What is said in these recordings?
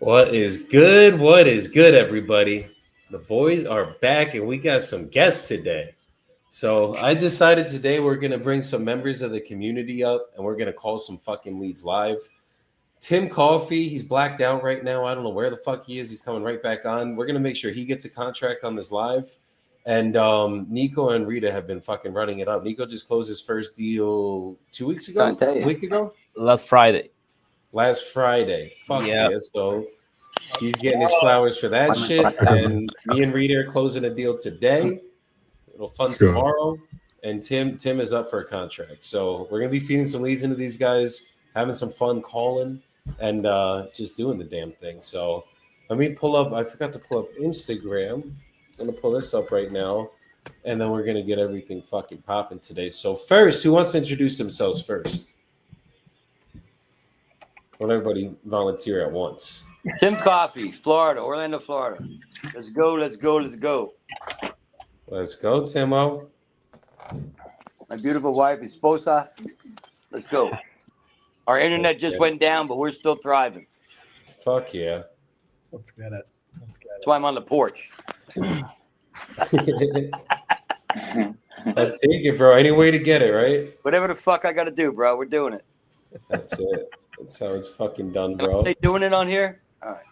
What is good? What is good, everybody? The boys are back and we got some guests today. So I decided today we're going to bring some members of the community up and we're going to call some fucking leads live. Tim Coffey, he's blacked out right now. I don't know where the fuck he is. He's coming right back on. We're going to make sure he gets a contract on this live. And Nico and Rita have been fucking running it up. Nico just closed his first deal 2 weeks ago, a week ago? Last Friday. Last Friday. Fuck yeah. So he's getting his flowers for that shit. And me and Rita are closing a deal today. It'll fund tomorrow. And Tim is up for a contract. So we're going to be feeding some leads into these guys, having some fun calling, and just doing the damn thing. So let me pull up. I forgot to pull up Instagram. I'm going to pull this up right now. And then we're going to get everything fucking popping today. So first, who wants to introduce themselves first? Let everybody volunteer at once. Tim Coffey, Florida, Orlando, Florida. Let's go, let's go, let's go. Let's go, Timo. My beautiful wife, Esposa. Let's go. Our internet just went down, but we're still thriving. Fuck yeah. Let's get it. That's why I'm on the porch. I'll take it, bro. Any way to get it, right? Whatever the fuck I got to do, bro. We're doing it. That's it. That's how it's fucking done, bro. Are they doing it on here? All right.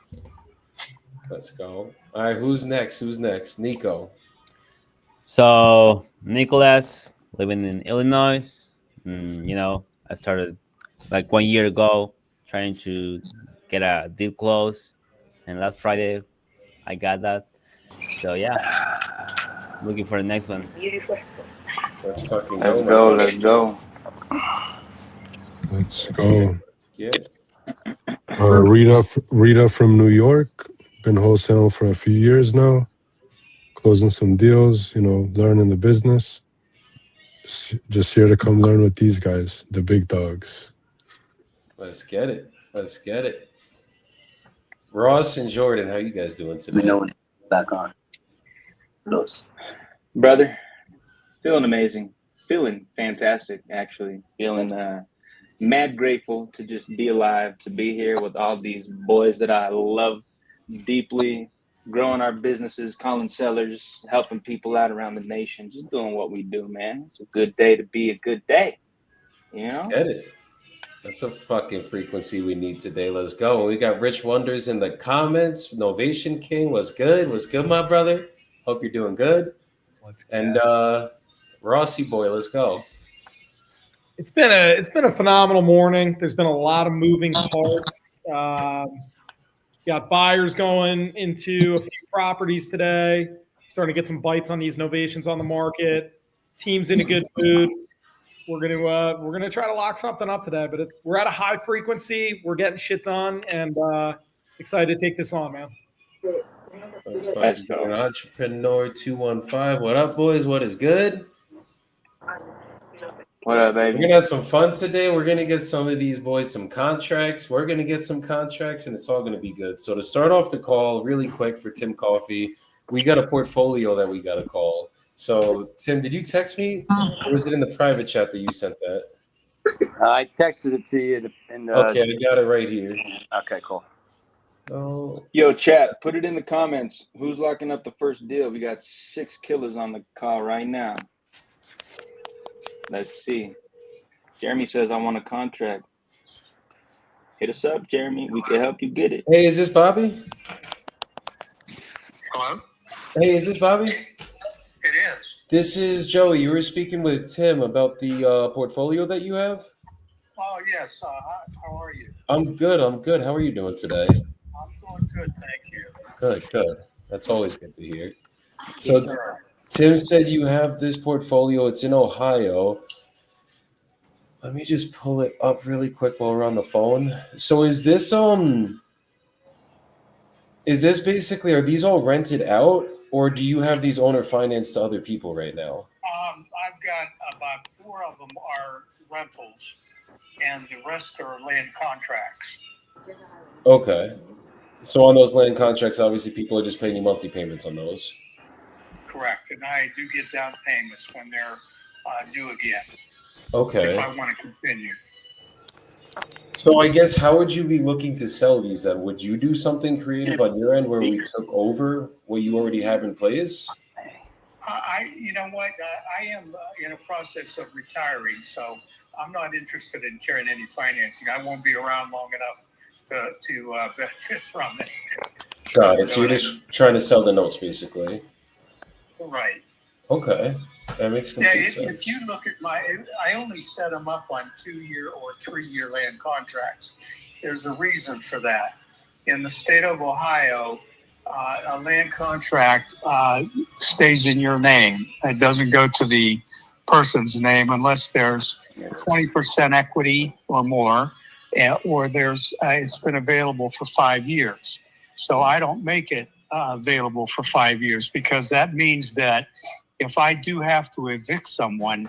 Let's go. All right, who's next? Nico. So, Nicholas, living in Illinois. I started like 1 year ago trying to get a deal closed. And last Friday, I got that. So, yeah, looking for the next one. Let's fucking go. Let's go. Let's go. Yeah. Rita from New York. Been wholesaling for a few years now. Closing some deals, learning the business. Just here to come learn with these guys, the big dogs. Let's get it. Ross and Jordan, how you guys doing today? We know it's back on. Brother, feeling amazing. Feeling fantastic, actually. Feeling mad grateful to just be alive, to be here with all these boys that I love deeply, growing our businesses, calling sellers, helping people out around the nation, just doing what we do, man. It's a good day to be a good day. Let's get it. That's a fucking frequency we need today. Let's go. We got Rich Wonders in the comments. Novation King, what's good? What's good, my brother? Hope you're doing good. And Rossi boy, let's go. It's been a phenomenal morning. There's been a lot of moving parts. Got buyers going into a few properties today. Starting to get some bites on these novations on the market. Team's in a good mood. We're gonna try to lock something up today, but we're at a high frequency. We're getting shit done, and excited to take this on, man. Let's go. Entrepreneur 215. What up, boys? What is good? What up, baby? We're going to have some fun today. We're going to get some of these boys some contracts. We're going to get some contracts, and it's all going to be good. So to start off the call really quick for Tim Coffey, we got a portfolio that we got to call. So, Tim, did you text me? Or was it in the private chat that you sent that? I texted it to you. Okay, I got it right here. Okay, cool. Oh. Yo, chat, put it in the comments. Who's locking up the first deal? We got 6 killers on the call right now. Let's see. Jeremy says, I want a contract. Hit us up, Jeremy. We can help you get it. Hey, is this Bobby? Hello? Hey, is this Bobby? It is. This is Joey. You were speaking with Tim about the portfolio that you have? Oh, yes. How are you? I'm good. How are you doing today? I'm doing good, thank you. Good. That's always good to hear. So Tim said you have this portfolio. It's in Ohio. Let me just pull it up really quick while we're on the phone. So is this basically, are these all rented out, or do you have these owner financed to other people right now? I've got about 4 of them are rentals, and the rest are land contracts. Okay. So on those land contracts, obviously people are just paying you monthly payments on those. Correct. And I do get down payments when they're due again. Okay. If I want to continue. So I guess how would you be looking to sell these then? Would you do something creative on your end where we took over what you already have in place? You know what? I am in a process of retiring, so I'm not interested in carrying any financing. I won't be around long enough to benefit from it. Got it. So you're just trying to sell the notes, basically. Right. Okay, that makes complete sense. If you look at I only set them up on 2-year or 3-year land contracts. There's a reason for that. In the state of Ohio, a land contract stays in your name. It doesn't go to the person's name unless there's 20% equity or more, or it's been available for 5 years. So I don't make it available for 5 years because that means that if I do have to evict someone,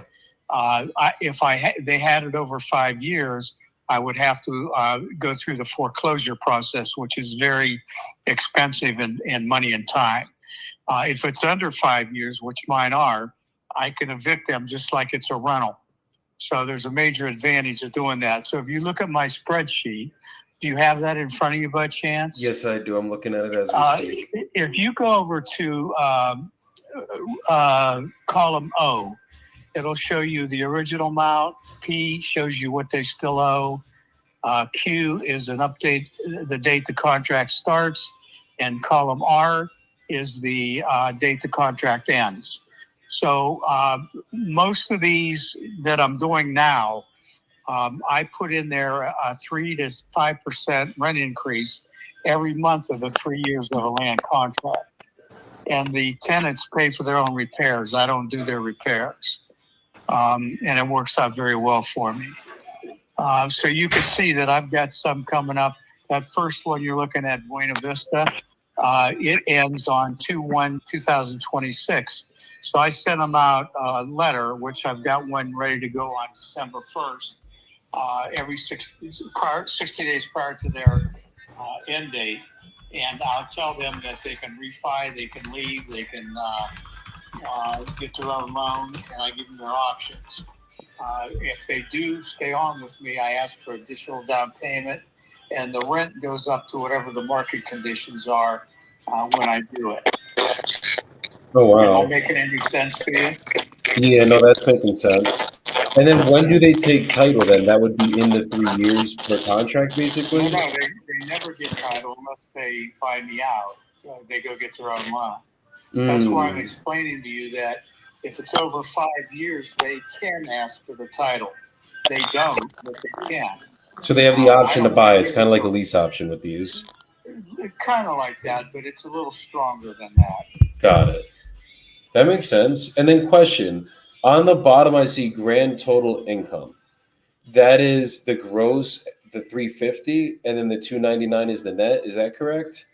they had it over 5 years, I would have to go through the foreclosure process, which is very expensive in money and time. If it's under 5 years, which mine are, I can evict them just like it's a rental. So there's a major advantage of doing that. So if you look at my spreadsheet, do you have that in front of you by chance? Yes, I do. I'm looking at it as we speak. If you go over to column O, it'll show you the original amount. P shows you what they still owe. Q is an update, the date the contract starts. And column R is the date the contract ends. So most of these that I'm doing now, I put in there a 3 to 5% rent increase every month of the 3 years of a land contract. And the tenants pay for their own repairs. I don't do their repairs. And it works out very well for me. So you can see that I've got some coming up. That first one you're looking at, Buena Vista, it ends on 2/1/2026. So I sent them out a letter, which I've got one ready to go on December 1st, every 60 days prior to their end date. And I'll tell them that they can refi, they can leave, they can get their own loan, and I give them their options. If they do stay on with me, I ask for additional down payment, and the rent goes up to whatever the market conditions are when I do it. Oh, wow. Am I making any sense to you? Yeah, no, that's making sense. And then when do they take title then? That would be in the 3 years per contract, basically? No, they never get title unless they buy me out. They go get their own loan. That's why I'm explaining to you that if it's over 5 years, they can ask for the title. They don't, but they can. So they have the option to buy. It's kind of like a lease option with these. Kind of like that, but it's a little stronger than that. Got it. That makes sense. And then question, on the bottom, I see grand total income. That is the gross, the 350, and then the 299 is the net. Is that correct?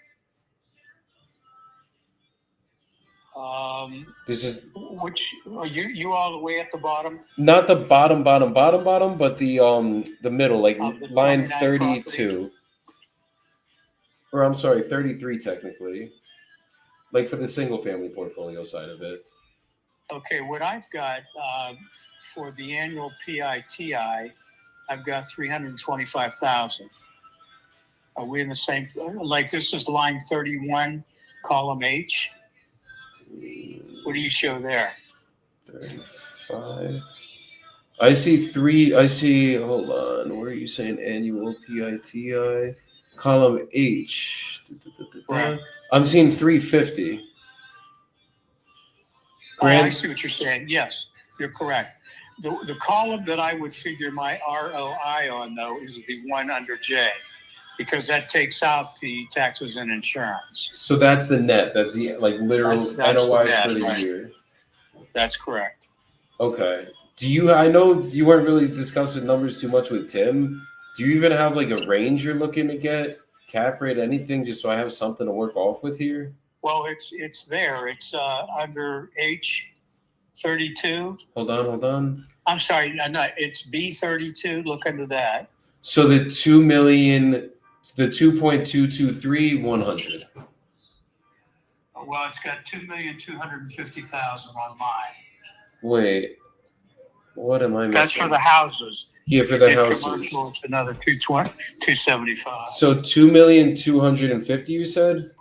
This is which you all the way at the bottom. Not the bottom, but the middle, like line 32. Or I'm sorry, 33 technically. Like for the single family portfolio side of it. Okay, what I've got for the annual PITI, I've got 325,000. Are we in the same? Like this is line 31, column H. What do you show there? 35. I see three. I see. Hold on. Where are you saying annual PITI? Column H. Right. I'm seeing 350. I see what you're saying. Yes, you're correct. The column that I would figure my ROI on, though, is the one under J, because that takes out the taxes and insurance. So that's the net. That's the literal that's NOI net, for the right. year. That's correct. Okay. I know you weren't really discussing numbers too much with Tim. Do you even have a range you're looking to get? Cap rate, anything, just so I have something to work off with here? Well, it's there. It's under H32. Hold on. I'm sorry, no, it's B32. Look under that. So the 2 million, the 2.223 100. Well, it's got 2,250,000 on mine. Wait, what am I missing? That's for the houses. Yeah, for the In houses. commercial, it's another 220, 275. So 2,250,000, you said?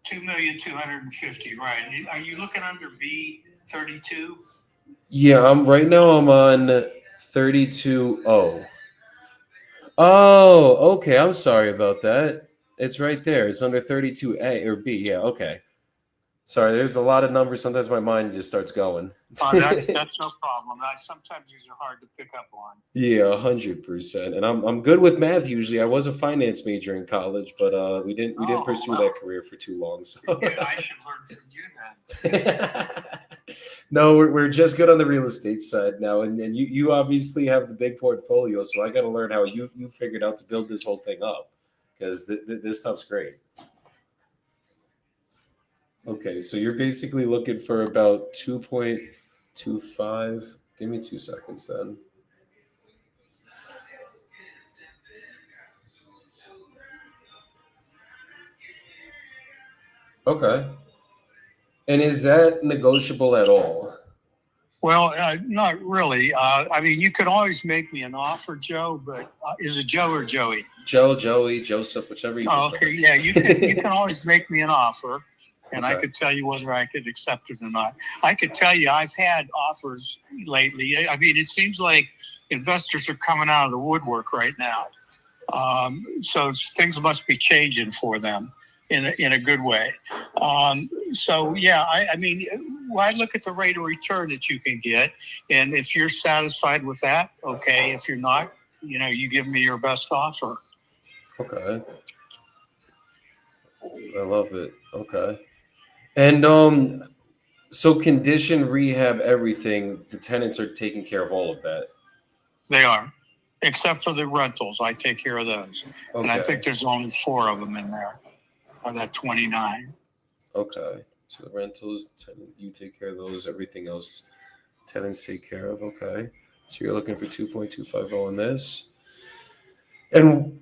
2,250,000, right? Are you looking under B32? Yeah, right now I'm on 32. Oh, okay. I'm sorry about that. It's right there. It's under 32A or B. Yeah, okay. Sorry, there's a lot of numbers. Sometimes my mind just starts going. That's no problem. Sometimes these are hard to pick up on. Yeah, 100%. And I'm good with math usually. I was a finance major in college, but we didn't pursue that career for too long. So Yeah, I should learn from you then. No, we're just good on the real estate side now, and you obviously have the big portfolio, so I got to learn how you figured out to build this whole thing up, because this stuff's great. Okay, so you're basically looking for about 2.25. Give me 2 seconds then. Okay. And is that negotiable at all? Well, not really. I mean, you could always make me an offer, Joe, but is it Joe or Joey? Joe, Joey, Joseph, whichever you prefer. Okay, yeah, you can always make me an offer, and Okay. I could tell you whether I could accept it or not. I could tell you I've had offers lately. I mean, it seems like investors are coming out of the woodwork right now. So things must be changing for them in a good way. So yeah, I mean, I look at the rate of return that you can get, and if you're satisfied with that, okay. If you're not, you give me your best offer. Okay. I love it. Okay. And so condition, rehab, everything, the tenants are taking care of all of that. They are, except for the rentals. I take care of those. Okay. And I think there's only 4 of them in there of that 29. Okay. So the rentals, tenant, you take care of those. Everything else, tenants take care of. Okay. So you're looking for 2.250 on this. And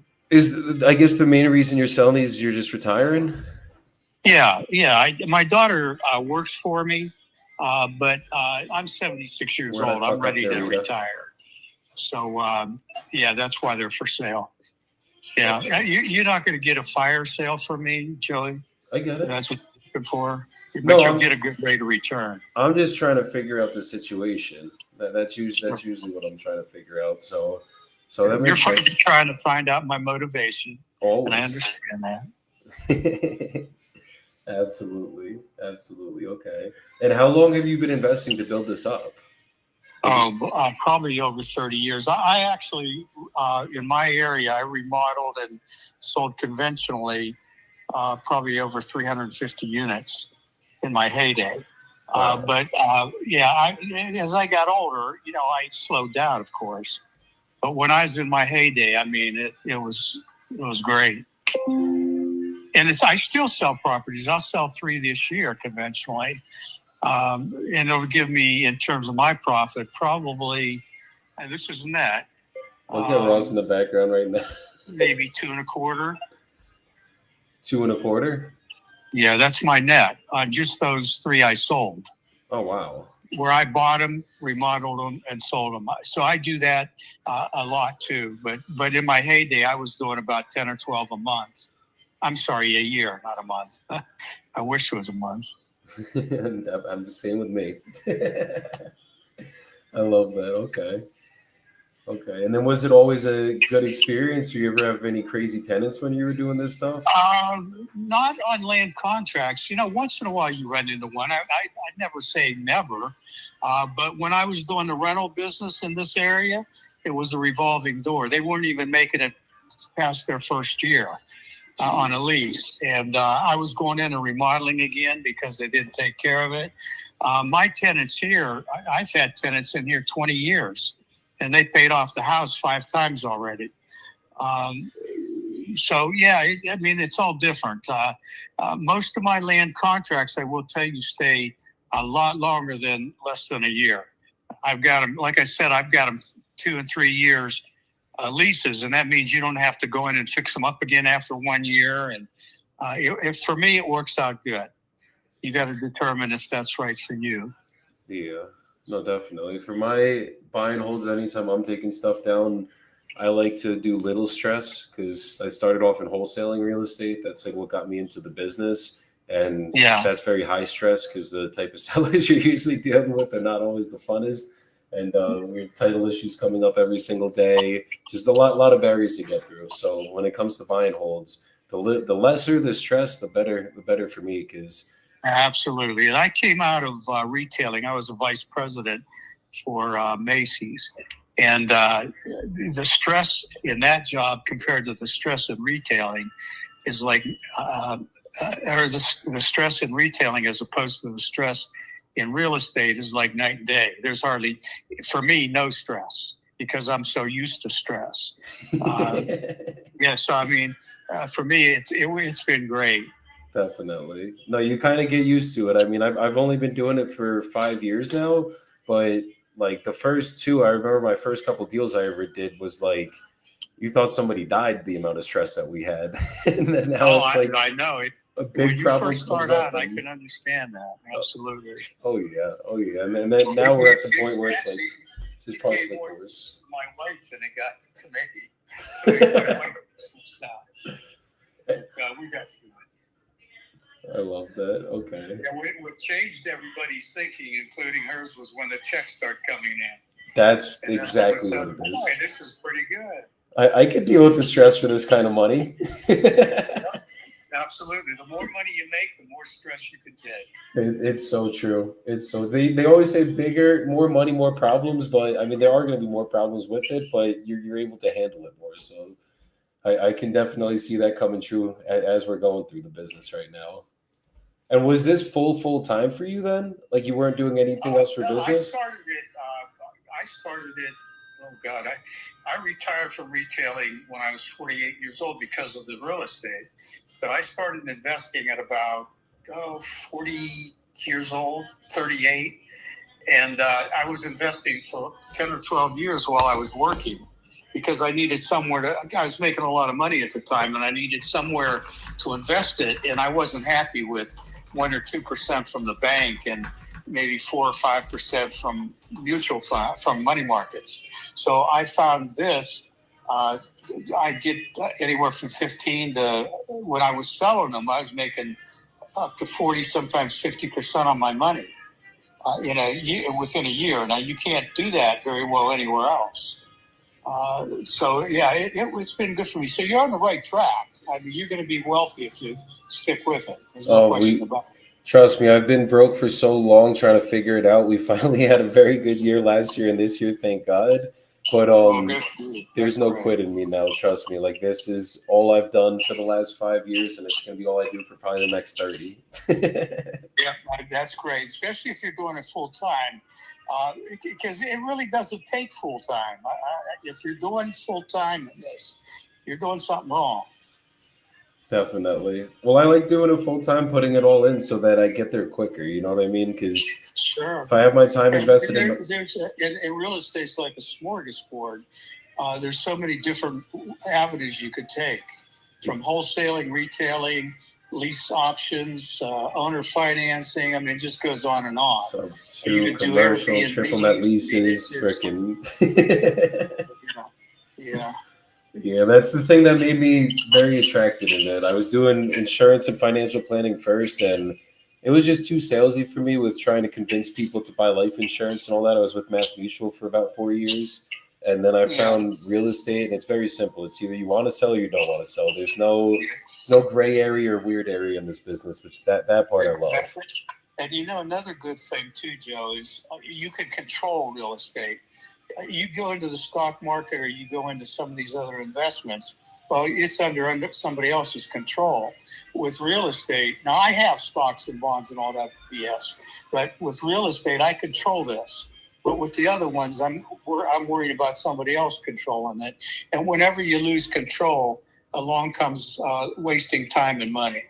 I guess the main reason you're selling these is you're just retiring? Yeah. My daughter works for me, but I'm 76 years Where'd I old. I'm fuck ready up there, to Rita? retire. So, yeah, that's why they're for sale. Yeah. You're not going to get a fire sale from me, Joey. I get it. That's what you're looking for. But No, you'll get a good rate of return. I'm just trying to figure out the situation. That's usually what I'm trying to figure out. So that You're makes sense. trying to find out my motivation. Always. And I understand that. Absolutely. Okay. And how long have you been investing to build this up? Probably over 30 years. I actually, in my area, I remodeled and sold conventionally probably over 350 units in my heyday. Wow. But as I got older, I slowed down, of course. But when I was in my heyday, I mean, it was great. And I still sell properties. I'll sell 3 this year conventionally. And it'll give me, in terms of my profit, probably, and this is net. Look at Ross in the background right now. Maybe 2.25. 2.25? Yeah, that's my net on just those 3 I sold. Oh, wow. Where I bought them, remodeled them, and sold them. So I do that a lot too. But in my heyday, I was doing about 10 or 12 a month. I'm sorry, a year, not a month. I wish it was a month. I'm the same with me. I love that. Okay. And then was it always a good experience? Do you ever have any crazy tenants when you were doing this stuff? Not on land contracts. Once in a while you run into one. I never say never. But when I was doing the rental business in this area, it was a revolving door. They weren't even making it past their first year on a lease. And I was going in and remodeling again because they didn't take care of it. My tenants here, I've had tenants in here 20 years. And they paid off the house 5 times already. So, yeah, I mean, it's all different. Most of my land contracts, I will tell you, stay a lot longer than less than a year. I've got them, like I said, I've got them 2 and 3 years leases, and that means you don't have to go in and fix them up again after 1 year. And for me, it works out good. You got to determine if that's right for you. Yeah, no, definitely. For my buy and holds, anytime I'm taking stuff down, I like to do little stress because I started off in wholesaling real estate. That's like what got me into the business. And Yeah. that's very high stress because the type of sellers you're usually dealing with are not always the funnest. And we have title issues coming up every single day. Just a lot of barriers to get through. So when it comes to buy and holds, the lesser the stress, the better for me because Absolutely. And I came out of retailing. I was a vice president for Macy's. And the stress in that job compared to the stress in retailing is like, or the stress in retailing as opposed to the stress in real estate is like night and day. There's hardly, for me, no stress because I'm so used to stress. Yeah. So, I mean, for me, it's been great. Definitely. No, you kind of get used to it. I mean, I've only been doing it for 5 years now, but like the first two, I remember my first couple deals I ever did was like you thought somebody died the amount of stress that we had, and then now it's like I know it. a big When you problem first comes start up. out, I can understand that. Absolutely. Oh yeah, and then now we're at the point where it's like just part of the course. My wife than it got to me. We got through it. I love that. Okay. Yeah, what changed everybody's thinking, including hers, was when the checks start coming in. That's And exactly then what it boy, is. this is pretty good. I could deal with the stress for this kind of money. Absolutely. The more money you make, the more stress you can take. It's so true. They always say bigger, more money, more problems, but I mean there are going to be more problems with it, but you're able to handle it more. So I can definitely see that coming true as we're going through the business right now. And was this full time for you then? Like you weren't doing anything else for business? I started it. Oh God, I retired from retailing when I was 48 years old because of the real estate. But I started investing at about 40 years old, 38, and I was investing for 10 or 12 years while I was working. Because I needed somewhere I was making a lot of money at the time and I needed somewhere to invest it. And I wasn't happy with 1 or 2% from the bank and maybe 4 or 5% from mutual funds, from money markets. So I found this, I get anywhere from 15 to, when I was selling them, I was making up to 40, sometimes 50% on my money in a year, within a year. Now you can't do that very well anywhere else. So yeah, it's been good for me. So you're on the right track. I mean, you're going to be wealthy if you stick with it. There's no question about it. Trust me, I've been broke for so long trying to figure it out. We finally had a very good year last year and this year, thank God. But there's no quitting me now. Trust me. Like this is all I've done for the last 5 years, and it's going to be all I do for probably the next 30. Yeah, that's great, especially if you're doing it full time, because it really doesn't take full time. If you're doing full time in this, you're doing something wrong. Definitely. Well, I like doing it full time, putting it all in so that I get there quicker. You know what I mean? Because sure, if I have my time invested in real estate, it's like a smorgasbord. There's so many different avenues you could take, from wholesaling, retailing, lease options, owner financing. I mean, it just goes on and on. So commercial, triple net leases, freaking. Yeah. Yeah, that's the thing that made me very attracted in it. I was doing insurance and financial planning first, and it was just too salesy for me with trying to convince people to buy life insurance and all that. I was with Mass Mutual for about 4 years, and then I found real estate, and it's very simple. It's either you want to sell or you don't want to sell. There's no gray area or weird area in this business, which that part I love. And you know, another good thing too, Joe, is you can control real estate. You go into the stock market or you go into some of these other investments, well, it's under somebody else's control. With real estate, now I have stocks and bonds and all that BS, but with real estate, I control this. But with the other ones, I'm worried about somebody else controlling it. And whenever you lose control, along comes wasting time and money.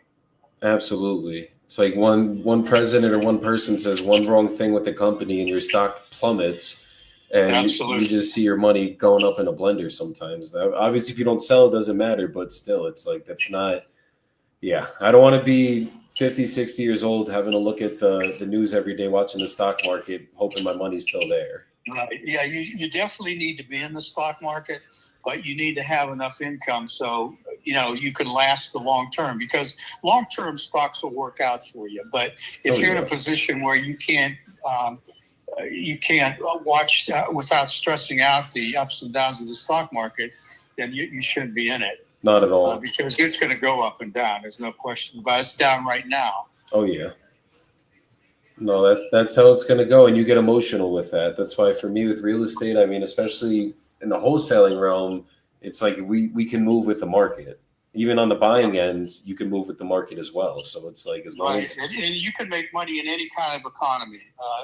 Absolutely. It's like one president or one person says one wrong thing with the company and your stock plummets. And you just see your money going up in a blender sometimes. Obviously, if you don't sell, it doesn't matter. But still, it's like that's not. Yeah, I don't want to be 50, 60 years old, having to look at the news every day, watching the stock market, hoping my money's still there. Right. Yeah, you definitely need to be in the stock market, but you need to have enough income so you can last the long term, because long term stocks will work out for you. But if you're in a position where you can't watch without stressing out the ups and downs of the stock market, then you shouldn't be in it. Not at all. Because it's going to go up and down. There's no question about it. It's down right now. Oh, yeah. No, that's how it's going to go. And you get emotional with that. That's why for me with real estate, I mean, especially in the wholesaling realm, it's like we can move with the market. Even on the buying end, you can move with the market as well. So it's like as long as... And you can make money in any kind of economy.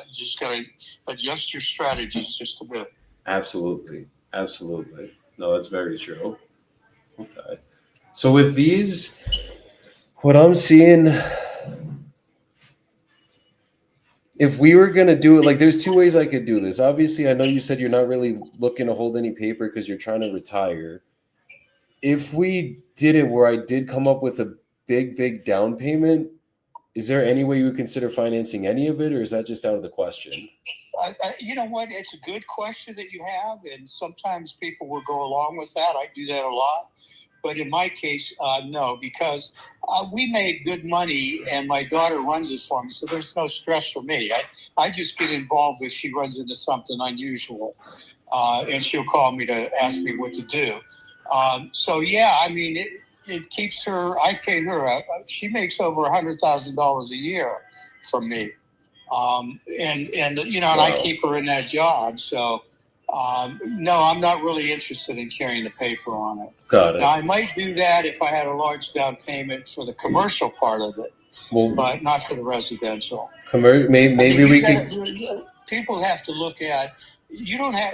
You just got to adjust your strategies just a bit. Absolutely. Absolutely. No, that's very true. Okay. So with these, what I'm seeing, if we were going to do it, like there's two ways I could do this. Obviously, I know you said you're not really looking to hold any paper because you're trying to retire. If we did it where I did come up with a big down payment, is there any way you would consider financing any of it, or is that just out of the question? You know what? It's a good question that you have, and sometimes people will go along with that. I do that a lot. But in my case, no, because we made good money and my daughter runs it for me. So there's no stress for me. I just get involved if she runs into something unusual, and she'll call me to ask me what to do. So, yeah, I mean, it keeps her. I pay her. She makes over $100,000 a year from me. And I keep her in that job. So, no, I'm not really interested in carrying the paper on it. Got it. Now, I might do that if I had a large down payment for the commercial part of it, but not for the residential. Maybe we could. People have to look at. You don't have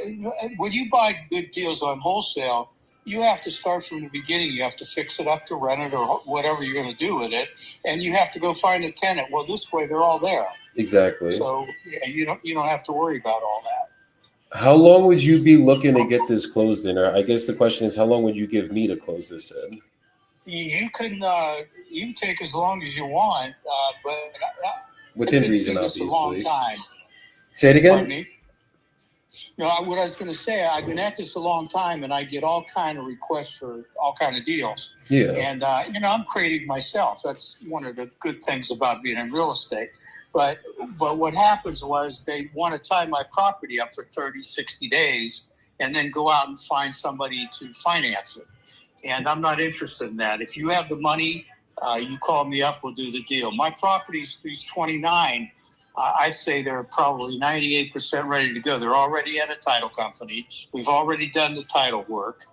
when you buy good deals on wholesale. You have to start from the beginning. You have to fix it up to rent it or whatever you're going to do with it, and you have to go find a tenant. Well, this way they're all there. Exactly. So yeah, you don't have to worry about all that. How long would you be looking to get this closed in? Or I guess the question is, how long would you give me to close this in? You can take as long as you want, but within reason, obviously. A long time. Say it again. Pardon me? No, what I was going to say, I've been at this a long time, and I get all kind of requests for all kind of deals. Yeah. And I'm creating myself. That's one of the good things about being in real estate. But what happens was they want to tie my property up for 30, 60 days, and then go out and find somebody to finance it. And I'm not interested in that. If you have the money, you call me up, we'll do the deal. My property's these 29. I'd say they're probably 98% ready to go. They're already at a title company. We've already done the title work.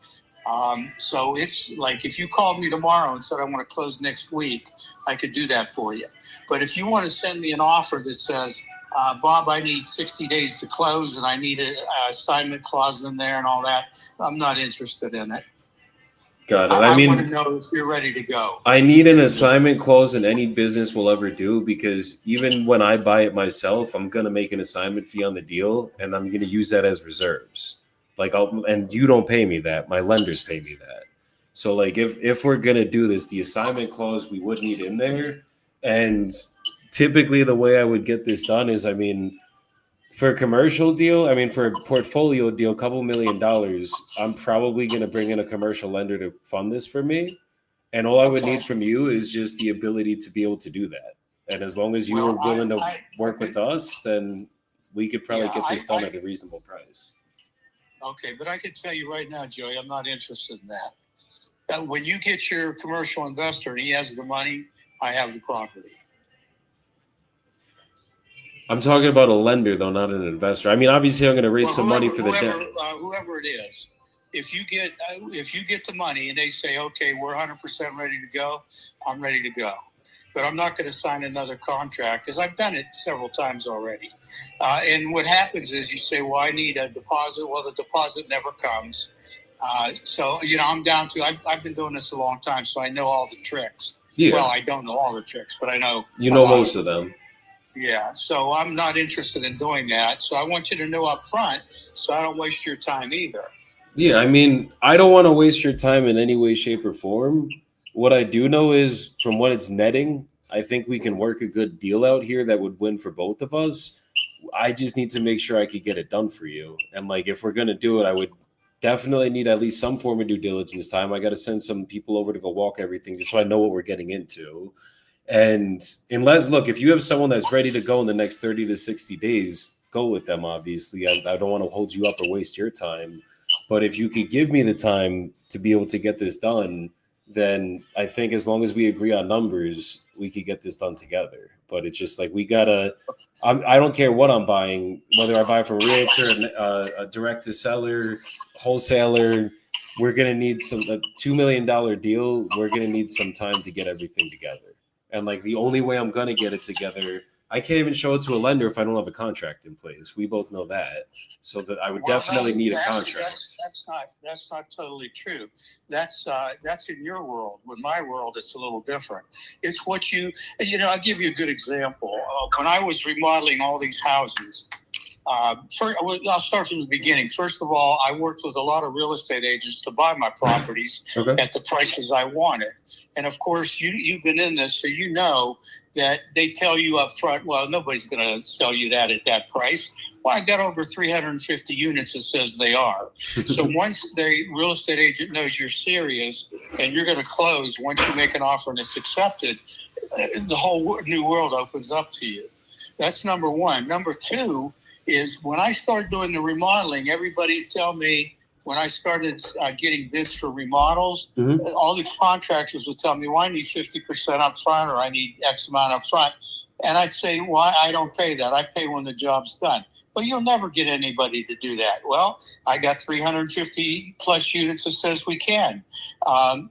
So it's like if you called me tomorrow and said I want to close next week, I could do that for you. But if you want to send me an offer that says, Bob, I need 60 days to close and I need an assignment clause in there and all that, I'm not interested in it. Got it. I want to know if you're ready to go. I need an assignment clause in any business will ever do, because even when I buy it myself, I'm going to make an assignment fee on the deal and I'm going to use that as reserves. And you don't pay me that. My lenders pay me that. So like if we're going to do this, the assignment clause we would need in there. And typically the way I would get this done is, for a commercial deal, for a portfolio deal, $2 million, I'm probably going to bring in a commercial lender to fund this for me. And all I would need from you is just the ability to be able to do that. And as long as you are willing to work with us, then we could probably get this done at a reasonable price. Okay, but I can tell you right now, Joey, I'm not interested in that. When you get your commercial investor and he has the money, I have the property. I'm talking about a lender, though, not an investor. Obviously, I'm going to raise some money for the debt. Whoever it is, if you get the money and they say, okay, we're 100% ready to go, I'm ready to go. But I'm not going to sign another contract because I've done it several times already. And what happens is you say, well, I need a deposit. Well, the deposit never comes. So, I'm down to, I've been doing this a long time, so I know all the tricks. Yeah. Well, I don't know all the tricks, but I know. You know most of them. Yeah, so I'm not interested in doing that. So I want you to know up front so I don't waste your time either. Yeah, I don't want to waste your time in any way, shape, or form. What I do know is from what it's netting, I think we can work a good deal out here that would win for both of us. I just need to make sure I could get it done for you. And like, if we're gonna do it, I would definitely need at least some form of due diligence time. I got to send some people over to go walk everything just so I know what we're getting into. And unless, look, if you have someone that's ready to go in the next 30 to 60 days, go with them, obviously. I don't want to hold you up or waste your time. But if you could give me the time to be able to get this done, then I think as long as we agree on numbers, we could get this done together. But it's just like, we got to, I don't care what I'm buying, whether I buy from a realtor, a direct to seller, wholesaler, we're going to need a $2 million deal. We're going to need some time to get everything together. And like, the only way I'm going to get it together, I can't even show it to a lender if I don't have a contract in place. We both know that. So that I would definitely need a contract. That's not totally true. That's in your world. In my world, it's a little different. It's what I'll give you a good example. When I was remodeling all these houses, I'll start from the beginning. First of all, I worked with a lot of real estate agents to buy my properties at the prices I wanted. And of course, you've been in this, so you know that they tell you up front, well, nobody's going to sell you that at that price. Well, I got over 350 units that says they are. So once the real estate agent knows you're serious and you're going to close, once you make an offer and it's accepted, the whole new world opens up to you. That's number one. Number two is when I started doing the remodeling, everybody tell me when I started getting bids for remodels, all these contractors would tell me, well, I need 50% up front or I need X amount up front. And I'd say, well, I don't pay that. I pay when the job's done. Well, you'll never get anybody to do that. Well, I got 350 plus units that says we can.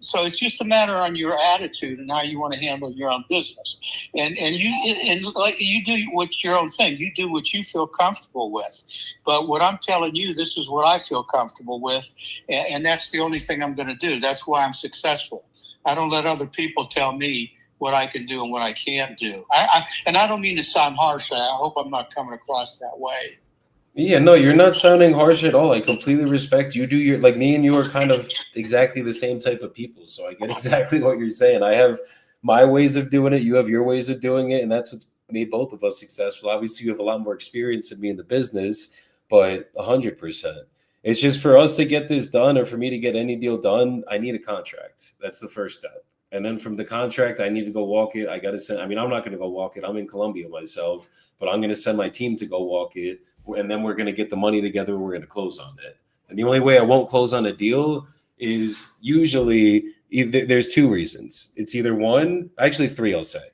So it's just a matter on your attitude and how you want to handle your own business. And you do what's your own thing. You do what you feel comfortable with. But what I'm telling you, this is what I feel comfortable with. And that's the only thing I'm going to do. That's why I'm successful. I don't let other people tell me what I can do and what I can't do. And I don't mean to sound harsh. I hope I'm not coming across that way. Yeah, no, you're not sounding harsh at all. I completely respect you. Like me and you are kind of exactly the same type of people. So I get exactly what you're saying. I have my ways of doing it. You have your ways of doing it. And that's what's made both of us successful. Obviously, you have a lot more experience than me in the business, but 100%. It's just for us to get this done or for me to get any deal done, I need a contract. That's the first step. And then from the contract, I need to go walk it. I got to send, I'm not going to go walk it. I'm in Colombia myself, but I'm going to send my team to go walk it. And then we're going to get the money together. And we're going to close on it. And the only way I won't close on a deal is usually there's two reasons. It's either three, I'll say.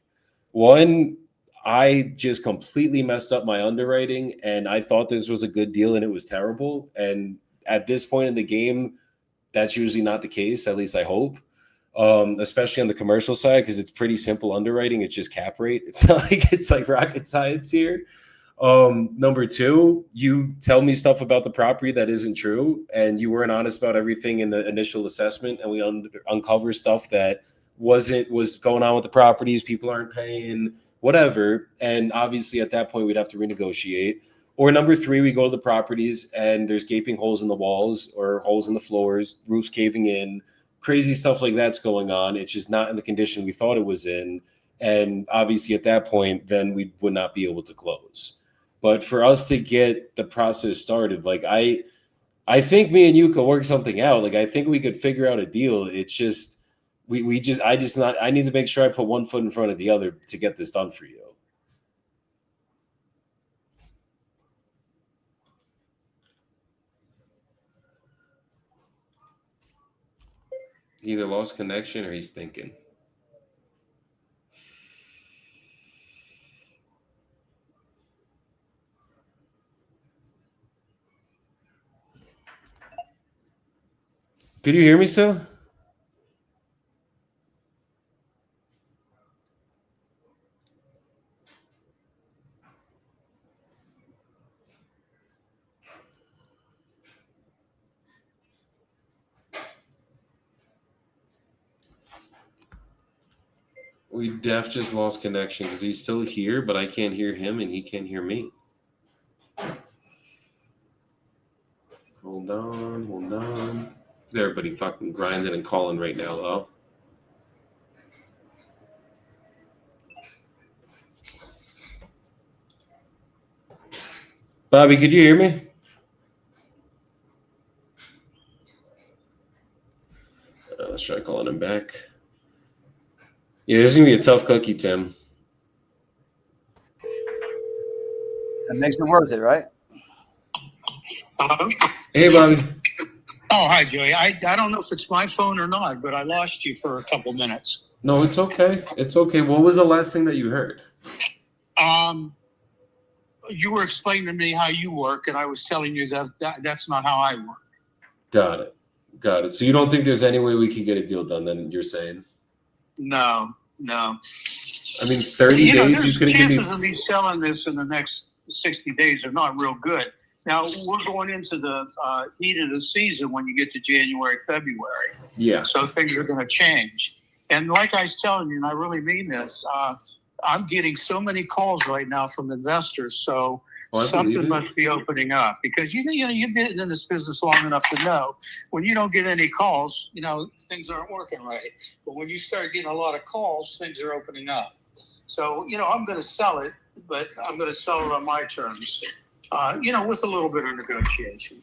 One, I just completely messed up my underwriting and I thought this was a good deal and it was terrible. And at this point in the game, that's usually not the case. At least I hope. Especially on the commercial side, because it's pretty simple underwriting. It's just cap rate. It's not like it's like rocket science here. Number two, you tell me stuff about the property that isn't true, and you weren't honest about everything in the initial assessment, and we uncover stuff that was going on with the properties. People aren't paying, whatever. And obviously at that point, we'd have to renegotiate. Or number three, we go to the properties and there's gaping holes in the walls or holes in the floors, roofs caving in. Crazy stuff like that's going on. It's just not in the condition we thought it was in. And obviously at that point, then we would not be able to close. But for us to get the process started, like I think me and you could work something out. Like I think we could figure out a deal. It's just I need to make sure I put one foot in front of the other to get this done for you. He either lost connection or he's thinking. Could you hear me still? We just lost connection because he's still here, but I can't hear him and he can't hear me. Hold on. Everybody fucking grinding and calling right now, though. Bobby, could you hear me? Let's try calling him back. Yeah, this is gonna be a tough cookie, Tim. That makes it worth it, right? Hello? Hey, Bobby. Oh, hi, Joey. I don't know if it's my phone or not, but I lost you for a couple minutes. No, it's okay. It's okay. What was the last thing that you heard? You were explaining to me how you work, and I was telling you that's not how I work. Got it. Got it. So you don't think there's any way we could get a deal done? Then you're saying? No. I mean, 30 days. You couldn't give me. Chances of me selling this in the next 60 days are not real good. Now we're going into the heat of the season when you get to January, February. Yeah. So things are going to change. And like I was telling you, and I really mean this, I'm getting so many calls right now from investors. So something must be opening up, because you've been in this business long enough to know when you don't get any calls, things aren't working right. But when you start getting a lot of calls, things are opening up. So I'm going to sell it, but I'm going to sell it on my terms. With a little bit of negotiation.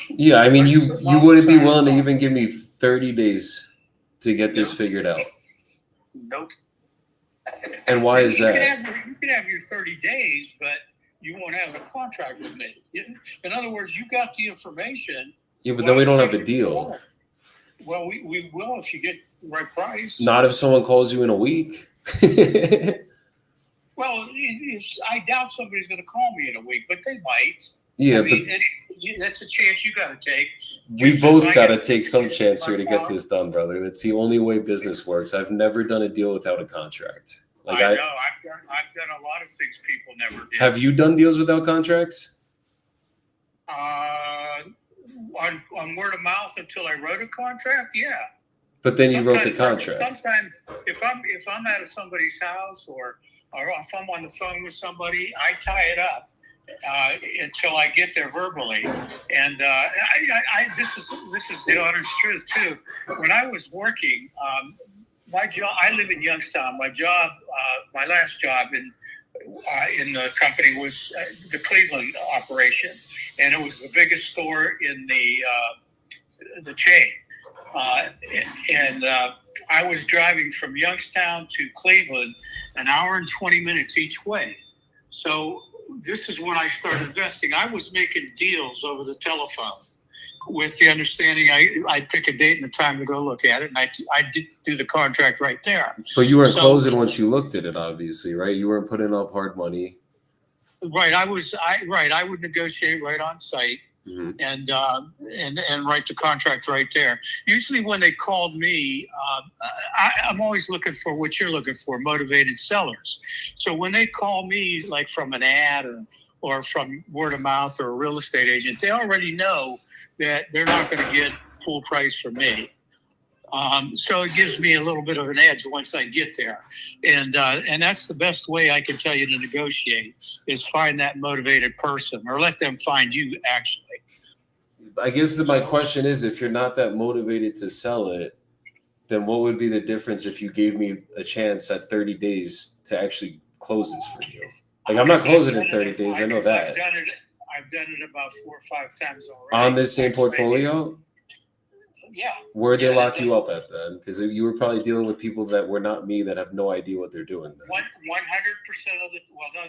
Yeah, I mean, you wouldn't be willing to even give me 30 days to get this figured out. Nope. And why is that? You can have your 30 days, but you won't have a contract with me. In other words, you got the information. Yeah, but then we don't have a deal. Well, we will if you get the right price. Not if someone calls you in a week. Well, I doubt somebody's going to call me in a week, but they might. Yeah, but that's a chance you got to take. We both got to take some chance here to get this done, brother. That's the only way business works. I've never done a deal without a contract. I know. I've done a lot of things people never did. Have you done deals without contracts? On word of mouth until I wrote a contract, yeah. But then you wrote the contract. Sometimes, if I'm at somebody's house or if I'm on the phone with somebody, I tie it up until I get there verbally. And this is the honest truth too. When I was working, my job, I live in Youngstown. My last job in the company was the Cleveland operation, and it was the biggest store in the chain. I was driving from Youngstown to Cleveland an hour and 20 minutes each way. So this is when I started investing. I was making deals over the telephone with the understanding I'd pick a date and a time to go look at it, and I did do the contract right there. But you weren't closing once you looked at it, obviously, right? You weren't putting up hard money. Right. I would negotiate right on site. Mm-hmm. and write the contract right there. Usually when they called me, I'm always looking for what you're looking for, motivated sellers. So when they call me, like from an ad or from word of mouth or a real estate agent, they already know that they're not going to get full price from me. So it gives me a little bit of an edge once I get there. And that's the best way I can tell you to negotiate is find that motivated person, or let them find you, actually. I guess my question is, if you're not that motivated to sell it, then what would be the difference if you gave me a chance at 30 days to actually close this for you? Like, I'm not closing in 30 days. I know that. I've done it about 4 or 5 times already. On this same portfolio? Yeah. Where'd they lock you up at then? Because you were probably dealing with people that were not me, that have no idea what they're doing. 100% of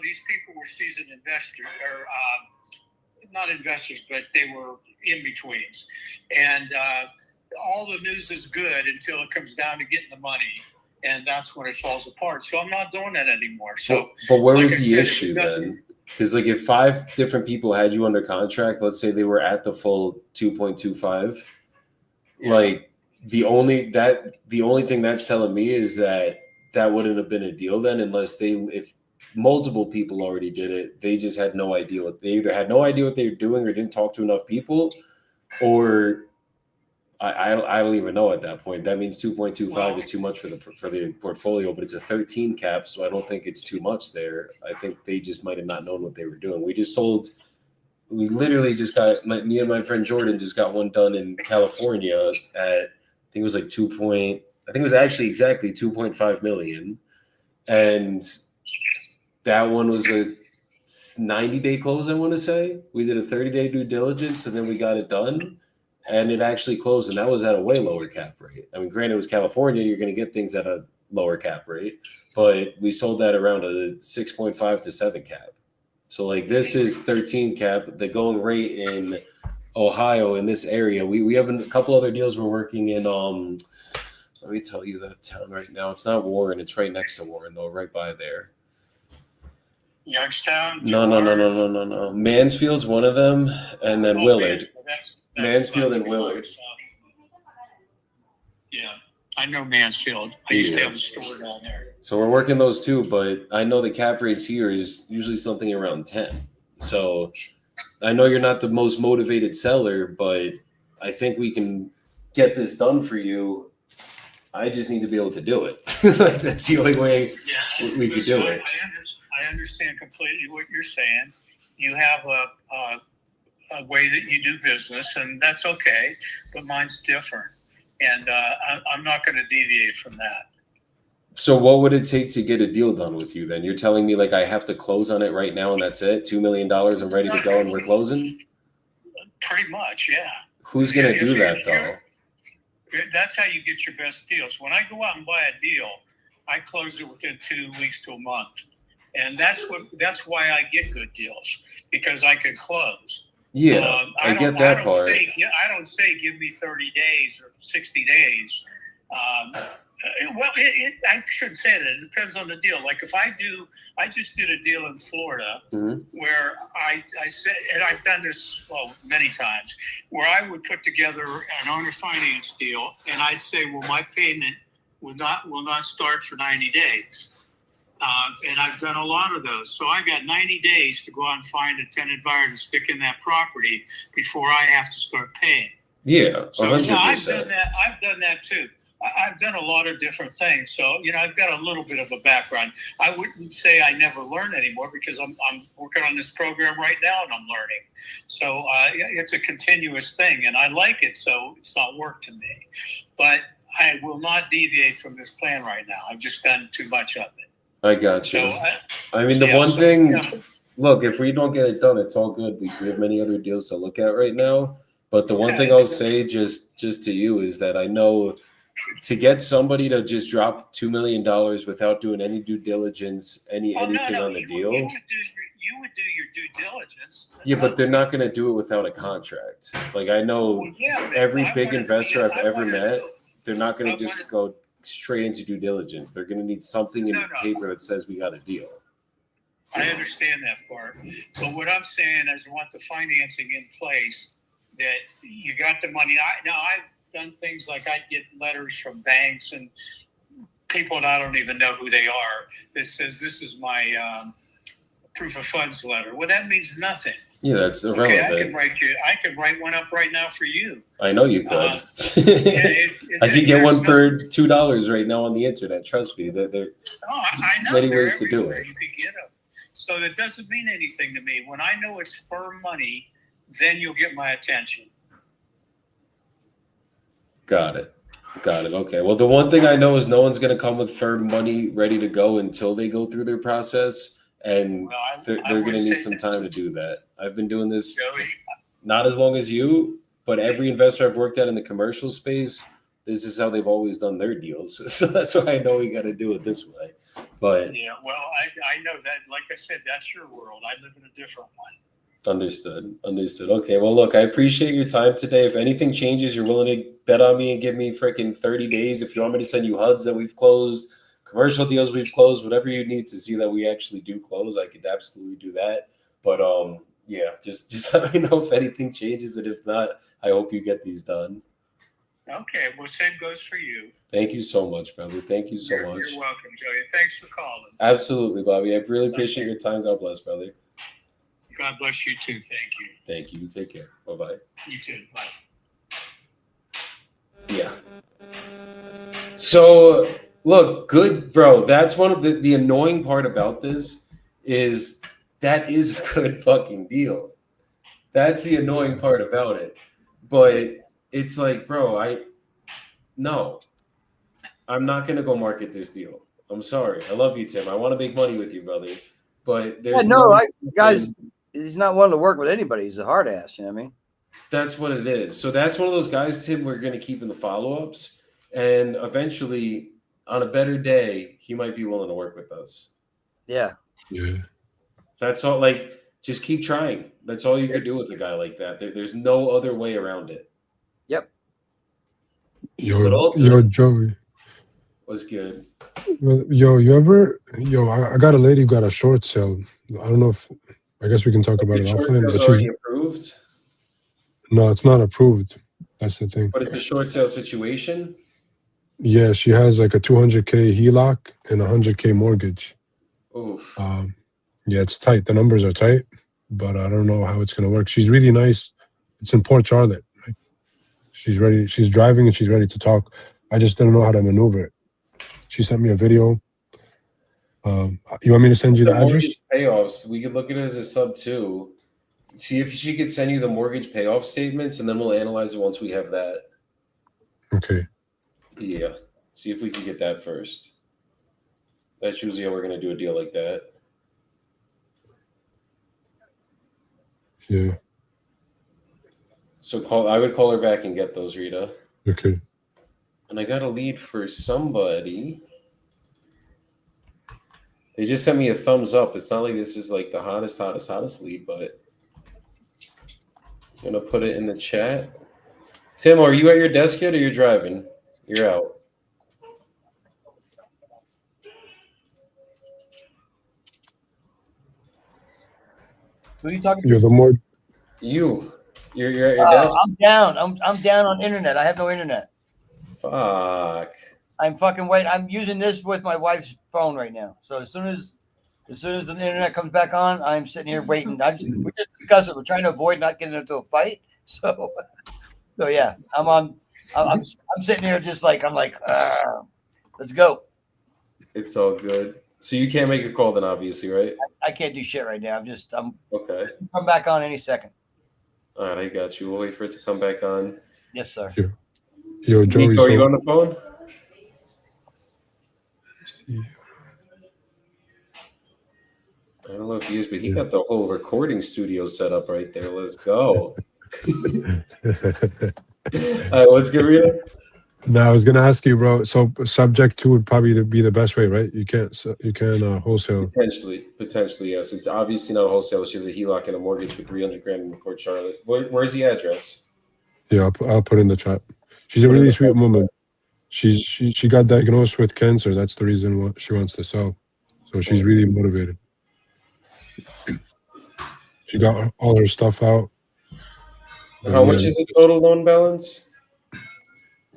these people were seasoned investors, or not investors, but they were in betweens. And all the news is good until it comes down to getting the money, and that's when it falls apart. So I'm not doing that anymore. So, but where was the issue then? Because like, if 5 different people had you under contract, let's say they were at the full 2.25. Like the only thing that's telling me is that wouldn't have been a deal then, unless if multiple people already did it. They just had no idea they either had no idea what they were doing or didn't talk to enough people, or I don't even know at that point. That means 2.25 is too much for the portfolio, but it's a 13 cap, so I don't think it's too much there. I think they just might have not known what they were doing. We literally just got me and my friend Jordan just got one done in California at, I think it was like I think it was actually exactly 2.5 million. And that one was 90-day close, I want to say. We did a 30-day due diligence, and then we got it done, and it actually closed, and that was at a way lower cap rate. I mean, granted, it was California. You're going to get things at a lower cap rate, but we sold that around a 6.5 to 7 cap. So, like, this is 13 cap. The going rate in Ohio, in this area, we have a couple other deals we're working in. Let me tell you that town right now. It's not Warren. It's right next to Warren, though, right by there. Youngstown? No. Mansfield's one of them, and then Willard. Mansfield and Willard. Yeah, I know Mansfield. I used to have a store down there. So we're working those two, but I know the cap rates here is usually something around 10. So I know you're not the most motivated seller, but I think we can get this done for you. I just need to be able to do it. That's the only way we could do it. I understand completely what you're saying. You have a way that you do business, and that's okay, but mine's different. And I'm not going to deviate from that. So what would it take to get a deal done with you then? You're telling me like I have to close on it right now and that's it? $2 million, I'm ready to go and we're closing? Pretty much, yeah. Who's going to do that though? That's how you get your best deals. When I go out and buy a deal, I close it within 2 weeks to a month. And that's why I get good deals, because I can close. Yeah, I get that part. I don't say give me 30 days or 60 days. Well, I shouldn't say that. It depends on the deal. Like if I just did a deal in Florida where I said, and I've done this many times, where I would put together an owner finance deal, and I'd say, well, my payment will not start for 90 days. And I've done a lot of those. So I got 90 days to go out and find a tenant buyer to stick in that property before I have to start paying. Yeah, 100%. So I've done that too. I've done a lot of different things. So, I've got a little bit of a background. I wouldn't say I never learn anymore, because I'm working on this program right now and I'm learning. So it's a continuous thing and I like it. So it's not work to me, but I will not deviate from this plan right now. I've just done too much of it. I got you. So, I mean, the one thing, look, if we don't get it done, it's all good. We have many other deals to look at right now. But the one thing I'll say just to you is that I know to get somebody to just drop $2 million without doing any due diligence, anything on the deal. You would do your due diligence. Yeah, but they're not going to do it without a contract. Like I know every big investor I've ever met, they're not going to just go straight into due diligence. They're going to need something in paper that says we got a deal. I understand that part. But what I'm saying is I want the financing in place, that you got the money. I've done things like I get letters from banks and people that I don't even know who they are that says this is my proof of funds letter. Well, that means nothing. Yeah, that's irrelevant. Okay, I can write one up right now for you. I know you could. I could get one for $2 right now on the internet. Trust me, there I know many ways to do it. You could get them. So that doesn't mean anything to me. When I know it's firm money, then you'll get my attention. Got it. Okay. Well, the one thing I know is no one's going to come with firm money ready to go until they go through their process. And they're going to need some time to do that. I've been doing this not as long as you, but every investor I've worked at in the commercial space, this is how they've always done their deals. So that's why I know we got to do it this way. But yeah, well, I know that. Like I said, that's your world. I live in a different one. Understood. Okay. Well, look, I appreciate your time today. If anything changes, you're willing to bet on me and give me freaking 30 days. If you want me to send you HUDs that we've closed, commercial deals we've closed, whatever you need to see that we actually do close, I could absolutely do that. But yeah, just let me know if anything changes, and if not, I hope you get these done. Okay, well, same goes for you. Thank you so much, brother. Thank you so much. You're welcome, Joey. Thanks for calling. Absolutely, Bobby. I really appreciate your time. God bless, brother. God bless you too. Thank you. Thank you. Take care. Bye-bye. You too. Bye. Yeah. So, look, good, bro. That's one of the annoying part about this is that is a good fucking deal. That's the annoying part about it. But it's like, bro, I'm not going to go market this deal. I'm sorry. I love you, Tim. I want to make money with you, brother. but there's guys, he's not willing to work with anybody. He's a hard ass. You know what I mean? That's what it is. So that's one of those guys, Tim, we're going to keep in the follow-ups. And eventually, on a better day, he might be willing to work with us. Yeah. Yeah. That's all. Like, just keep trying. That's all you could do with a guy like that. There's no other way around it. Yep. Yo, Joey. Was good. I got a lady who got a short sale. I don't know if, I guess we can talk about it offline. But already approved? No, it's not approved. That's the thing. But it's a short sale situation? Yeah, she has like a 200K HELOC and a 100K mortgage. Oof. Yeah, it's tight. The numbers are tight, but I don't know how it's going to work. She's really nice. It's in Port Charlotte. Right? She's ready. She's driving and she's ready to talk. I just didn't know how to maneuver it. She sent me a video. You want me to send you the address? Payoffs. We could look at it as a sub 2. See if she could send you the mortgage payoff statements, and then we'll analyze it once we have that. Okay. Yeah. See if we can get that first. That's usually how we're going to do a deal like that. Yeah. So I would call her back and get those, Rita. Okay. And I got a lead for somebody. They just sent me a thumbs up. It's not like this is like the hottest lead, but I'm going to put it in the chat. Tim, are you at your desk yet or you're driving? You're out. Who are you talking to? You're the more. You're at your desk? I'm down. I'm down on internet. I have no internet. Fuck. I'm fucking waiting. I'm using this with my wife's phone right now. So as soon as the internet comes back on, I'm sitting here waiting. We just discussed it. We're trying to avoid not getting into a fight. So yeah, I'm sitting here just like let's go. It's all good. So you can't make a call then, obviously, right? I can't do shit right now. I'm okay. Come back on any second. All right, I got you. We'll wait for it to come back on. Yes, sir. Yo, Joey. Nico, are you on the phone? I don't know if he is, but he got the whole recording studio set up right there. Let's go. All right, what's good, Rita? No, I was gonna ask you, bro. So subject to would probably be the best way, right? You can't wholesale. Potentially, yes. It's obviously not a wholesale. She has a HELOC and a mortgage for $300,000 in Port Charlotte. Where's the address? Yeah, I'll put in the chat. She's a really sweet woman. She got diagnosed with cancer. That's the reason why she wants to sell. So she's really motivated. She got all her stuff out. How much is the total loan balance?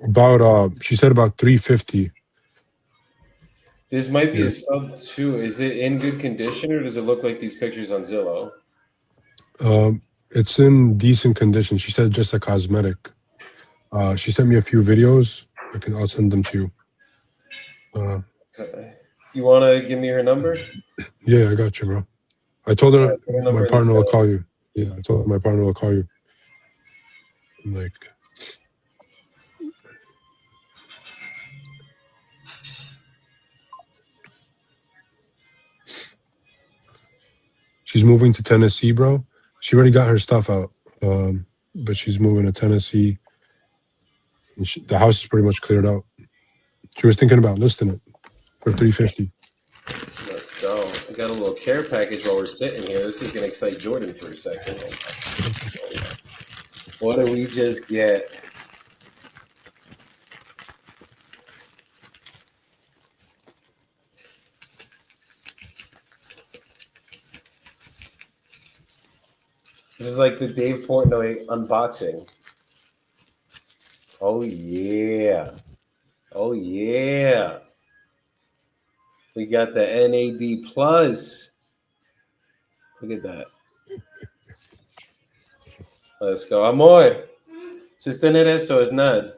About she said about 350. This might be a sub 2. Is it in good condition or does it look like these pictures on Zillow? It's in decent condition. She said just a cosmetic. She sent me a few videos. I'll send them to you. Okay. You want to give me her number? Yeah, I got you, bro. I told her my partner will call you. Yeah, I told her my partner will call you. Like, she's moving to Tennessee, bro. She already got her stuff out, but she's moving to Tennessee. And the house is pretty much cleared out. She was thinking about listing it for $350. Let's go. I got a little care package while we're sitting here. This is going to excite Jordan for a second. What do we just get? This is like the Dave Portnoy unboxing. Oh, yeah. Oh, yeah. We got the NAD Plus. Look at that. Let's go. Amor, sostener esto es nada.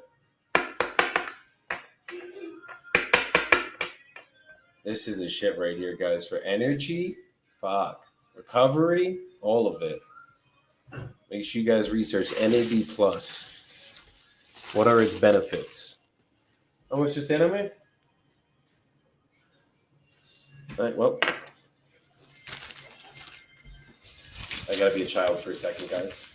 This is the shit right here, guys. For energy, recovery, all of it. Make sure you guys research NAD Plus. What are its benefits? How much is that, man? All right, well, I gotta be a child for a second, guys.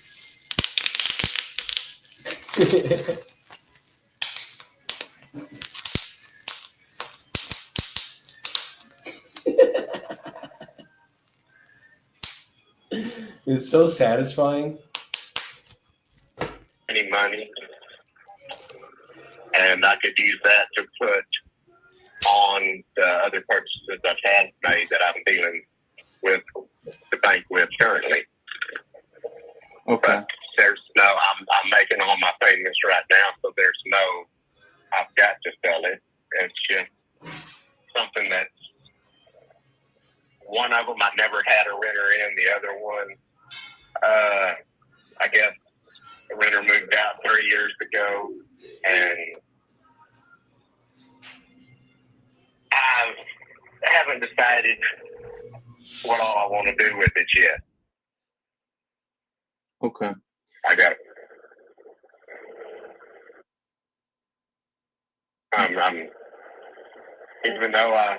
It's so satisfying. Any money, and I could use that to put on the other purchases I've had made that I'm dealing with the bank with currently. Okay. But there's no, I'm making all my payments right now, so there's no, I've got to sell it. It's just something that's, one of them I never had a renter in, the other one, I guess the renter moved out 3 years ago, and I haven't decided what all I want to do with it yet. Okay. I got it. I'm even though I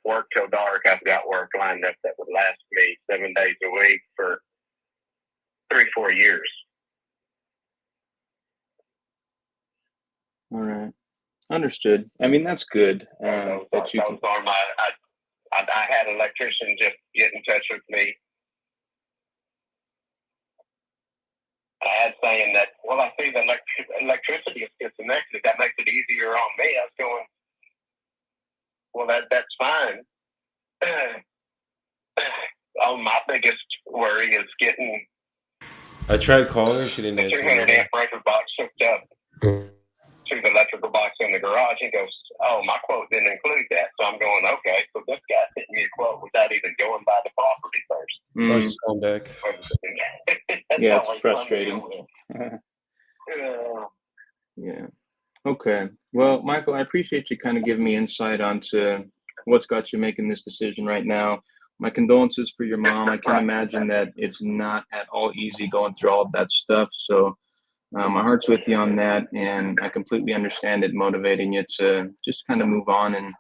work till dark, I've got work lined up that would last me 7 days a week for 3-4 years. All right. Understood. I mean, that's good. That you can... I had an electrician just get in touch with me. I had saying that, well, I see the electricity is disconnected. That makes it easier on me. I was going, well, that's fine. My biggest worry is getting I tried calling her. She didn't the answer. 200 amp breaker box hooked up to the electrical box in the garage. He goes, oh, my quote didn't include that. So I'm going, okay, so this guy sent me a quote without even going by the property first. I was just calling back. Yeah, it's frustrating. Yeah. Okay. Well, Michael, I appreciate you kind of giving me insight onto what's got you making this decision right now. My condolences for your mom. I can imagine that it's not at all easy going through all of that stuff. So my heart's with you on that, and I completely understand it motivating you to just kind of move on and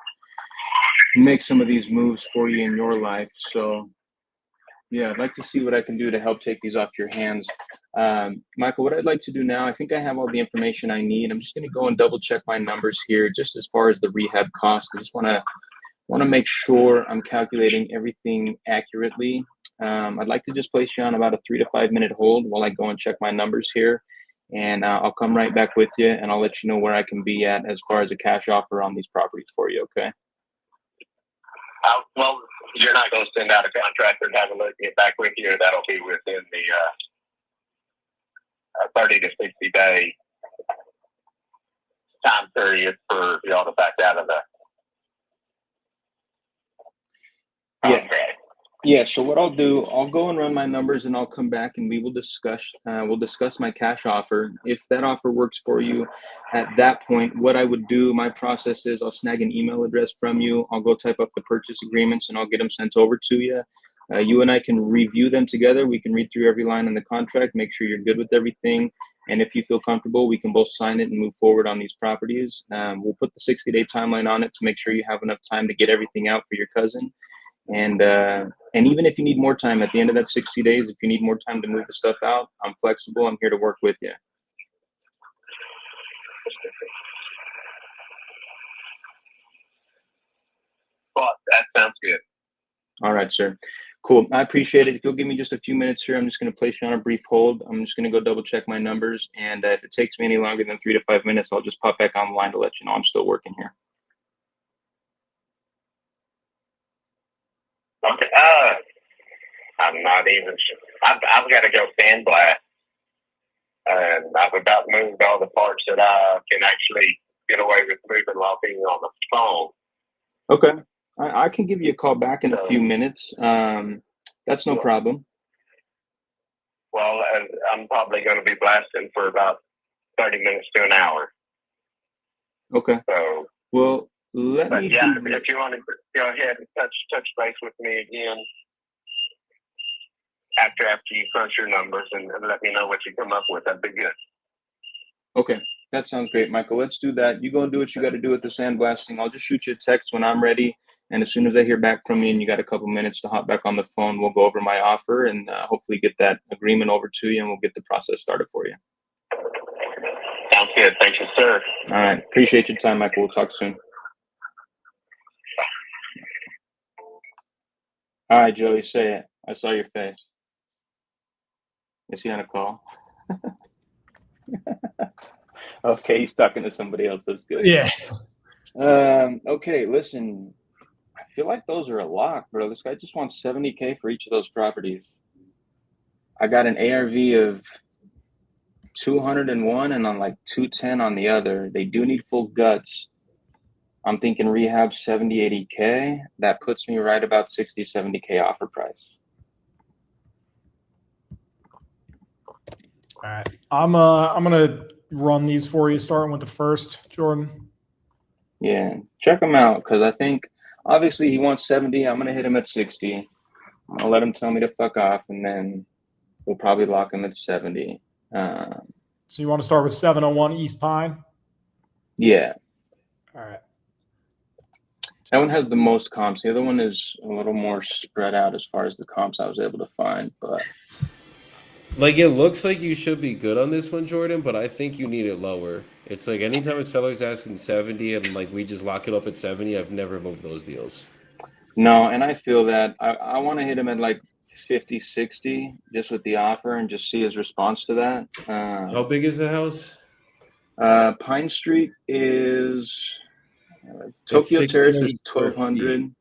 make some of these moves for you in your life. So yeah, I'd like to see what I can do to help take these off your hands. Michael, what I'd like to do now, I think I have all the information I need. I'm just going to go and double check my numbers here, just as far as the rehab cost. I just want to make sure I'm calculating everything accurately. I'd like to just place you on about a 3 to 5 minute hold while I go and check my numbers here. And I'll come right back with you, and I'll let you know where I can be at as far as a cash offer on these properties for you, okay? Well, you're not going to send out a contractor and have a look, get back with you, or that'll be within the 30 to 60 day time period for y'all to back out of the contract. Yeah, so what I'll do, I'll go and run my numbers, and I'll come back and we will discuss my cash offer. If that offer works for you at that point, what I would do, my process is I'll snag an email address from you. I'll go type up the purchase agreements and I'll get them sent over to you. You and I can review them together. We can read through every line in the contract, make sure you're good with everything. And if you feel comfortable, we can both sign it and move forward on these properties. We'll put the 60-day timeline on it to make sure you have enough time to get everything out for your cousin. And even if you need more time at the end of that 60 days, if you need more time to move the stuff out, I'm flexible. I'm here to work with you. Well, that sounds good. All right, sir. Cool. I appreciate it. If you'll give me just a few minutes here, I'm just going to place you on a brief hold. I'm just going to go double check my numbers. And if it takes me any longer than 3 to 5 minutes, I'll just pop back on the line to let you know I'm still working here. Okay. I'm not even sure. I've got to go sandblast. And I've about moved all the parts that I can actually get away with moving while being on the phone. Okay. I can give you a call back in a few minutes. That's no problem. Well, I'm probably going to be blasting for about 30 minutes to an hour. Okay. So, well, if you want to go ahead and touch base with me again after you crunch your numbers and let me know what you come up with, that'd be good. Okay. That sounds great, Michael. Let's do that. You go and do what you got to do with the sandblasting. I'll just shoot you a text when I'm ready, And as soon as I hear back from you and you got a couple minutes to hop back on the phone, we'll go over my offer and hopefully get that agreement over to you, and we'll get the process started for you. Sounds good. Thank you, sir. All right. Appreciate your time, Michael. We'll talk soon. All right, Joey, say it. I saw your face. Is he on a call? Okay, he's talking to somebody else. That's good. Yeah. Okay, listen. I feel like those are a lock, bro. This guy just wants $70K for each of those properties. I got an ARV of 201 and on like 210 on the other. They do need full guts. I'm thinking rehab 70, 80K. That puts me right about 60, 70K offer price. All right. I'm gonna run these for you, starting with the first, Jordan. Yeah, check him out, because I think obviously he wants 70. I'm gonna hit him at 60. I'm gonna let him tell me to fuck off, and then we'll probably lock him at 70. So you want to start with 701 East Pine? Yeah. All right. That one has the most comps. The other one is a little more spread out as far as the comps I was able to find, but Like, it looks like you should be good on this one, Jordan, but I think you need it lower. It's like anytime a seller's asking 70 and like we just lock it up at 70, I've never moved those deals. no, and I feel that I want to hit him at like 50, 60 just with the offer and just see his response to that. How big is the house? Pine Street is Tokyo Terrace is 1,200.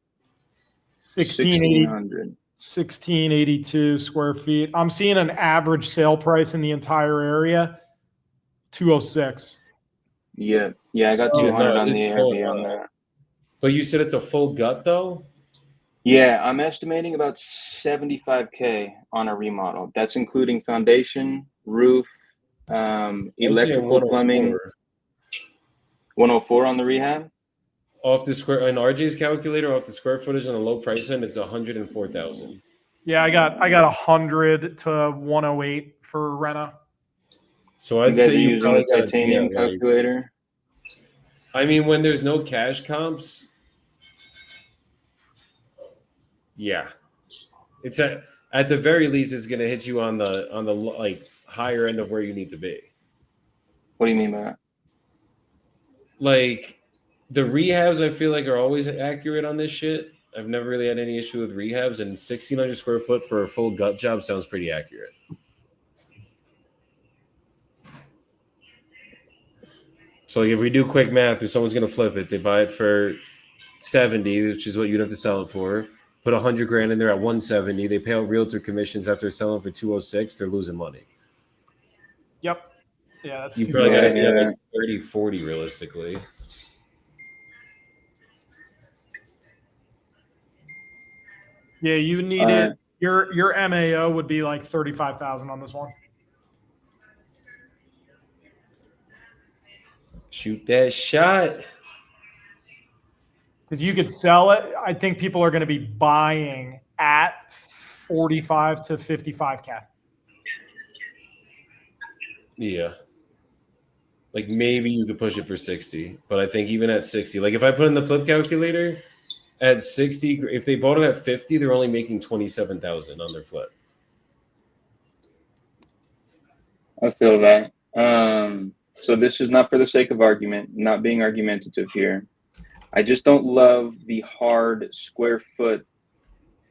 1,600. 1682 square feet. I'm seeing an average sale price in the entire area, 206. Yeah, I got 200 on the ARV on that. But you said it's a full gut though? Yeah, I'm estimating about 75K on a remodel. That's including foundation, roof, electrical, plumbing. 104 on the rehab. Off the square in RJ's calculator, off the square footage on a low price end, it's 104,000. Yeah, I got 100 to 108 for Rena. So I'd say you probably got a titanium calculator. I mean, when there's no cash comps, yeah, it's at the very least, it's gonna hit you on the like higher end of where you need to be. What do you mean by that? Like the rehabs, I feel like are always accurate on this shit. I've never really had any issue with rehabs, and 1,600 square foot for a full gut job sounds pretty accurate. So like if we do quick math, if someone's gonna flip it, they buy it for 70, which is what you'd have to sell it for. Put 100 grand in there at 170. They pay out realtor commissions after selling for 206. They're losing money. Yep. Yeah, that's you probably got to be at like 30, 40 realistically. Yeah, you need it. Your MAO would be like 35,000 on this one. Shoot that shot. Because you could sell it. I think people are going to be buying at 45 to 55K. Yeah. Like maybe you could push it for 60, but I think even at 60, like if I put in the flip calculator at 60, if they bought it at 50, they're only making 27,000 on their flip. I feel that. So this is not for the sake of argument, not being argumentative here. I just don't love the hard square foot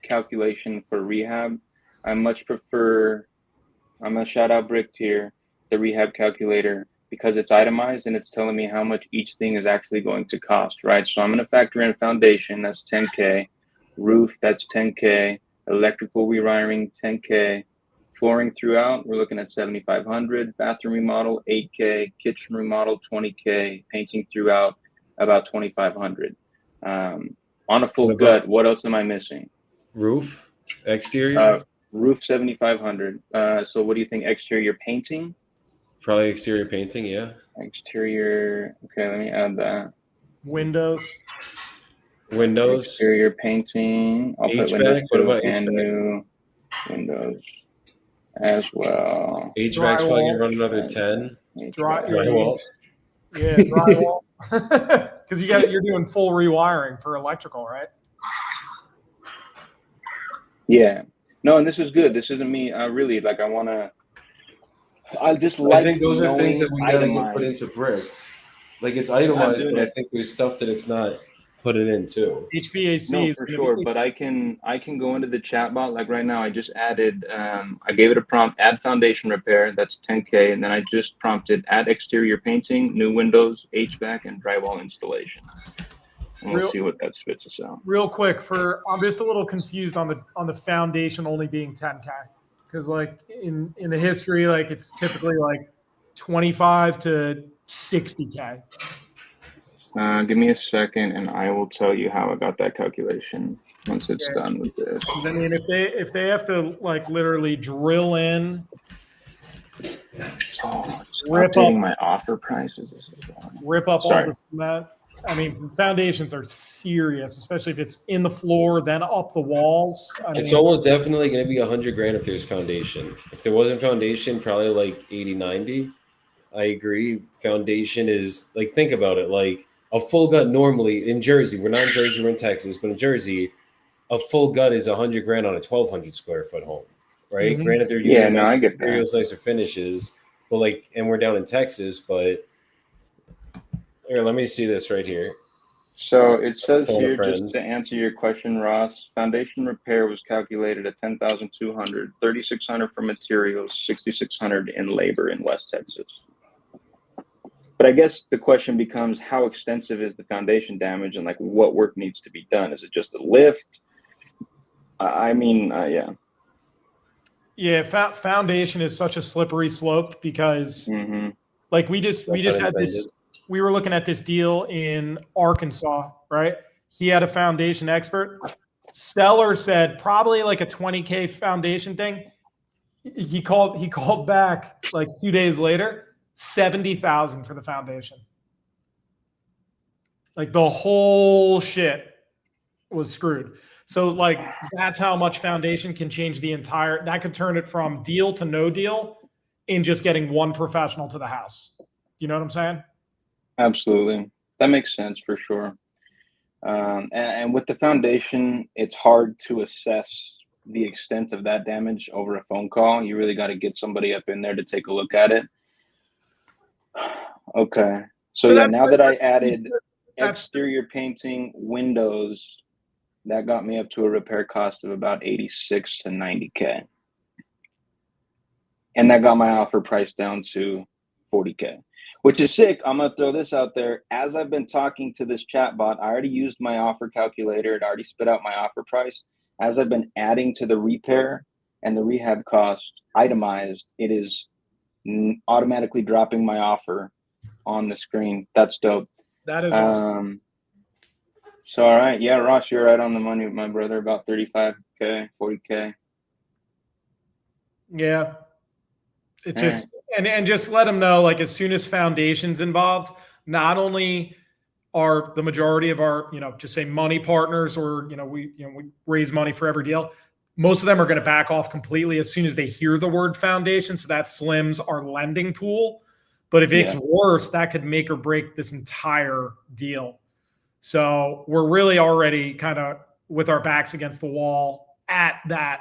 calculation for rehab. I much prefer, I'm going to shout out Bricked here, the rehab calculator, because it's itemized and it's telling me how much each thing is actually going to cost, right? So I'm going to factor in foundation, that's 10K, roof, that's 10K, electrical rewiring, 10K, flooring throughout, we're looking at 7,500, bathroom remodel, 8K, kitchen remodel, 20K, painting throughout, about 2,500. On a full gut, what else am I missing? Roof, exterior? Roof, 7,500. So what do you think, exterior painting? Probably exterior painting, yeah. Exterior, okay, let me add that. Windows. Exterior painting. I'll put windows too, and new windows as well. HVAC's probably going to run another 10. Drywall. Yeah, drywall. Because you're doing full rewiring for electrical, right? Yeah. No, and this is good. This isn't me. I really like. I just I like think those are things knowing that we gotta get put itemized. into bricks. Like it's I'm itemized, doing but I it. think there's stuff that it's not put it in too. HVAC No, is for going sure. to be. But I can go into the chat bot. Like right now, I just added. I gave it a prompt: add foundation repair. That's 10K, and then I just prompted: add exterior painting, new windows, HVAC, and drywall installation. And we'll see what that spits us out. Real quick, I'm just a little confused on the foundation only being 10K, because like in the history, like it's typically like 25 to 60K. Give me a second, and I will tell you how I got that calculation once it's done with this. I mean, if they have to like literally drill in, It's rip updating up my offer prices. rip up all Sorry. the cement. I mean, foundations are serious, especially if it's in the floor, then up the walls. It's almost definitely going to be $100,000 if there's foundation. If there wasn't foundation, probably like 80, 90. I agree. Foundation is like, think about it. Like a full gut normally in Jersey, we're not in Jersey, we're in Texas, but in Jersey, a full gut is $100,000 on a 1,200 square foot home, right? Mhm. Granted, they're using I get that. materials, nicer finishes, but like, and we're down in Texas, but here, let me see this right here. So it says Phone a here, friend. just to answer your question, Ross, foundation repair was calculated at 10,200, 3,600 for materials, 6,600 in labor in West Texas. But I guess the question becomes, how extensive is the foundation damage, and like what work needs to be done? Is it just a lift? Yeah. Yeah, foundation is such a slippery slope because, Mm-hmm. like, we just had intended. this. We were looking at this deal in Arkansas, right? He had a foundation expert. Seller said probably like a 20K foundation thing. He called back like 2 days later, 70,000 for the foundation. Like the whole shit was screwed. So like that's how much foundation can change the entire. That could turn it from deal to no deal in just getting one professional to the house. You know what I'm saying? Absolutely. That makes sense for sure. And with the foundation, it's hard to assess the extent of that damage over a phone call. You really got to get somebody up in there to take a look at it. Okay. So yeah, now that I added exterior painting, windows, that got me up to a repair cost of about 86 to 90K. And that got my offer price down to 40K, which is sick. I'm going to throw this out there. As I've been talking to this chat bot, I already used my offer calculator. It already spit out my offer price. As I've been adding to the repair and the rehab cost itemized, it is automatically dropping my offer on the screen. That's dope. That is awesome. So, all right. Yeah, Ross, you're right on the money with my brother, about 35K, 40K. Yeah. It just and just let them know, like, as soon as foundation's involved, not only are the majority of our, just say money partners, or we raise money for every deal, most of them are going to back off completely as soon as they hear the word foundation. So that slims our lending pool. But if it's worse, that could make or break this entire deal. So we're really already kind of with our backs against the wall at that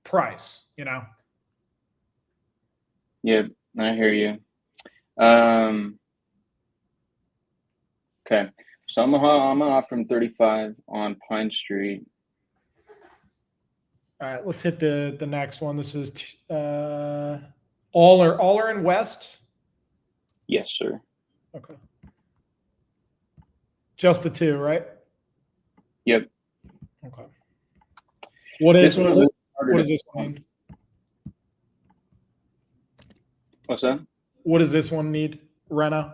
price, Yep, I hear you. Okay, so I'm gonna offer him 35 on Pine Street. All right, let's hit the next one. This is all are in West. Yes, sir. Okay. Just the two, right? Yep. Okay. What does this one need? What's that? What does this one need? Reno?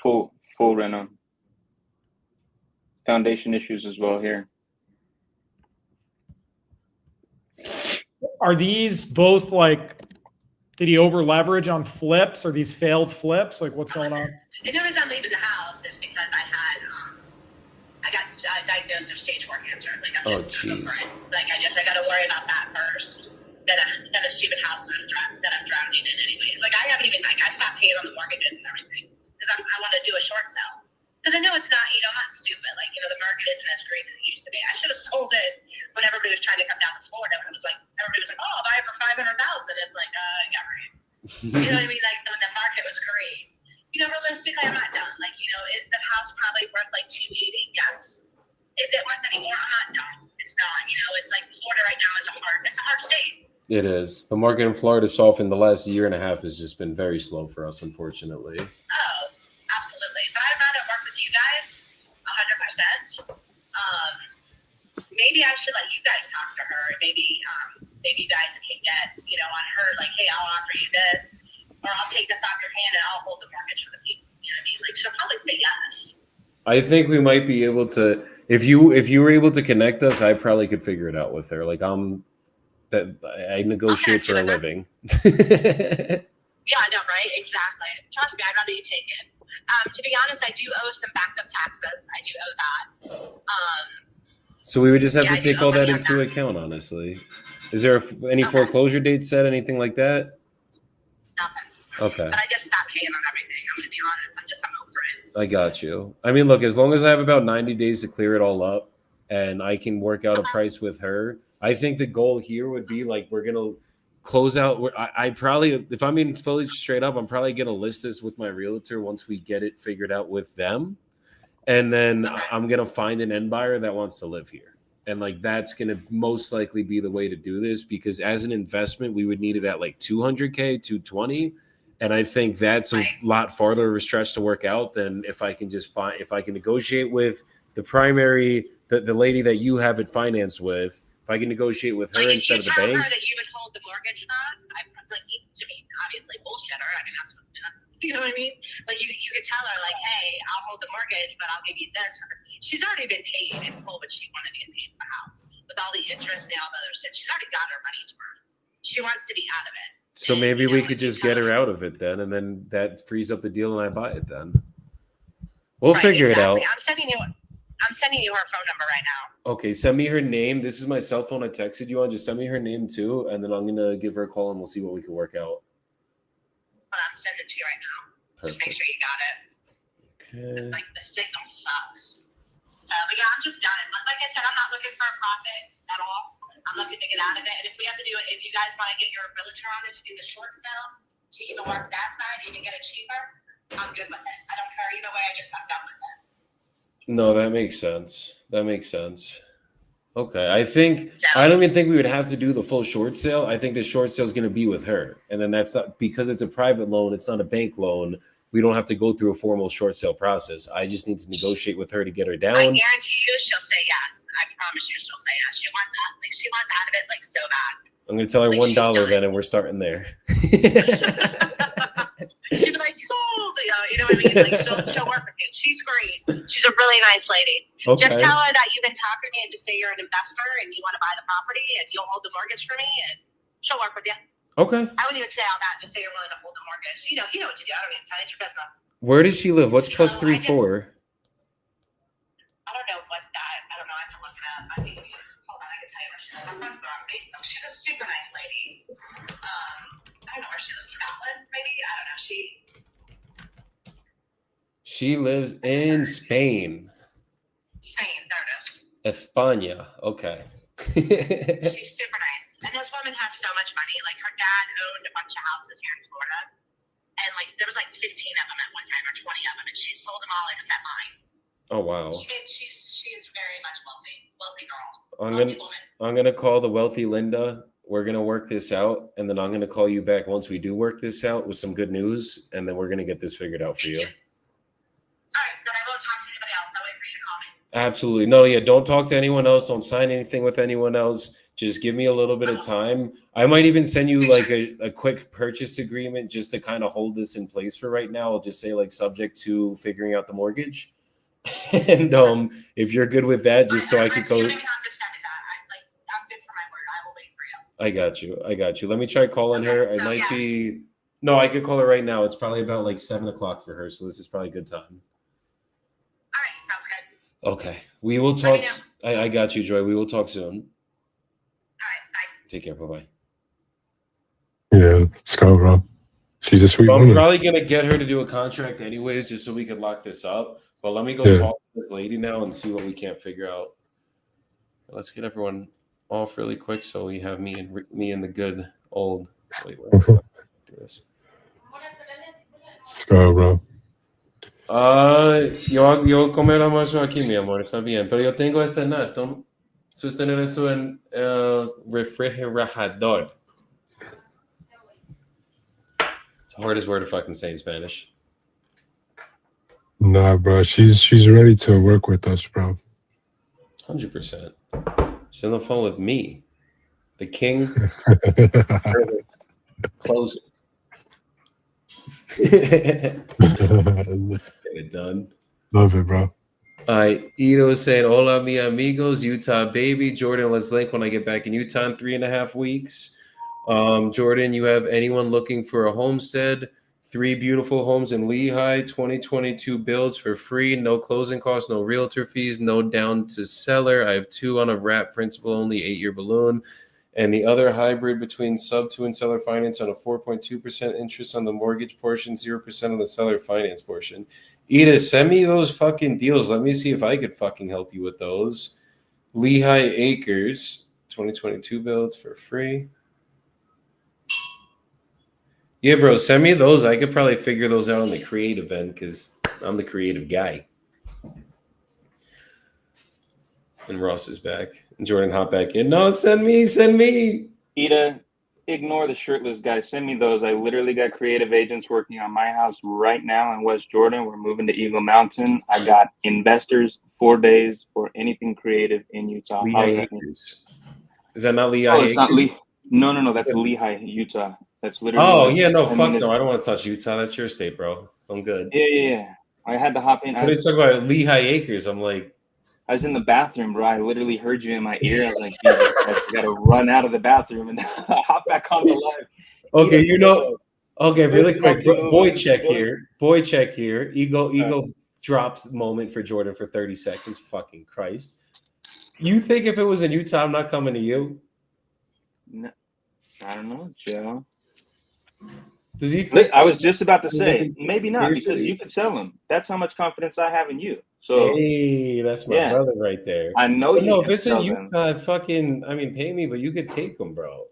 Full reno. Foundation issues as well here. Are these both like, did he over leverage on flips? Are these failed flips? Like, what's going on? The only reason I'm leaving the house is because I got diagnosed with stage 4 cancer. Like, I'm just over it. Like, I got to worry about that first. Than a stupid house that I'm drowning in anyways. Like, I haven't even, I stopped paying on the mortgages and everything because I want to do a short sale. Because I know it's not, I'm not stupid. Like, the market isn't as great as it used to be. I should have sold it when everybody was trying to come down to Florida, it was like everybody was like, "Oh, I'll buy it for $500,000." It's like, yeah, right. You know what I mean? Like when the market was great. Realistically, I'm not done. Like, is the house probably worth like $280? Yes. Is it worth any more? I'm not done. It's not. It's like Florida right now is it's a hard state. It is. The market in Florida softened. The last year and a half has just been very slow for us, unfortunately. Oh, absolutely. But I'd rather work with you guys 100%. Maybe I should let you guys talk to her. Maybe you guys can get, on her, like, hey, I'll offer you this, or I'll take this off your hand and I'll hold the mortgage for the people. You know what I mean? Like, she'll probably say yes. I think we might be able to. If you were able to connect us, I probably could figure it out with her. Like I negotiate for a living. Yeah, I know, right? Exactly. Trust me, I'd rather you take it. To be honest, I do owe some backup taxes. I do owe that. So we would just have to take all that into account, honestly. Is there any foreclosure date set, anything like that? Nothing. Okay. But I did stop paying on everything. I'm going to be honest. I'm over it. I got you. I mean, look, as long as I have about 90 days to clear it all up and I can work out a price with her, I think the goal here would be like we're going to close out. I probably, if I'm being fully straight up, I'm probably going to list this with my realtor once we get it figured out with them. And then I'm going to find an end buyer that wants to live here. And like that's going to most likely be the way to do this because as an investment, we would need it at like 200K, 220. And I think that's a lot farther of a stretch to work out than if I can negotiate with the primary, the lady that you have it financed with. If I can negotiate with her instead of the bank. If you tell her that you would hold the mortgage cost, to me, obviously bullshit her. I mean, that's you know what I mean? Like you could tell her like, hey, I'll hold the mortgage, but I'll give you this. She's already been paid in full, but she wanted to get paid for the house with all the interest and all the other shit. She's already got her money's worth. She wants to be out of it. So maybe we could just get her out of it then, and then that frees up the deal, and I buy it then. We'll figure it out. I'm sending you her phone number right now. Okay, send me her name. This is my cell phone I texted you on. Just send me her name too, and then I'm gonna give her a call, and we'll see what we can work out. I'm sending it to you right now. Perfect. Just make sure you got it. Okay. Like the signal sucks. So, but yeah, I'm just done. Like I said, I'm not looking for a profit at all. I'm looking to get out of it. And if we have to do it, if you guys want to get your realtor on it to do the short sale, to even work that side, even get it cheaper, I'm good with it. I don't care either way. I'm done with it. No, that makes sense. Okay, I don't even think we would have to do the full short sale. I think the short sale is going to be with her. And then that's not because it's a private loan. It's not a bank loan. We don't have to go through a formal short sale process. I just need to negotiate with her to get her down. I guarantee you she'll say yes. I promise you she'll say yes. She wants out of it like so bad. I'm going to tell her $1 then, and we're starting there. She'd be like, sold. You know what I mean? Like she'll work with you. She's great. She's a really nice lady. Okay. Just tell her that you've been talking to me and just say you're an investor and you want to buy the property and you'll hold the mortgage for me and she'll work with you. Okay. I wouldn't even say all that. Just say you're willing to hold the mortgage. You know what you do. I don't even tell you. It's your business. Where does she live? What's +3-4? I don't know what that. I don't know. I have to look it up. I think. Hold on. I can tell you where she lives. My friend's on Facebook. She's a super nice lady. I don't know where she lives. Scotland, maybe. I don't know. She lives in Spain. Spain. There it is. España. Okay. She's super nice. And this woman has so much money. Like her dad owned a bunch of houses here in Florida. And like there was like 15 of them at one time or 20 of them. And she sold them all except mine. Oh wow. She's very much wealthy girl. I'm gonna call the wealthy Linda. We're gonna work this out, and then I'm gonna call you back once we do work this out with some good news, and then we're gonna get this figured out for you. All right, then I won't talk to anybody else. I'll wait for you to call me. Absolutely. No, yeah, don't talk to anyone else. Don't sign anything with anyone else. Just give me a little bit of time. I might even send you like a quick purchase agreement just to kind of hold this in place for right now. I'll just say like subject to figuring out the mortgage. And if you're good with that, just so I could go. You don't even have to send me that. I'm good for my word. I will wait for you. I got you. Let me try calling her. It might be. No, I could call her right now. It's probably about like 7:00 for her. So this is probably a good time. All right. Sounds good. Okay. We will talk. I got you, Joy. We will talk soon. All right. Bye. Take care. Bye-bye. Yeah, let's go, bro. She's a sweet woman. I'm probably going to get her to do a contract anyways, just so we can lock this up. But let me go talk to this lady now and see what we can't figure out. Let's get everyone off really quick so we have me and the good old. Wait, where the fuck do this? Let's go, bro. Yo comer almuerzo aquí, mi amor, está bien. Pero yo tengo este nut. Sostener esto en el refrigerador. It's the hardest word to fucking say in Spanish. Nah, bro. She's ready to work with us, bro. 100%. She's on the phone with me, the king. Close it. Get it done. Love it, bro. Ito saying, hola, mi amigos, Utah baby. Jordan, let's link when I get back in Utah in 3.5 weeks. Jordan, you have anyone looking for a homestead? 3 beautiful homes in Lehigh, 2022 builds for free, no closing costs, no realtor fees, no down to seller. I have 2 on a wrap principal only, 8-year balloon. And the other hybrid between sub 2 and seller finance on a 4.2% interest on the mortgage portion, 0% on the seller finance portion. Edith, send me those fucking deals. Let me see if I could fucking help you with those. Lehigh Acres, 2022 builds for free. Yeah, bro, send me those. I could probably figure those out on the creative end because I'm the creative guy. And Ross is back. And Jordan, hop back in. No, send me. Ida, ignore the shirtless guy. Send me those. I literally got creative agents working on my house right now in West Jordan. We're moving to Eagle Mountain. I got investors 4 days for anything creative in Utah. Lehigh Acres. Is that not Lehigh Acres? It's not Lehigh. No. That's Yeah. Lehigh, Utah. That's literally. Oh, yeah, no, fuck no. I don't want to touch Utah. That's your state, bro. I'm good. Yeah. I had to hop in. What are you talking about? Lehigh Acres. I'm like. I was in the bathroom, bro. I literally heard you in my ear. I was like, Jesus, I got to run out of the bathroom and hop back on the live. Okay, okay, really quick. Boy check here. Ego drops moment for Jordan for 30 seconds. Fucking Christ. You think if it was in Utah, I'm not coming to you? No, I don't know, Joe. Does he think I was just about to say, maybe not, because you could sell him. That's how much confidence I have in you. So, hey, that's my brother right there. I know you. No, if it's in Utah, pay me, but you could take them, bro.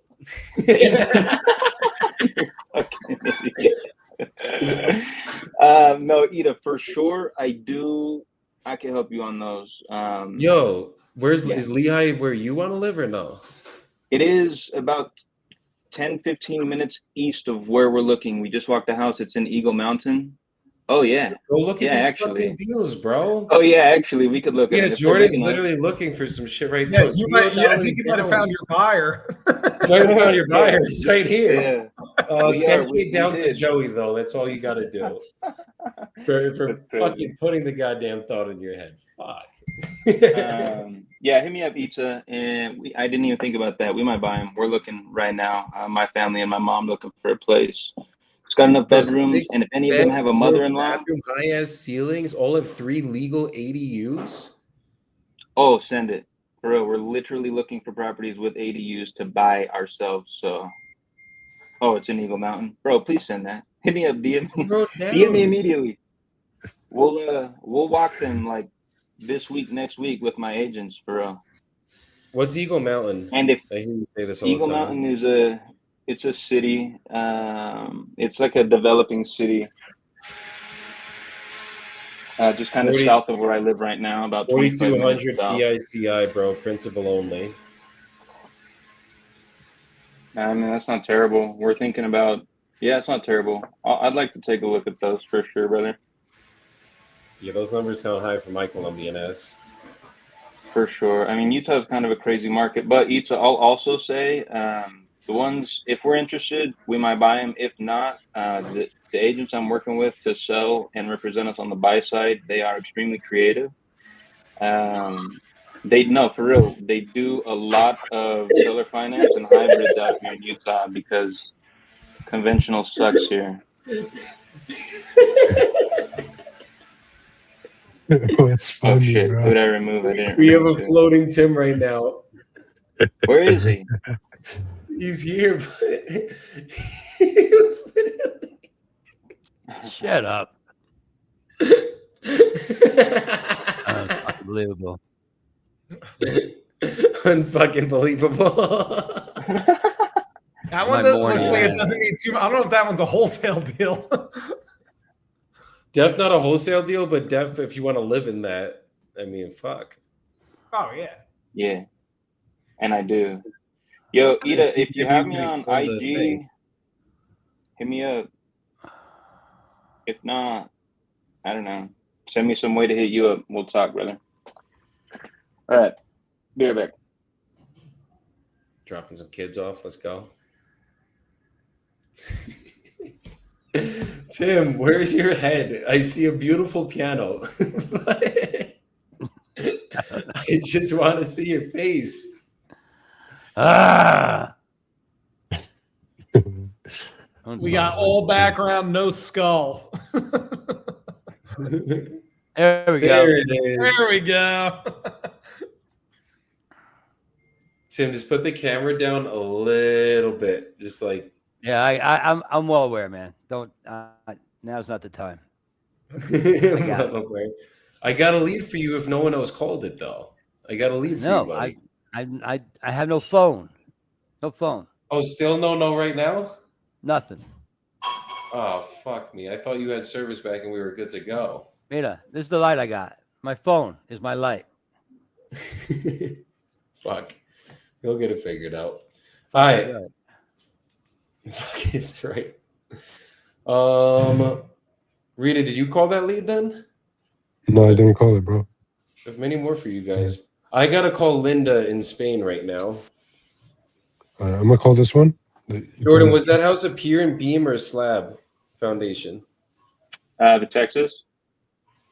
No, Ida, for sure. I can help you on those. Yo, is Lehigh where you want to live or no? It is about 10-15 minutes east of where we're looking. We just walked the house. It's in Eagle Mountain. Oh yeah. Go look at these fucking deals, bro. Oh yeah, actually we could look at it. Yeah, Jordan's literally looking for some shit right now. I think you might have found your buyer. He's right here. Yeah. 10K down to Joey though. That's all you got to do for fucking putting the goddamn thought in your head. Fuck. Yeah, hit me up, Ita, and I didn't even think about that. We might buy him. We're looking right now. My family and my mom looking for a place. It's got enough bedrooms, and if any of them have a mother-in-law, high-ass ceilings, all have 3 legal ADUs. Oh, send it for real. We're literally looking for properties with ADUs to buy ourselves. So, it's in Eagle Mountain, bro. Please send that. Hit me up, DM me immediately. We'll walk them like this week, next week with my agents for real. What's Eagle Mountain? And if I hear you say this all Eagle the time. Mountain is it's a city. It's like a developing city. Just kind of south of where I live right now, about 4,200 PITI, bro. Principal only. I mean, that's not terrible. We're thinking about, it's not terrible. I'd like to take a look at those for sure, brother. Yeah, those numbers sound high for my Colombian ass. For sure. I mean, Utah's kind of a crazy market, but I'll also say the ones, if we're interested, we might buy them. If not, the agents I'm working with to sell and represent us on the buy side, they are extremely creative. For real, they do a lot of seller finance and hybrids out here in Utah because conventional sucks here. It's funny, shit. bro. Who did I remove? I didn't. We have a floating Tim right now. Where is he? He's here, but Shut up. Unbelievable. Unfucking believable. That one looks like it doesn't need too. I don't know if that one's a wholesale deal. Def not a wholesale deal, but def if you want to live in that, I mean, fuck. Oh yeah. Yeah, and I do. Yo, Ida, if you have me on IG, hit me up. If not, I don't know. Send me some way to hit you up. We'll talk, brother. All right. Be right back. Dropping some kids off. Let's go. Tim, where's your head? I see a beautiful piano. I just want to see your face. We got all background, no skull. There we go. There it is. There we go. Tim, just put the camera down a little bit. Just like. Yeah, I'm well aware, man. Don't. Now's not the time. I got a lead for you if no one else called it, though. I got a lead for you, buddy. I have no phone. No phone. Oh, still no right now? Nothing. Oh, fuck me. I thought you had service back and we were good to go. Mira, this is the light I got. My phone is my light. Fuck. He'll get it figured out. All right. Fuck, it's right. Rita, did you call that lead then? No, I didn't call it, bro. I have many more for you guys. I gotta call Linda in Spain right now. I'm gonna call this one. Jordan, was that house a pier and beam or a slab foundation? The Texas?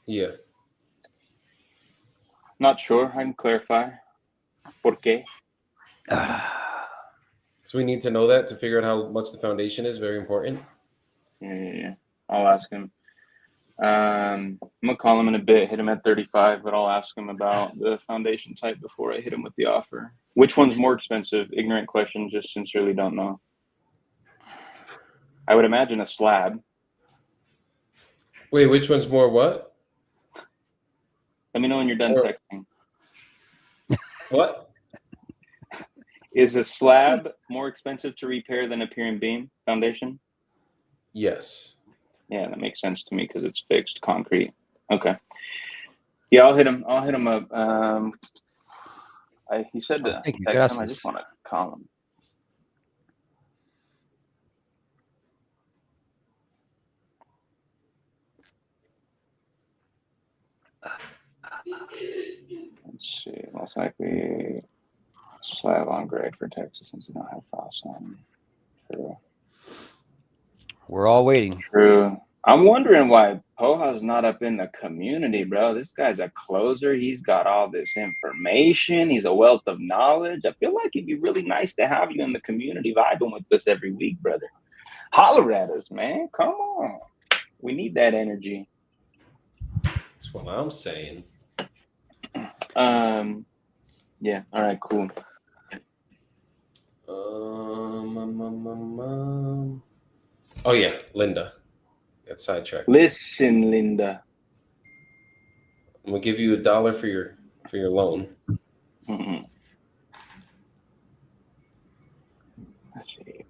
Yeah. Not sure. I can clarify. ¿Por qué? So we need to know that to figure out how much the foundation is. Very important. Yeah. I'll ask him. I'm gonna call him in a bit, hit him at 35, but I'll ask him about the foundation type before I hit him with the offer. Which one's more expensive? Ignorant question, just sincerely don't know. I would imagine a slab. Wait, which one's more what? Let me know when you're done texting. What? Is a slab more expensive to repair than a pier and beam foundation? Yes. Yeah, that makes sense to me because it's fixed concrete. Okay. Yeah, I'll hit him. I'll hit him up. He said to text him. I just want to call him. Let's see. Most likely slab on grade for Texas since we don't have frost on. True. We're all waiting. True. I'm wondering why Poja's not up in the community, bro. This guy's a closer. He's got all this information. He's a wealth of knowledge. I feel like it'd be really nice to have you in the community vibing with us every week, brother. Holler at us, man. Come on. We need that energy. That's what I'm saying. Yeah. All right, cool. Oh yeah, Linda. Got sidetracked. Listen, Linda. I'm gonna give you $1 for your loan. Mm-hmm. Let's see.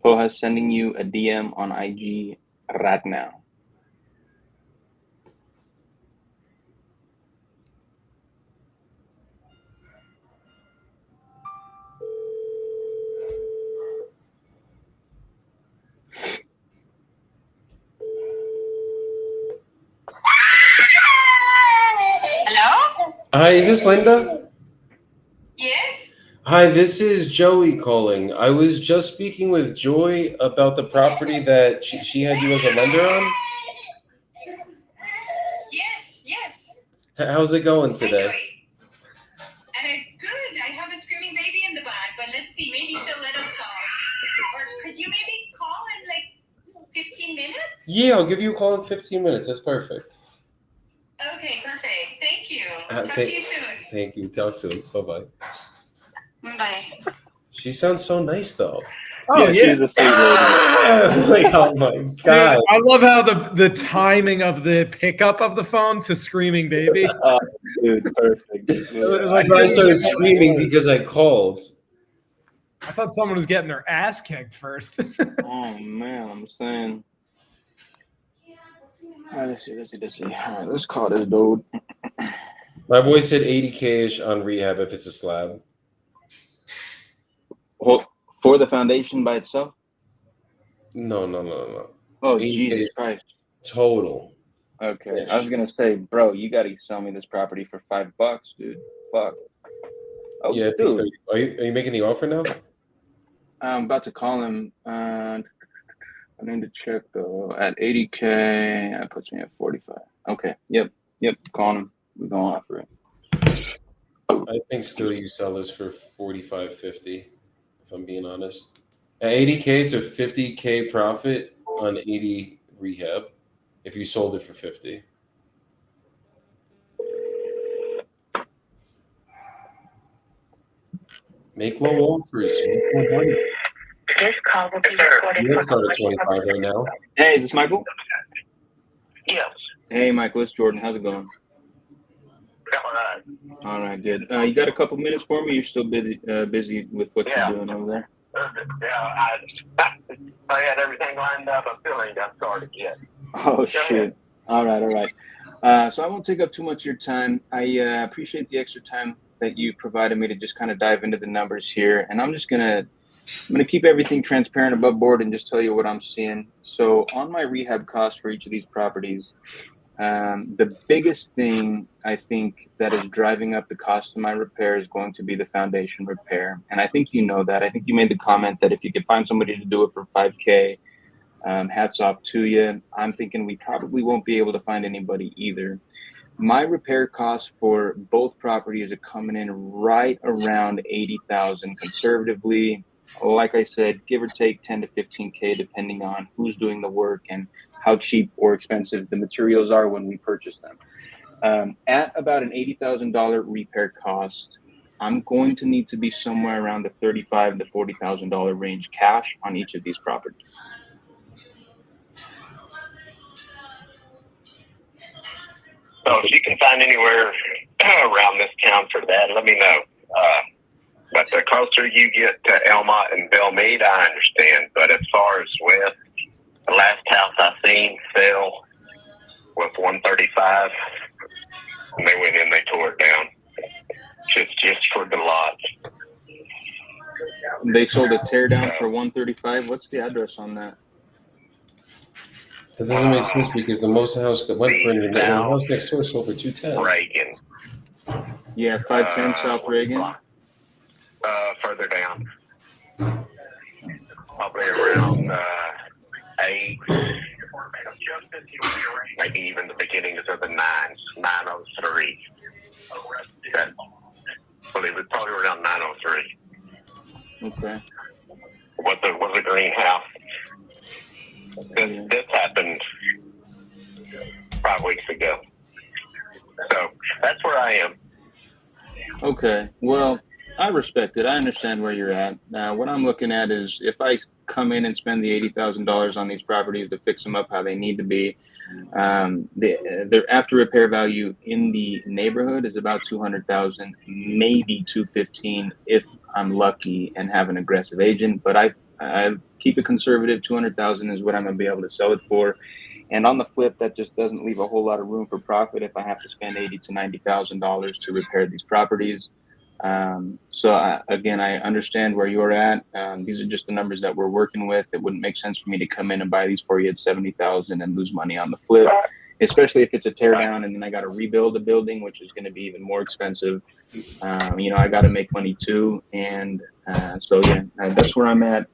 Poja's sending you a DM on IG right now. Hello? Hi, is this Linda? Yes? Hi, this is Joey calling. I was just speaking with Joy about the property that she had you as a lender on. Yes. How's it going today? Good. I have a screaming baby in the back, but let's see. Maybe she'll let us talk. Or could you maybe call in like 15 minutes? Yeah, I'll give you a call in 15 minutes. That's perfect. Okay, perfect. Thank you. Talk to you soon. Thank you. Talk soon. Bye-bye. Bye. She sounds so nice, though. Oh, yeah. She's a sweet lady. Like, oh my god! Dude, I love how the timing of the pickup of the phone to screaming baby. Dude, perfect. It was like I started screaming because I called. I thought someone was getting their ass kicked first. Oh man, I'm saying. All right, let's see. All right, let's call this dude. My boy said 80K-ish on rehab if it's a slab. Well, for the foundation by itself? No. Oh, 80K Jesus Christ. total. Okay, Ish. I was gonna say, bro, you gotta sell me this property for $5, dude. Fuck. Oh, Yeah, I think dude. are you making the offer now? I'm about to call him. I need to check though. At 80K, that puts me at 45. Okay. Yep. Calling him. We're gonna offer it. I think still you sell this for 45.50. If I'm being honest, at 80K, it's a 50K profit on 80 rehab. If you sold it for 50. Make low offers. Make more money. This call will be recorded. You start at 25 right now. Hey, is this Michael? Yes. Hey, Michael, it's Jordan. How's it going? All right. All right, good. You got a couple minutes for me? You're still busy with what you're doing over there? Yeah, I had everything lined up. I still ain't got started yet. Oh, shit. All right. So I won't take up too much of your time. I appreciate the extra time that you provided me to just kind of dive into the numbers here. And I'm gonna keep everything transparent above board and just tell you what I'm seeing. So on my rehab costs for each of these properties, the biggest thing I think that is driving up the cost of my repair is going to be the foundation repair. And I think you know that. I think you made the comment that if you could find somebody to do it for 5K, hats off to you. I'm thinking we probably won't be able to find anybody either. My repair costs for both properties are coming in right around 80,000 conservatively. Like I said, give or take 10 to 15K, depending on who's doing the work and how cheap or expensive the materials are when we purchase them. At about an $80,000 repair cost, I'm going to need to be somewhere around the $35,000 to $40,000 range cash on each of these properties. So if you can find anywhere around this town for that, let me know. But the closer you get to Elmont and Belmead, I understand. But as far as west, the last house I seen sell was 135, and they went in, they tore it down, just for the lot. They sold a tear down for 135. What's the address on that? That doesn't make sense because the most house that went for the house next door sold for 210. Reagan. Yeah, 510 South Reagan. Further down. Probably around 8, maybe even the beginnings of the 9s, 903. I believe it's probably around 903. Okay. Was the greenhouse. This happened 5 weeks ago. So that's where I am. Okay. Well, I respect it. I understand where you're at. What I'm looking at is if I come in and spend the $80,000 on these properties to fix them up how they need to be, their after repair value in the neighborhood is about 200,000, maybe 215 if I'm lucky and have an aggressive agent. But I keep it conservative. 200,000 is what I'm gonna be able to sell it for. And on the flip, that just doesn't leave a whole lot of room for profit if I have to spend $80,000 to $90,000 to repair these properties. Again, I understand where you're at. These are just the numbers that we're working with. It wouldn't make sense for me to come in and buy these for you at 70,000 and lose money on the flip, especially if it's a tear down and then I got to rebuild the building, which is going to be even more expensive. I got to make money too. And that's where I'm at.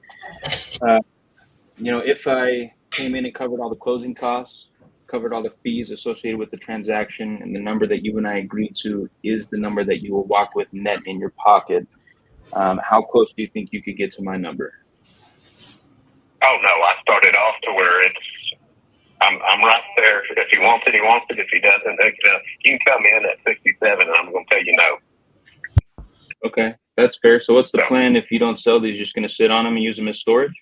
If I came in and covered all the closing costs, covered all the fees associated with the transaction, and the number that you and I agreed to is the number that you will walk with net in your pocket, how close do you think you could get to my number? Oh no, I started off to where I'm right there. If he wants it, he wants it. If he doesn't, you can come in at 67 and I'm going to tell you no. Okay. That's fair. So what's the plan if you don't sell these? You're just going to sit on them and use them as storage?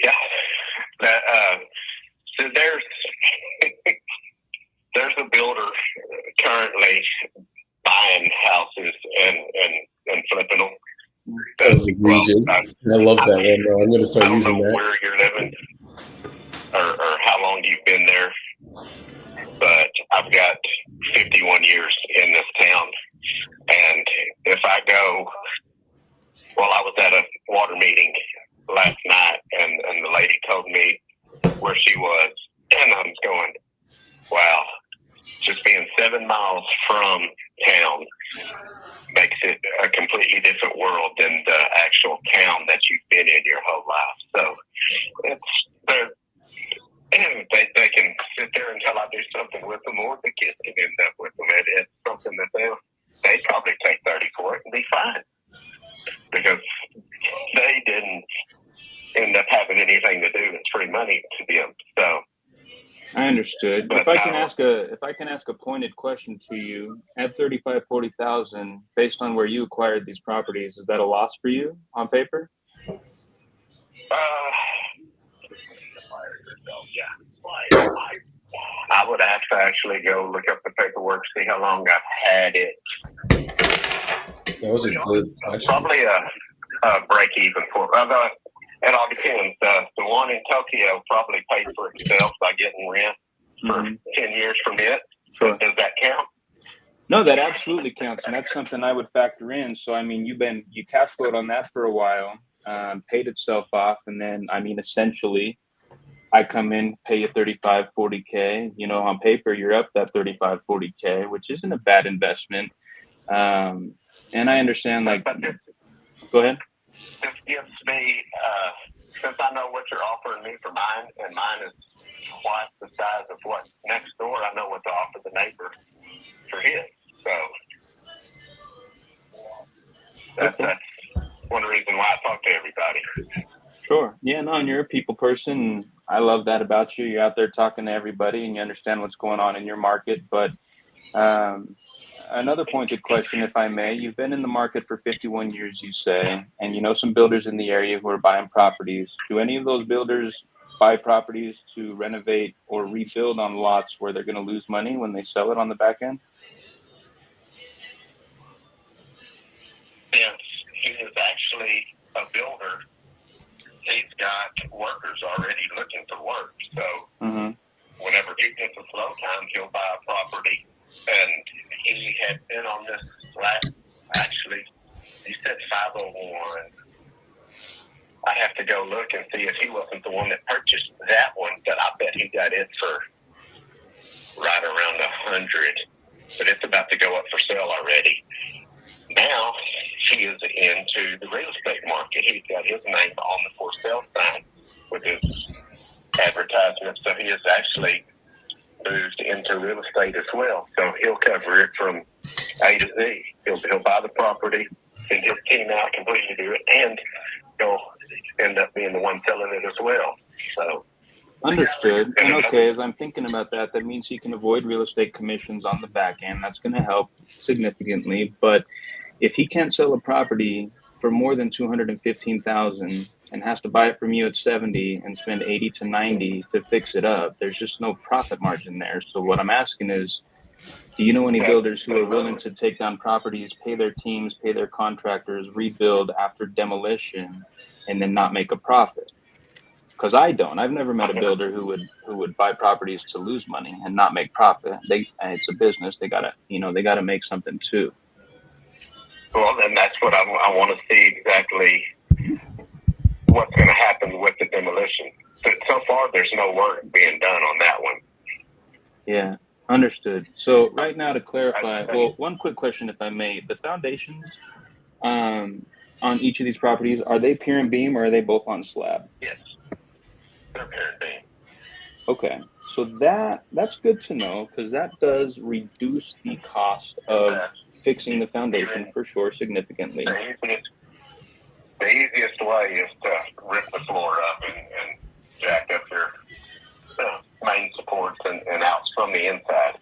Yeah. So there's a builder currently buying houses and flipping them. That was egregious. I love that one, though. I'm going to start using that. I don't know where you're living or how long you've been there, but I've got 51 years in this town. And if I go, well, I was at a water meeting last night, and the lady told me where she was, and I was going, wow, just being 7 miles from town makes it a completely different world than the actual town that you've been in your whole life. So they can sit there until I do something with them, or the kids can end up with them. It's something that they probably take 30 for it and be fine, because they didn't end up having anything to do. It's free money to them. So I understood. But if I can ask a pointed question to you, at 35, 40,000, based on where you acquired these properties, is that a loss for you on paper? Yeah. I would have to actually go look up the paperwork, see how long I've had it. That was a good question. Probably a break even for. It all depends. The one in Tokyo probably paid for itself by getting rent for 10 years from it. Sure. Does that count? No, that absolutely counts, and that's something I would factor in. So, I mean, you cash flowed on that for a while, paid itself off, and then, I mean, essentially, I come in, pay you 35, 40K. You know, on paper, you're up that 35, 40K, which isn't a bad investment. And I understand, like, go ahead. This gives me, since I know what you're offering me for mine, and mine is twice the size of what's next door, I know what to offer the neighbor for his. So that's one reason why I talk to everybody. Sure. Yeah, no, and you're a people person. I love that about you. You're out there talking to everybody and you understand what's going on in your market. But another pointed question, if I may, you've been in the market for 51 years, you say, and you know some builders in the area who are buying properties. Do any of those builders buy properties to renovate or rebuild on lots where they're going to lose money when they sell it on the back end? Yes, he is actually a builder. He's got workers already looking for work. So whenever he gets a slow time, he'll buy a property. And he had been on this actually, he said 501. I have to go look and see if he wasn't the one that purchased that one, but I bet he got it for right around 100. But it's about to go up for sale already. Now he is into the real estate market. He's got his name on the for sale sign with his advertisement. So he has actually moved into real estate as well. So he'll cover it from A to Z. He'll buy the property, send his team out, completely do it, and he'll end up being the one selling it as well. So understood. And okay, as I'm thinking about that, that means he can avoid real estate commissions on the back end. That's going to help significantly. But if he can't sell a property for more than $215,000 and has to buy it from you at 70 and spend 80 to 90 to fix it up, there's just no profit margin there. So what I'm asking is, do you know any builders who are willing to take down properties, pay their teams, pay their contractors, rebuild after demolition, and then not make a profit? Because I don't. I've never met a builder who would buy properties to lose money and not make profit. It's a business. They gotta make something too. Well, then that's what I want to see exactly what's going to happen with the demolition. So far, there's no work being done on that one. Yeah, understood. So right now, to clarify, well, one quick question, if I may. The foundations on each of these properties, are they pier and beam or are they both on slab? Yes, they're pier and beam. Okay, so that's good to know because that does reduce the cost of fixing the foundation for sure significantly. The easiest way is to rip the floor up and jack up your main supports and outs from the inside.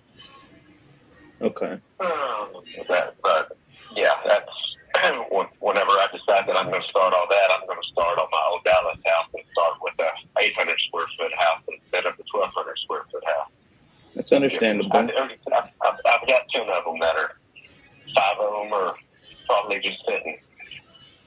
Okay. But yeah, that's whenever I decide that I'm going to start all that, I'm going to start on my old Dallas house and start with a 800 square foot house instead of the 1,200 square foot house. That's understandable. I've got 10 of them that are, 5 of them are probably just sitting.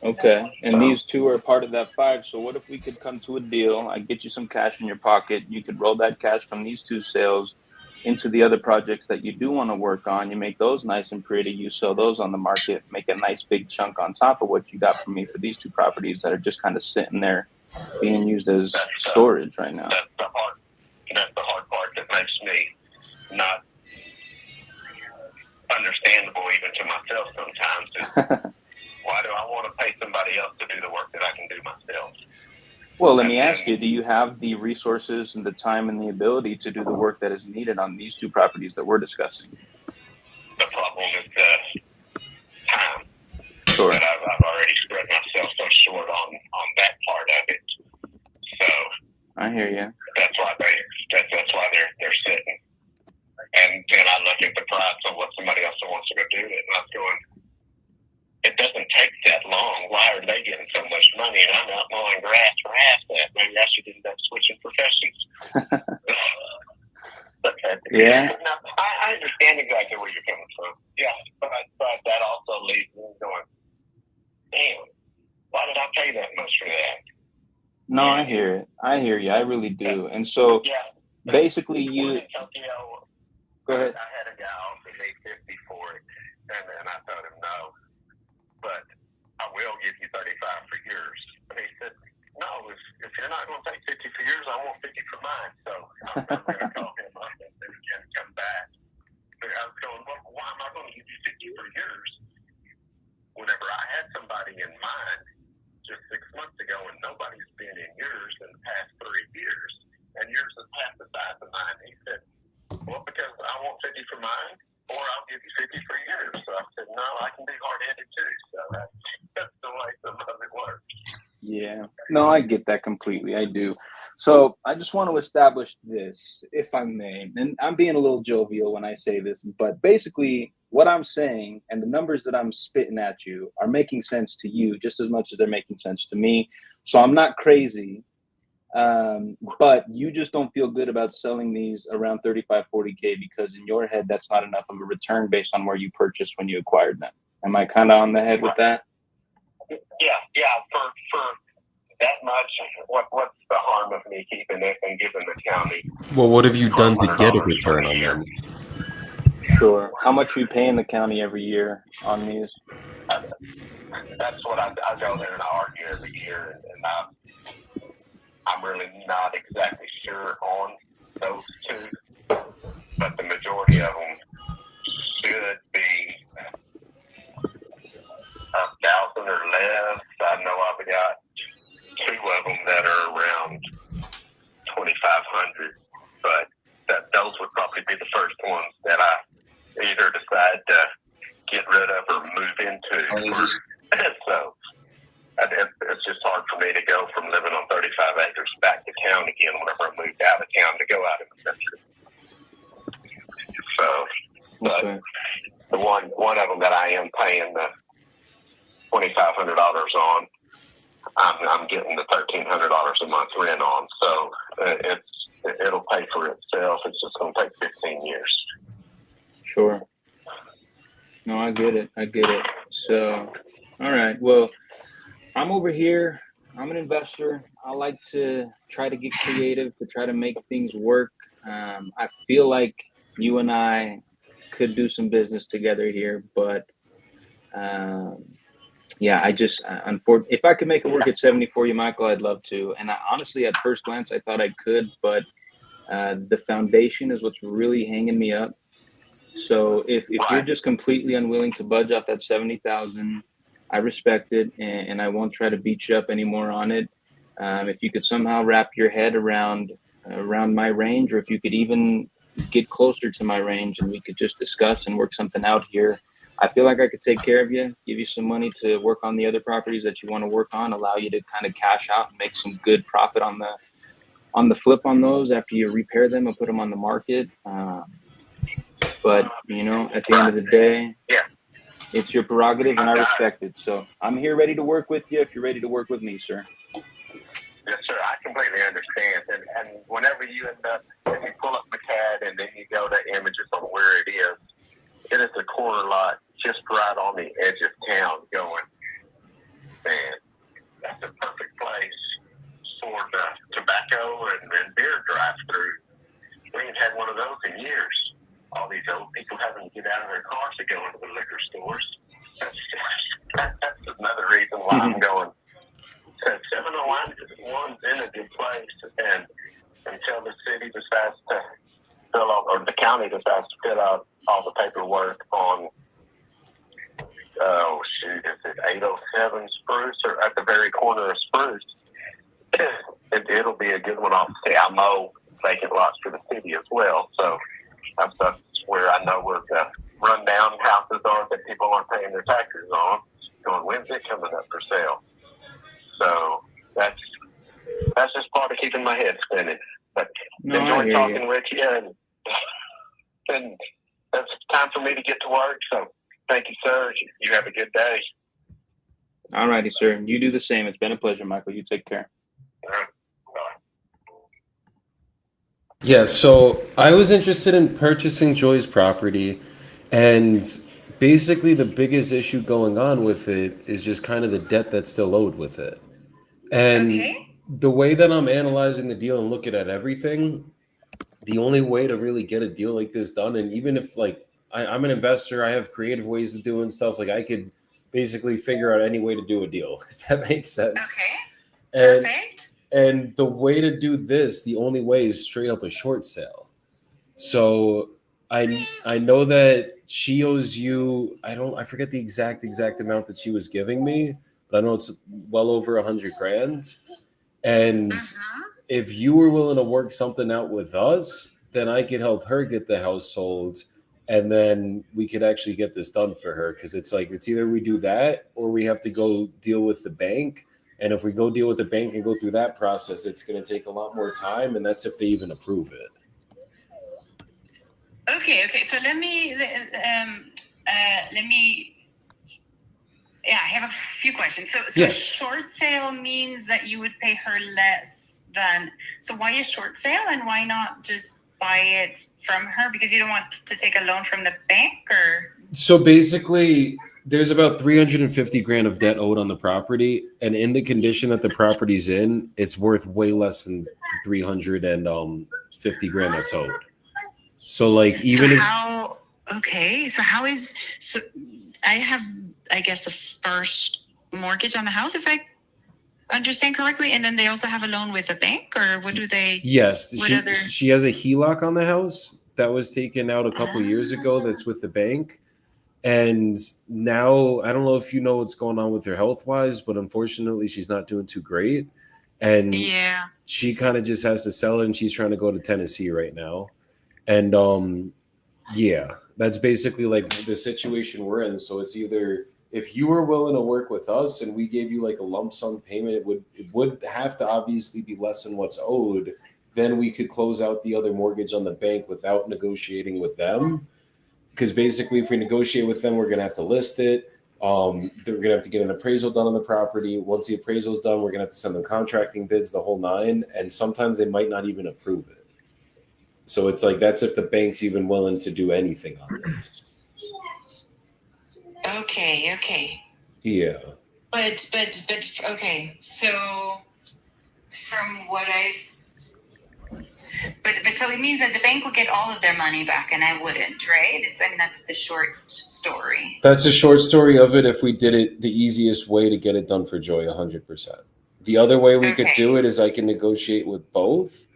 Okay, and these 2 are part of that 5. So what if we could come to a deal? I get you some cash in your pocket. You could roll that cash from these 2 sales into the other projects that you do want to work on. You make those nice and pretty. You sell those on the market, make a nice big chunk on top of what you got from me for these 2 properties that are just kind of sitting there being used as storage right now. That's the hard part that makes me not understandable even to myself sometimes. Is why do I want to pay somebody else to do the work that I can do myself? Well, let me ask you, do you have the resources and the time and the ability to do the work that is needed on these 2 properties that we're discussing? The problem is the time. Sure. But I've already spread myself so short on that part of it. So I hear you. That's why they're sitting. And then I look at the price of what somebody else wants to go do it, and I'm going, it doesn't take that long. Why are they getting so much money? And I'm out mowing grass for half that. Maybe I should end up switching professions. Yeah. Now, I understand exactly where you're coming from. Yeah, but that also leaves me going, damn, why did I pay that much for that? No, I hear it. I hear you. I really do. And so basically you... Go ahead. I had a guy offer me $50 for it, and I told him no, but I will give you $35 for yours. But he said, no, if you're not going to take $50 for yours, I want $50 for mine. So I'm going to call him up and come back. But I was going, well, why am I going to give you $50 for yours? Whenever I had somebody in mind just 6 months ago, and nobody's been in yours in the past 3 years, and yours is half the size of mine. He said, well, because I want $50 for mine, or I'll give you $50 for yours. So I said, no, I can be hard-headed too. So that's the way some of it works. Yeah. No, I get that completely. I do. So I just want to establish this, if I may, and I'm being a little jovial when I say this, but basically what I'm saying and the numbers that I'm spitting at you are making sense to you just as much as they're making sense to me. So I'm not crazy. But you just don't feel good about selling these around 35, 40K because in your head, that's not enough of a return based on where you purchased when you acquired them. Am I kind of on the head with that? Yeah. For that much, what's the harm of me keeping it and giving the county? Well, what have you done to get a return on them? Sure. How much are you paying the county every year on these? That's what I go there and I argue every year, and I'm really not exactly sure on those 2, but the majority of them should be 1,000 or less. I know I've got 2 of them that are around 2,500, but those would probably be the first ones that I either decide to get rid of or move into. So it's just hard for me to go from living on 35 acres back to town again whenever I moved out of town to go out in the country. So, but the one of them that I am paying the $2,500 on, I'm getting the $1,300 a month rent on. So it'll pay for itself. It's just going to take 15 years. Sure. No, I get it. So, all right. Well, I'm over here. I'm an investor. I like to try to get creative, to try to make things work. I feel like you and I could do some business together here, but if I could make it work at 70 for you, Michael, I'd love to. And honestly, at first glance, I thought I could, but the foundation is what's really hanging me up. So if you're just completely unwilling to budge off that 70,000, I respect it, and I won't try to beat you up anymore on it. If you could somehow wrap your head around my range, or if you could even get closer to my range and we could just discuss and work something out here, I feel like I could take care of you, give you some money to work on the other properties that you want to work on, allow you to kind of cash out and make some good profit on the flip on those after you repair them and put them on the market. But, at the end of the day, It's your prerogative, and I respect it. So I'm here ready to work with you if you're ready to work with me, sir. Yes, sir. I completely understand. And whenever you end up, if you pull up the CAD and then you go to images on where it is a corner lot just right on the edge of town going, man, that's a perfect place for the tobacco and beer drive-through. We ain't had one of those in years. All these old people having to get out of their cars to go into the liquor stores. That's another reason why I'm going. 701's in a good place, and until the city decides to fill out, or the county decides to fill out all the paperwork on, is it 807 Spruce, or at the very corner of Spruce, it'll be a good one. Obviously, I mow vacant lots for the city as well, so that's where I know where the rundown houses are that people aren't paying their taxes on. Going, when's it coming up for sale? So that's just part of keeping my head spinning. But enjoy talking with you, and it's time for me to get to work. So thank you, sir. You have a good day. All righty, sir. You do the same. It's been a pleasure, Michael. You take care. All right. Yeah, so I was interested in purchasing Joy's property, and basically the biggest issue going on with it is just kind of the debt that's still owed with it. And the way that I'm analyzing the deal and looking at everything, the only way to really get a deal like this done, and even if like I'm an investor, I have creative ways of doing stuff. Like I could basically figure out any way to do a deal, if that makes sense. Okay. Perfect. And the way to do this, the only way is straight up a short sale. So I know that she owes you, I forget the exact amount that she was giving me, but I know it's well over 100 grand. And if you were willing to work something out with us, then I could help her get the house sold, and then we could actually get this done for her. Because it's like, it's either we do that or we have to go deal with the bank. And if we go deal with the bank and go through that process, it's going to take a lot more time, and that's if they even approve it. Okay. So let me. Yeah, I have a few questions. So Yes. A short sale means that you would pay her less than. So why a short sale, and why not just buy it from her? Because you don't want to take a loan from the bank, or? So basically, there's about 350 grand of debt owed on the property, and in the condition that the property's in, it's worth way less than 350 grand that's owed. So like, even if so how is, so I have, I guess, a first mortgage on the house, if I understand correctly, and then they also have a loan with a bank, or what do they? Yes, she has a HELOC on the house that was taken out a couple years ago. That's with the bank, and now I don't know if you know what's going on with her health wise, but unfortunately, she's not doing too great, and she kind of just has to sell it, and she's trying to go to Tennessee right now, and that's basically like the situation we're in. So it's either, if you were willing to work with us and we gave you like a lump sum payment, it would have to obviously be less than what's owed. Then we could close out the other mortgage on the bank without negotiating with them. Because basically, if we negotiate with them, we're going to have to list it. They're going to have to get an appraisal done on the property. Once the appraisal is done, we're going to have to send them contracting bids, the whole nine. And sometimes they might not even approve it. So it's like, that's if the bank's even willing to do anything on this. Okay. Yeah. But okay. So from what but so it means that the bank will get all of their money back, and I wouldn't, right? That's the short story. That's the short story of it. If we did it the easiest way to get it done for Joy, 100%. The other way we could do it is I can negotiate with both.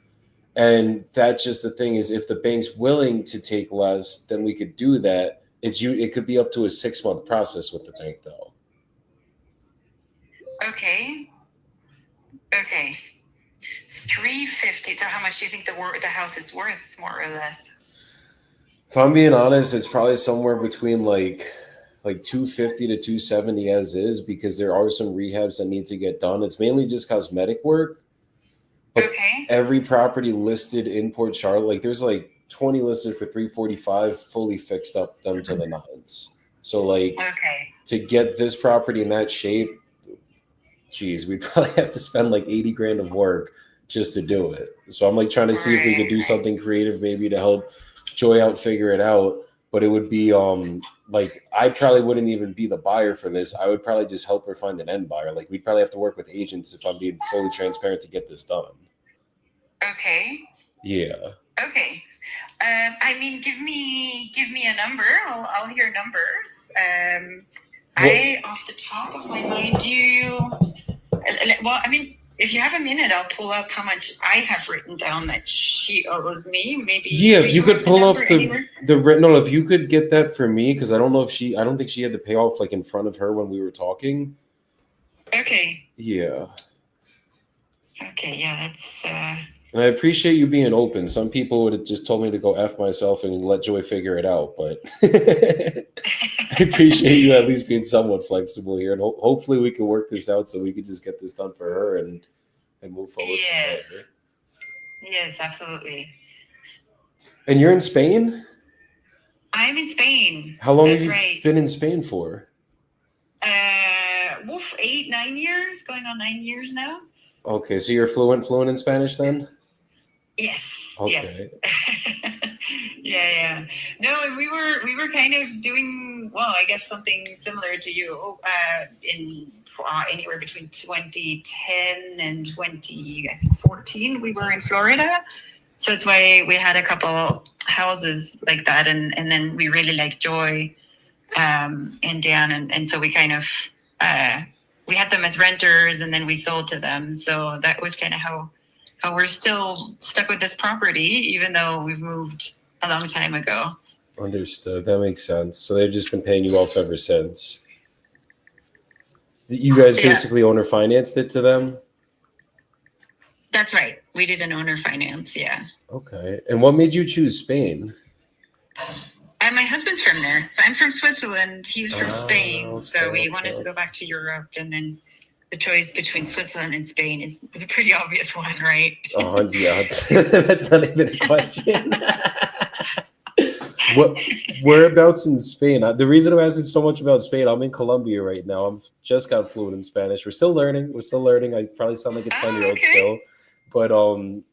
And that's just the thing, is if the bank's willing to take less, then we could do that. It could be up to a 6-month process with the bank, though. Okay. 350. So how much do you think the house is worth, more or less? If I'm being honest, it's probably somewhere between like 250 to 270 as is, because there are some rehabs that need to get done. It's mainly just cosmetic work. But every property listed in Port Charlotte, like there's like 20 listed for 345, fully fixed up, done to the nines. So like to get this property in that shape, geez, we'd probably have to spend like 80 grand of work just to do it. So I'm like trying to see if we could do something creative maybe to help Joy out figure it out. But it would be like I probably wouldn't even be the buyer for this. I would probably just help her find an end buyer. Like we'd probably have to work with agents if I'm being fully transparent to get this done. Okay. Yeah. Okay. I mean, give me a number. I'll hear numbers. I, off the top of my mind, well, I mean, if you have a minute, I'll pull up how much I have written down that she owes me. Maybe. Yeah, if you could pull off the rental, if you could get that for me, because I don't think she had the payoff like in front of her when we were talking. Okay. Yeah. Okay. Yeah, that's. And I appreciate you being open. Some people would have just told me to go F myself and let Joy figure it out, but I appreciate you at least being somewhat flexible here. And hopefully we can work this out so we can just get this done for her and move forward. Yes. From there. Yes, absolutely. And you're in Spain? I'm in Spain. How long have you been in Spain for? 8-9 years, going on 9 years now. Okay, so you're fluent in Spanish then? Yes. Okay. Yes. Yeah. No, we were kind of doing I guess something similar to you. In anywhere between 2010 and 2014, we were in Florida. So that's why we had a couple houses like that, and then we really liked Joy and Dan, and so we kind of we had them as renters, and then we sold to them. So that was kind of how we're still stuck with this property, even though we've moved a long time ago. Understood. That makes sense. So they've just been paying you off ever since. You guys basically owner financed it to them? That's right. We did an owner finance, yeah. Okay. And what made you choose Spain? My husband's from there. So I'm from Switzerland. He's from Spain. Okay, so we wanted to go back to Europe, and then the choice between Switzerland and Spain is a pretty obvious one, right? Oh, yeah. That's not even a question. Whereabouts in Spain? The reason I'm asking so much about Spain, I'm in Colombia right now. I've just got fluent in Spanish. We're still learning. I probably sound like a 10-year-old still. But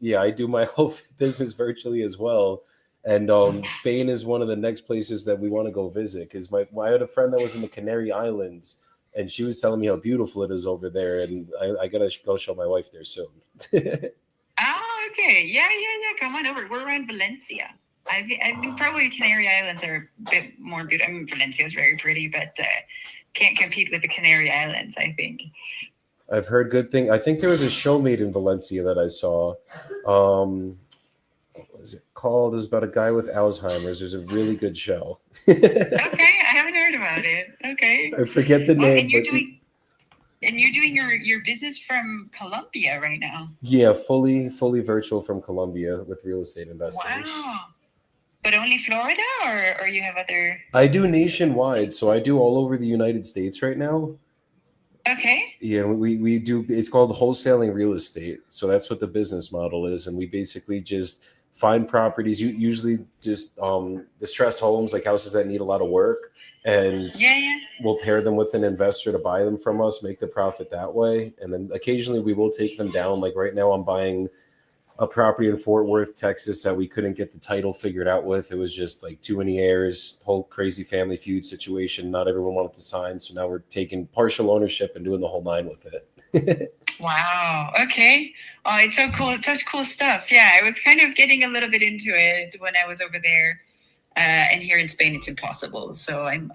yeah, I do my whole business virtually as well. And Spain is one of the next places that we want to go visit, because I had a friend that was in the Canary Islands, and she was telling me how beautiful it is over there, and I gotta go show my wife there soon. Okay. Yeah. Come on over. We're around Valencia. I think probably Canary Islands are a bit more beautiful. I mean, Valencia is very pretty, but can't compete with the Canary Islands, I think. I've heard good things. I think there was a show made in Valencia that I saw. What was it called? It was about a guy with Alzheimer's. There's a really good show. Okay, I haven't heard about it. Okay. I forget the name. And you're doing your business from Colombia right now? Yeah, fully virtual from Colombia with real estate investors. Wow. But only Florida, or you have other? I do nationwide, so I do all over the United States right now. Okay. Yeah, we do. It's called wholesaling real estate. So that's what the business model is, and we basically just find properties. Usually just distressed homes, like houses that need a lot of work, and we'll pair them with an investor to buy them from us, make the profit that way, and then occasionally we will take them down. Like right now, I'm buying a property in Fort Worth, Texas that we couldn't get the title figured out with. It was just like too many heirs, whole crazy family feud situation. Not everyone wanted to sign. So now we're taking partial ownership and doing the whole 9 with it. Wow. Okay. Oh, it's so cool. It's such cool stuff. Yeah. I was kind of getting a little bit into it when I was over there. And here in Spain, it's impossible. So I'm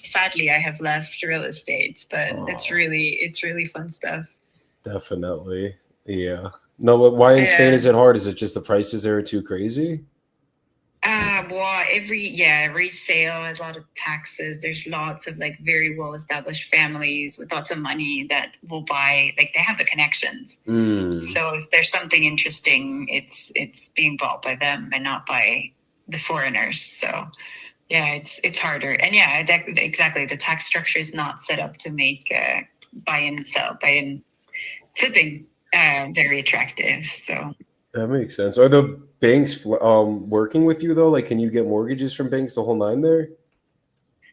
sadly, I have left real estate, but it's really fun stuff. Definitely. Yeah. No, but why in Spain is it hard? Is it just the prices there are too crazy? Well, every sale has a lot of taxes. There's lots of like very well-established families with lots of money that will buy, like they have the connections. So if there's something interesting, it's being bought by them and not by the foreigners. So yeah, it's harder. And yeah, exactly. The tax structure is not set up to make buy and flipping very attractive. So that makes sense. Are the banks working with you though? Like, can you get mortgages from banks the whole 9 there?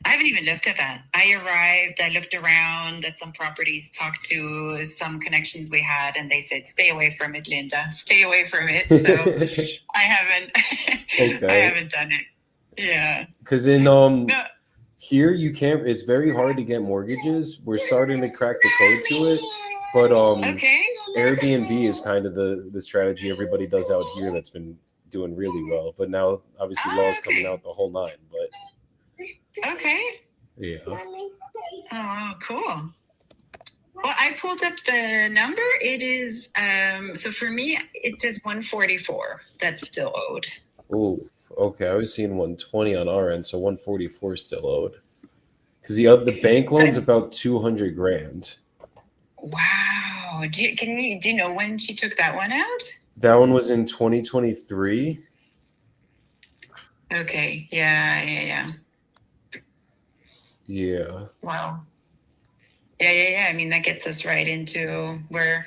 I haven't even looked at that. I arrived, I looked around at some properties, talked to some connections we had, and they said, stay away from it, Linda. Stay away from it. So I haven't I haven't done it. Yeah. Because in here you can't, it's very hard to get mortgages. We're starting to crack the code to it. But Airbnb is kind of the strategy everybody does out here that's been doing really well. But now obviously laws coming out the whole nine. But okay. Yeah. Oh, cool. Well, I pulled up the number. It is so for me it says 144 that's still owed. Oh, okay. I was seeing 120 on our end, so 144 still owed. Because the bank loan's about 200 grand. Wow. Do you know when she took that one out? That one was in 2023. Okay. Yeah. Yeah. Wow. Yeah. I mean, that gets us right into where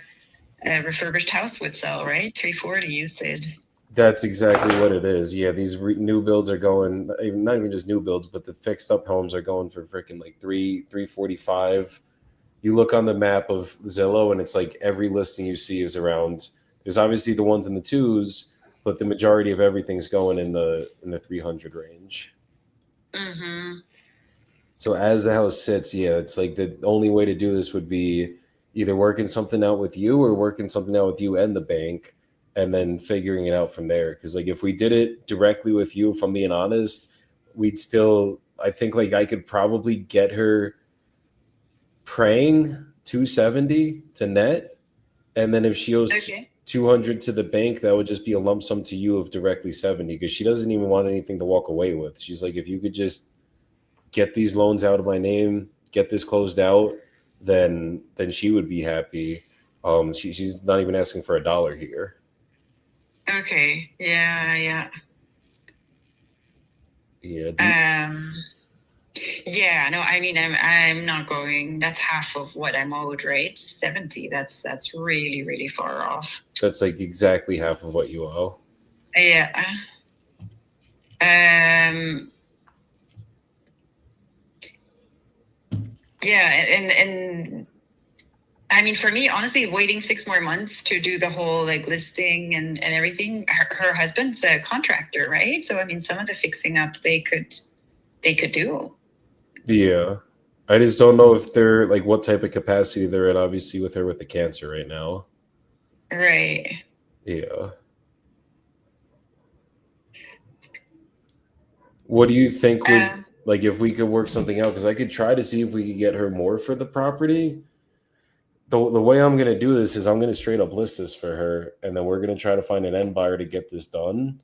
a refurbished house would sell, right? 340, you said. That's exactly what it is. Yeah, these new builds are going, not even just new builds, but the fixed up homes are going for freaking like 345. You look on the map of Zillow and it's like every listing you see is around, there's obviously the ones in the twos, but the majority of everything's going in the 300 range. Mm-hmm. So as the house sits, yeah, it's like the only way to do this would be either working something out with you or working something out with you and the bank and then figuring it out from there. Because like if we did it directly with you, if I'm being honest, we'd still, I think like I could probably get her praying 270 to net. And then if she owes 200 to the bank, that would just be a lump sum to you of directly 70 because she doesn't even want anything to walk away with. She's like, if you could just get these loans out of my name, get this closed out, then she would be happy. She's not even asking for $1 here. Okay. Yeah. Yeah. Yeah. No, I mean, I'm not going. That's half of what I'm owed, right? 70. That's really, really far off. That's like exactly half of what you owe. Yeah. Yeah, and I mean, for me, honestly, waiting 6 more months to do the whole like listing and everything. Her husband's a contractor, right? So I mean, some of the fixing up they could do. Yeah, I just don't know if they're like what type of capacity they're in. Obviously, with her with the cancer right now. Right. Yeah. What do you think would like if we could work something out? Because I could try to see if we could get her more for the property. The way I'm going to do this is I'm going to straight up list this for her, and then we're going to try to find an end buyer to get this done.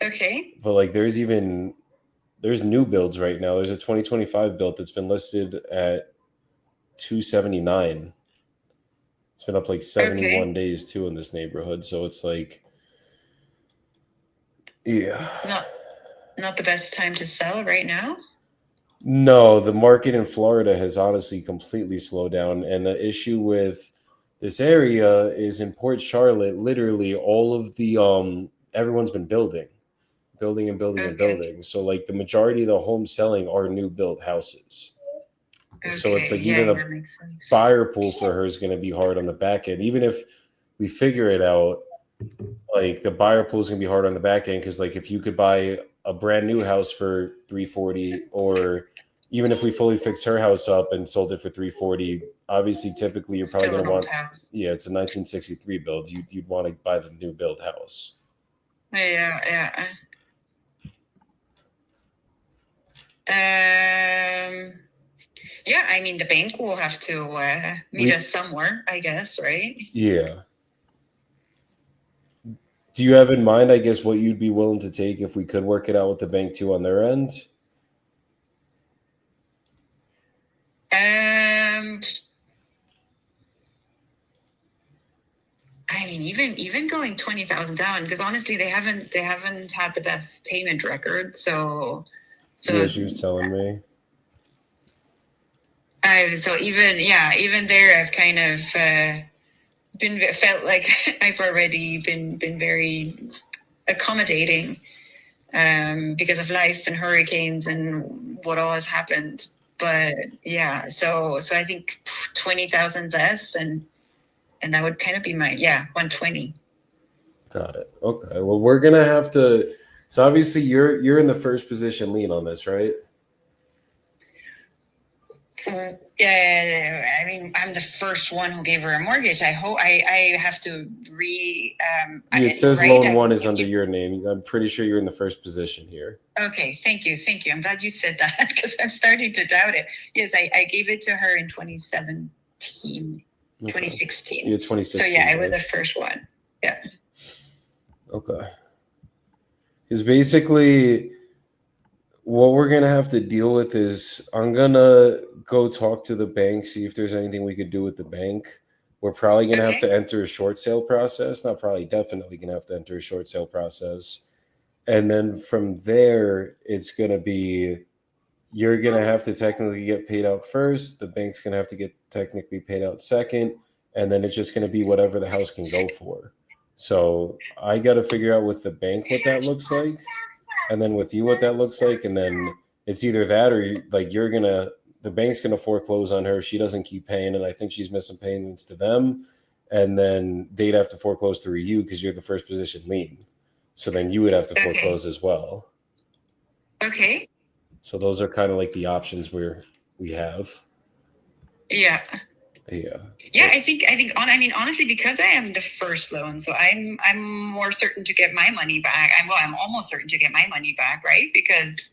Okay. But like there's new builds right now. There's a 2025 build that's been listed at 279. It's been up like 71 days too in this neighborhood. So it's like, yeah. Not the best time to sell right now? No, the market in Florida has honestly completely slowed down. And the issue with this area is in Port Charlotte, literally all of the, everyone's been building. So like the majority of the homes selling are new built houses. Okay. So it's like even the buyer pool for her is going to be hard on the back end. Even if we figure it out, like the buyer pool is going to be hard on the back end. Cause like if you could buy a brand new house for 340, or even if we fully fixed her house up and sold it for 340, obviously typically you're probably going to want, it's a 1963 build. You'd want to buy the new build house. Yeah. Yeah, I mean, the bank will have to meet us somewhere, I guess, right? Yeah. Do you have in mind, I guess, what you'd be willing to take if we could work it out with the bank too on their end? I mean, even going 20,000 down, because honestly, they haven't had the best payment record. So yeah, she was telling me. Even there, I've kind of felt like I've already been very accommodating. because of life and hurricanes and what all has happened. But yeah, so I think 20,000 less, and that would kind of be my 120. Got it. Okay. Well, we're gonna have to. So obviously, you're in the first position lien on this, right? I mean, I'm the first one who gave her a mortgage. I hope I have to It says right? loan one is under your name. I'm pretty sure you're in the first position here. Okay, thank you. I'm glad you said that because I'm starting to doubt it. Yes, I gave it to her in 2017, 2016. Yeah, 2016. So yeah, I was the first one. Yeah. Okay. Because basically, what we're gonna have to deal with is I'm gonna go talk to the bank, see if there's anything we could do with the bank. We're probably gonna have to enter a short sale process. Not probably, definitely gonna have to enter a short sale process. And then from there, it's gonna be you're gonna have to technically get paid out first. The bank's gonna have to get technically paid out second, and then it's just gonna be whatever the house can go for. So I got to figure out with the bank what that looks like, and then with you what that looks like, and then it's either that or the bank's gonna foreclose on her if she doesn't keep paying, and I think she's missing payments to them, and then they'd have to foreclose through you because you're the first position lien. So then you would have to foreclose as well. Okay. So those are kind of like the options we have. Yeah. Yeah. Yeah, I think honestly, because I am the first loan, so I'm more certain to get my money back. I'm almost certain to get my money back, right? Because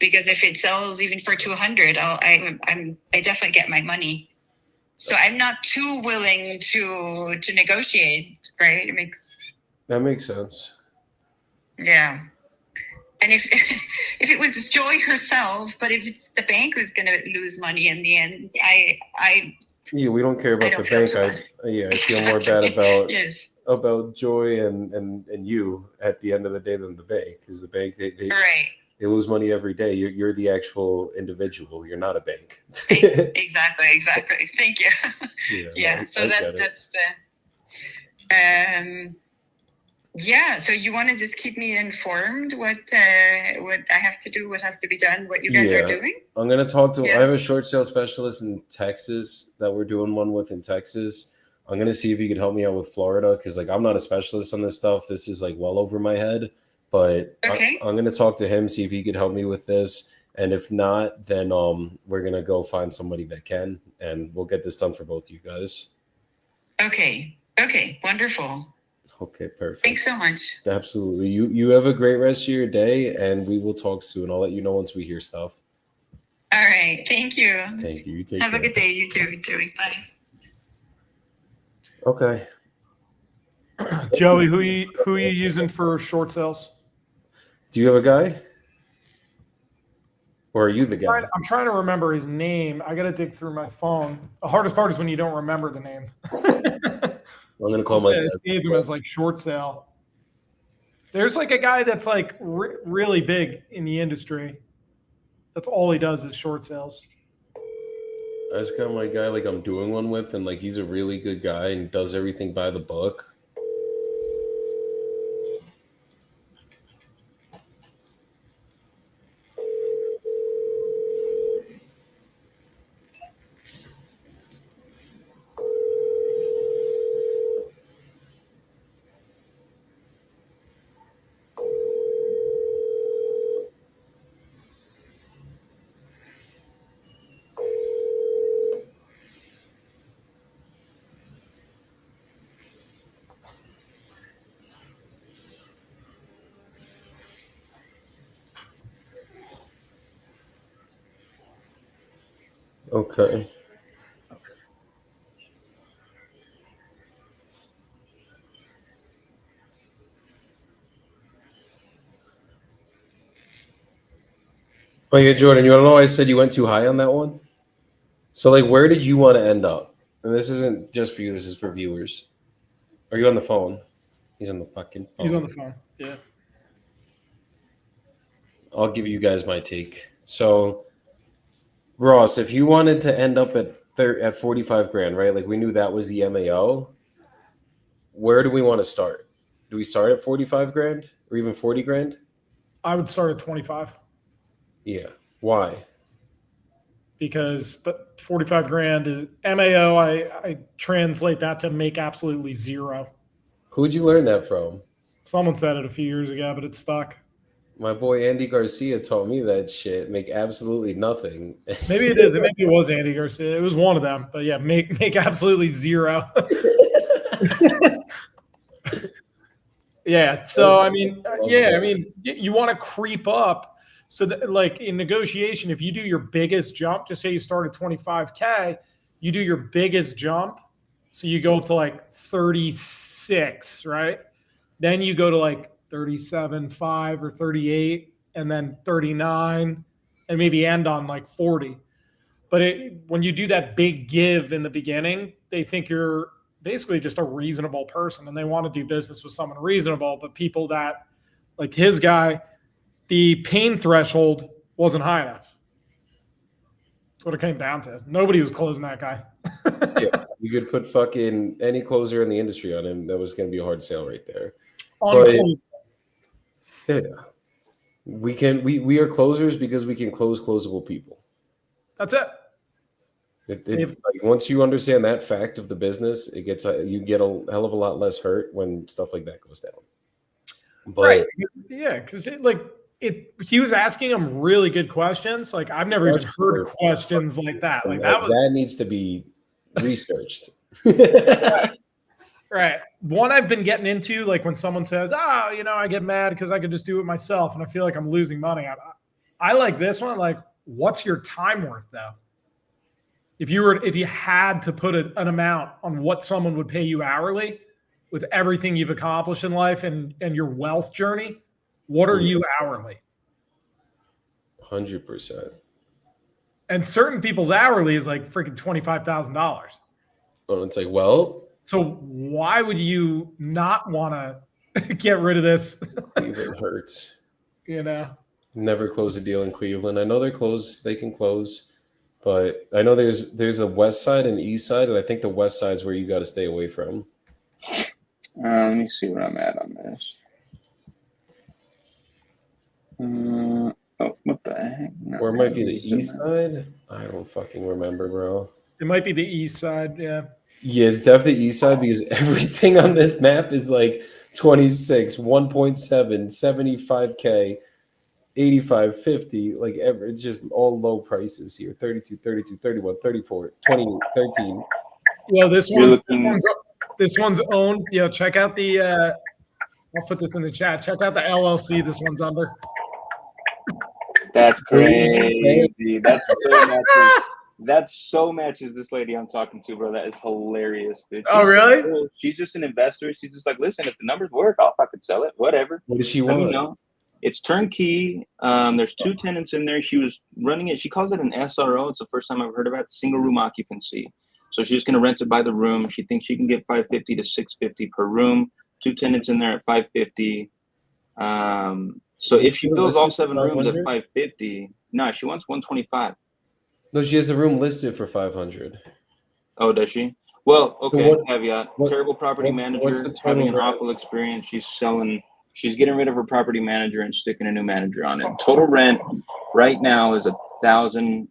if it sells even for 200, I definitely get my money. So I'm not too willing to negotiate, right? That makes sense. Yeah. And if it was Joy herself, but if it's the bank who's going to lose money in the end, Yeah, we don't care about the bank. I feel more bad about about Joy and you at the end of the day than the bank, because the bank they lose money every day. You're the actual individual. You're not a bank. Exactly. Thank you. Yeah. So that's the. Yeah, so you want to just keep me informed what I have to do, what has to be done, what you guys are doing? I'm going to talk to I have a short sale specialist in Texas that we're doing one with in Texas. I'm going to see if he could help me out with Florida, because like I'm not a specialist on this stuff. This is like well over my head, but I'm going to talk to him, see if he could help me with this. And if not, then we're going to go find somebody that can, and we'll get this done for both you guys. Okay, wonderful. Okay, perfect. Thanks so much. Absolutely. You have a great rest of your day, and we will talk soon. I'll let you know once we hear stuff. All right. Thank you. Thank you. You take Have care. a good day. You too. Bye. Okay. Joey, who are you using for short sales? Do you have a guy? Or are you the guy? I'm trying to remember his name. I got to dig through my phone. The hardest part is when you don't remember the name. I'm going to call my dad. Save him as like short sale. There's like a guy that's like really big in the industry. That's all he does is short sales. I just got my guy like I'm doing one with, and like he's a really good guy and does everything by the book. Okay. Oh yeah, Jordan, you want to know why I said you went too high on that one? So like, where did you want to end up? And this isn't just for you, this is for viewers. Are you on the phone? He's on the fucking phone. He's on the phone. Yeah. I'll give you guys my take. So Ross, if you wanted to end up at 45 grand, right? Like we knew that was the MAO. Where do we want to start? Do we start at 45 grand or even 40 grand? I would start at 25. Yeah. Why? Because the 45 grand is MAO. I translate that to make absolutely zero. Who'd you learn that from? Someone said it a few years ago, but it's stuck. My boy Andy Garcia taught me that shit. Make absolutely nothing. Maybe it is. Maybe it was Andy Garcia. It was one of them. But yeah, make absolutely zero. Yeah. So I mean, you want to creep up. So that, like in negotiation, if you do your biggest jump, just say you start at 25K, you do your biggest jump. So you go to like 36, right? Then you go to like 37.5 or 38, and then 39, and maybe end on like 40. But when you do that big give in the beginning, they think you're basically just a reasonable person and they want to do business with someone reasonable. But people that, like his guy, the pain threshold wasn't high enough. That's what it came down to. Nobody was closing that guy. Yeah, you could put fucking any closer in the industry on him. That was going to be a hard sale right there. Yeah, we are closers because we can close closable people. That's it. Like, once you understand that fact of the business, it gets you get a hell of a lot less hurt when stuff like that goes down. But, right? Yeah, because he was asking him really good questions. Like I've never even heard questions like that. Like that needs to be researched. Right. One I've been getting into, like when someone says, I get mad because I could just do it myself and I feel like I'm losing money. I like this one. Like, what's your time worth though? If you had to put an amount on what someone would pay you hourly with everything you've accomplished in life and your wealth journey, what are you hourly? 100%. And certain people's hourly is like freaking $25,000. Well, it's like, well, so why would you not want to get rid of this? Cleveland hurts. Never close a deal in Cleveland. I know they can close, but I know there's a west side and east side, and I think the west side is where you got to stay away from. Let me see where I'm at on this. What the heck? No, or it might be the east side. I don't fucking remember, bro. It might be the east side, yeah. Yeah, it's definitely east side because everything on this map is like 26, 1.7, 75K, 85, 50. Like it's just all low prices here. 32, 32, 31, 34, 20, 13. Well, this one's owned. Check out the I'll put this in the chat. Check out the LLC this one's under. That's crazy. That so matches this lady I'm talking to, bro. That is hilarious, dude. Really? Cool. She's just an investor. She's just like, listen, if the numbers work, I'll fucking sell it. Whatever. What does she want? You know, it's turnkey. There's 2 tenants in there. She was running it. She calls it an SRO. It's the first time I've heard about it. Single room occupancy. So she's going to rent it by the room. She thinks she can get $550 to $650 per room. 2 tenants in there at $550. So if she fills all 7 rooms at $550, no, she wants $125. No, she has the room listed for $500. Oh, does she? Well, okay. So caveat: terrible property manager, having an awful experience. She's getting rid of her property manager and sticking a new manager on it. Total rent right now is $1,110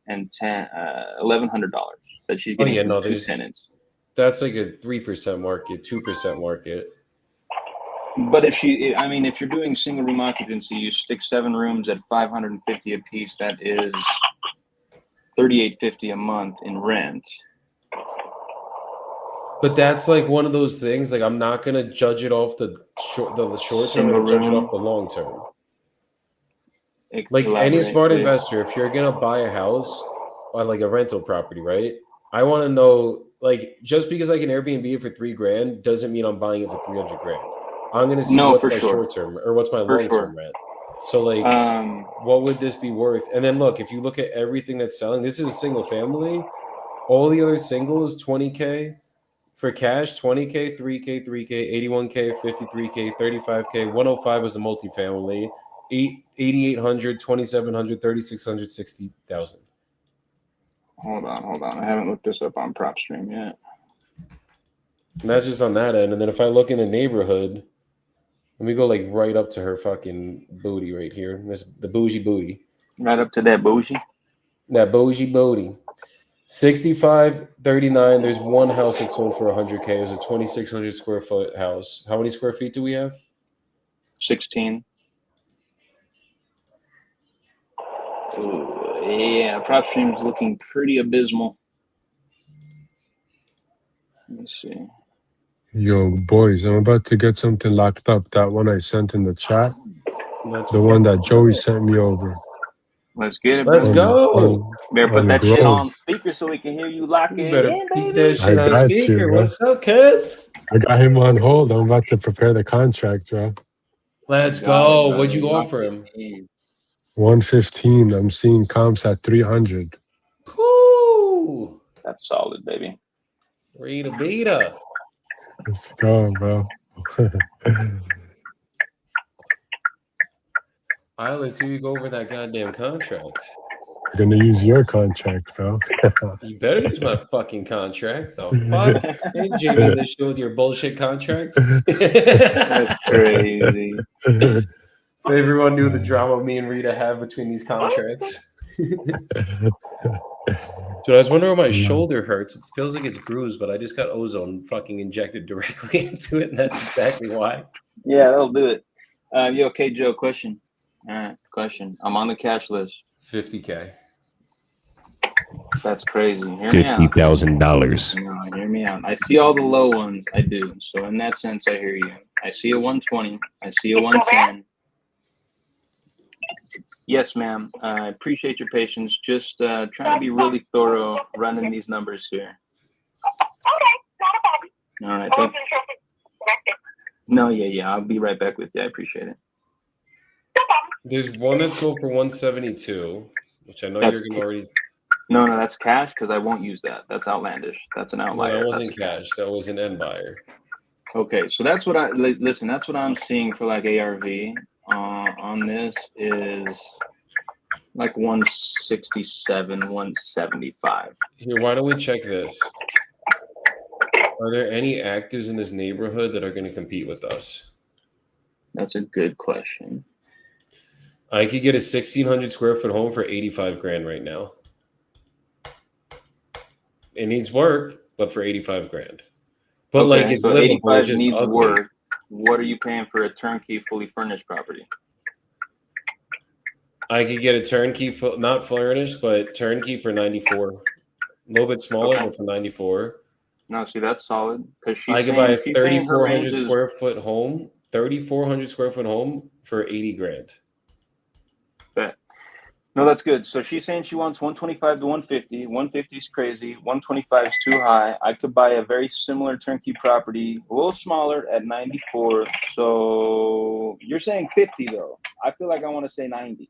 that she's getting from 2 tenants. That's like a 3% market, 2% market. But if you're doing single room occupancy, you stick 7 rooms at $550 a piece. That is $38.50 a month in rent. But that's like one of those things. Like I'm not gonna judge it off the short term. I'm gonna judge it off the long term. Like any smart investor, if you're gonna buy a house or like a rental property, right? I want to know, like, just because I can Airbnb it for $3,000 doesn't mean I'm buying it for $300,000. I'm gonna see what's my short term or what's my long term rent. So like, what would this be worth? And then look, if you look at everything that's selling, this is a single family. All the other singles, 20K for cash, 20K, 3K, 3K, 81K, 53K, 35K, 105 was a multifamily, 8,800, 2,700, 3,600, 60,000. Hold on. I haven't looked this up on PropStream yet. And that's just on that end. And then if I look in the neighborhood, Let me go like right up to her fucking booty right here. The bougie booty. Right up to that bougie. That bougie booty. 6539. There's one house that sold for 100K. It was a 2,600 square foot house. How many square feet do we have? 16. Ooh, yeah, prop stream's looking pretty abysmal. Let me see. Yo, boys, I'm about to get something locked up. That one I sent in the chat. The one that Joey sent me over. Let's get it, Let's baby. go. Better put on that shit Grove. on speaker so we can hear you lock You it better in, keep baby. that shit I on got speaker. you, bro. What's up, kids? I got him on hold. I'm about to prepare the contract, bro. Let's Got it, go. brother. What'd you Lock offer it him? in. 115. I'm seeing comps at 300. Woo! That's solid, baby. Rita Beta. Let's go, bro. All right, let's hear you go over that goddamn contract. I'm gonna use your contract, bro. You better use my fucking contract. The fuck? Hey, Jamie Lisher with your bullshit contract. That's crazy. If everyone knew the drama me and Rita have between these contracts. So I was wondering why my shoulder hurts. It feels like it's bruised, but I just got ozone fucking injected directly into it, and that's exactly why. Yeah, that'll do it. Yo, okay, Joe, question. All right, question. I'm on the cash list. 50K. That's crazy. Hear me out. $50,000. No, hear me out. I see all the low ones. I do. So in that sense, I hear you. I see a 120. I see a 110. Yes, ma'am. I appreciate your patience. Just trying to be really thorough running these numbers here. All right. No, yeah. I'll be right back with you. I appreciate it. There's one that sold for 172, which I know you're going to already. No, that's cash because I won't use that. That's outlandish. That's an outlier. No, that wasn't cash. That was an end buyer. Okay, so that's what listen. That's what I'm seeing for like ARV on this is like 167, 175. Here, why don't we check this? Are there any actors in this neighborhood that are going to compete with us? That's a good question. I could get a 1,600 square foot home for 85 grand right now. It needs work, but for 85 grand. But okay, like it's so livable, 85 it's just needs ugly. Work. What are you paying for a turnkey, fully furnished property? I could get a turnkey, not furnished, but turnkey for 94. A little bit smaller, but for 94. No, see, that's solid. Because I could buy a 3,400 square foot home, 3,400 square foot home for 80 grand. Bet. No, that's good. So she's saying she wants 125 to 150. 150 is crazy. 125 is too high. I could buy a very similar turnkey property, a little smaller at 94. So you're saying 50 though. I feel like I want to say 90.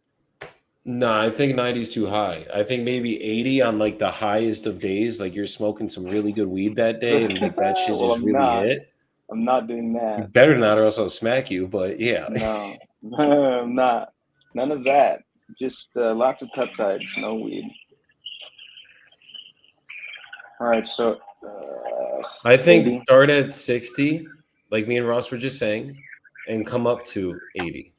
No, I think 90 is too high. I think maybe 80 on like the highest of days. Like you're smoking some really good weed that day and like that shit just really hit. I'm not doing that. You better not or else I'll smack you, but yeah. No, I'm not. None of that. Just lots of peptides, no weed. All right, so I think start at 60, like me and Ross were just saying, and come up to 80.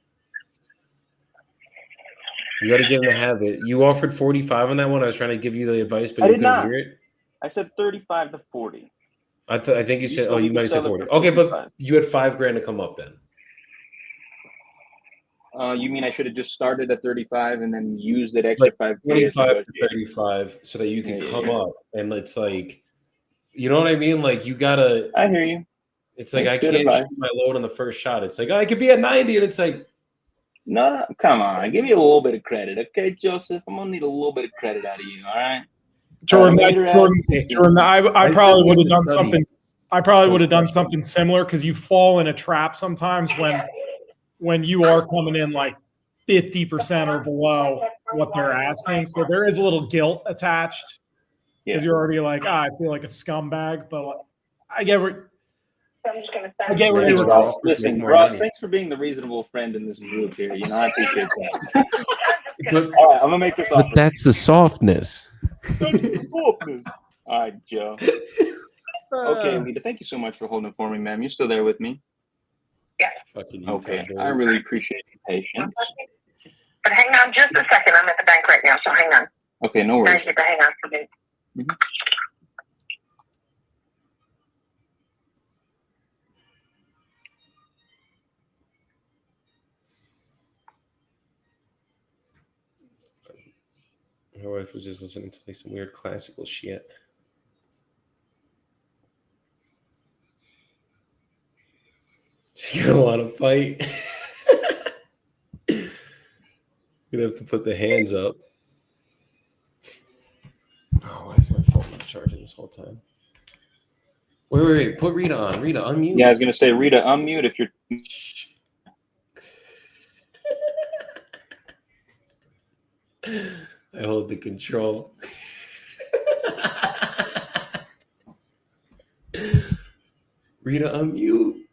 You got to give him the habit. You offered 45 on that one. I was trying to give you the advice, but you couldn't hear it. I said 35 to 40. I think you said, you might have said 40. Okay, but you had $5 grand to come up then. You mean I should have just started at 35 and then used that extra 5 25 to 35 so that you can come up, and it's like, you know what I mean? Like you gotta. I hear you. It's like I can't shoot my load on the first shot. It's like I could be at 90, and it's like, no, come on, give me a little bit of credit, okay, Joseph? I'm gonna need a little bit of credit out of you, all right? Jordan, I probably would have done something. I probably would have done something similar because you fall in a trap sometimes when you are coming in like 50% or below what they're asking. So there is a little guilt attached because you're already like, I feel like a scumbag. But I get where you were going. Listen, Ross, thanks for being the reasonable friend in this group here. You know, I appreciate that. All right, I'm gonna make this offer. But that's the softness. All right, Joe. Okay, Lita, thank you so much for holding it for me, ma'am. You're still there with me? Yeah. Fucking Utah Okay, boys. I really appreciate the patience. But hang on just a second. I'm at the bank right now, so hang on. Okay, no worries. Guys, you can hang on for me. Mhm. My wife was just listening to like some weird classical shit. She's gonna want to fight. You'd have to put the hands up. Oh, why is my phone not charging this whole time? Wait. Put Rita on. Rita, unmute. Yeah, I was gonna say, Rita, unmute if you're. I hold the control. Rita, unmute.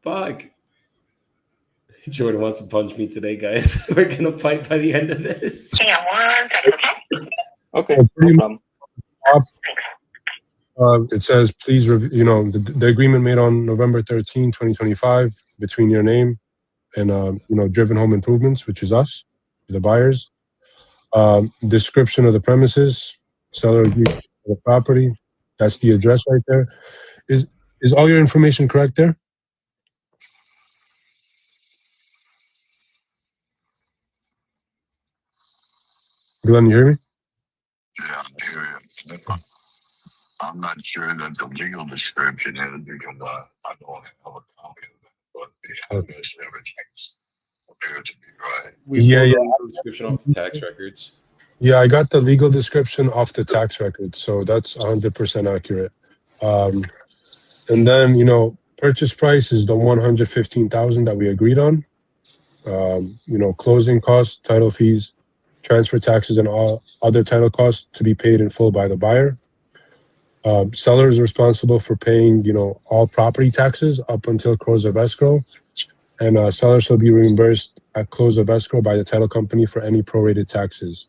Fuck. Jordan wants to punch me today, guys. We're gonna fight by the end of this. Hang on 1 second, okay? Okay, no problem. It says, please review, the agreement made on November 13, 2025, between your name and, Driven Home Improvements, which is us, the buyers. Description of the premises, seller agreed to the property. That's the address right there. Is all your information correct there? Glenn, you hear me? Yeah, I hear you. I'm not sure that the legal description is because I don't have a copy of it, but the address and everything appears to be right. We pulled the legal description off the tax records. Yeah, I got the legal description off the tax records, so that's 100% accurate. And then, purchase price is the $115,000 that we agreed on. Closing costs, title fees, transfer taxes, and all other title costs to be paid in full by the buyer. Seller is responsible for paying, all property taxes up until close of escrow, and seller shall be reimbursed at close of escrow by the title company for any prorated taxes.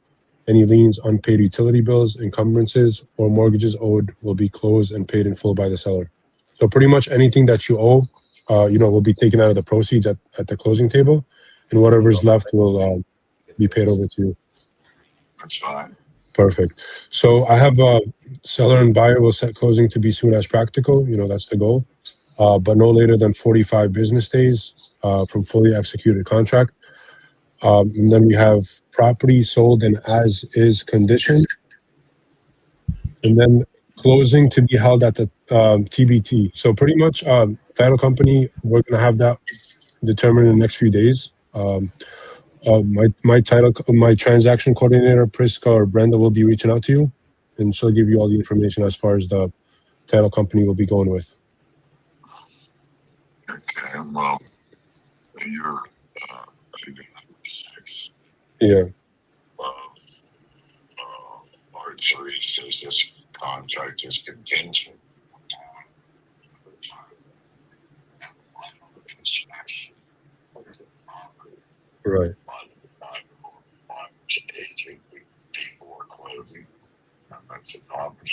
Any liens, unpaid utility bills, encumbrances, or mortgages owed will be closed and paid in full by the seller. So pretty much anything that you owe, will be taken out of the proceeds at the closing table, and whatever's left will be paid over to you. That's fine. Perfect. So I have seller and buyer will set closing to be soon as practical. That's the goal, but no later than 45 business days from fully executed contract. And then we have property sold in as is condition. And then closing to be held at the TBT. So pretty much title company, we're going to have that determined in the next few days. My transaction coordinator, Priska or Brenda, will be reaching out to you, and she'll give you all the information as far as the title company will be going with. Okay, well, you're 6. Yeah. Part 3 says this contract is contingent. Right. Before closing, that's a property.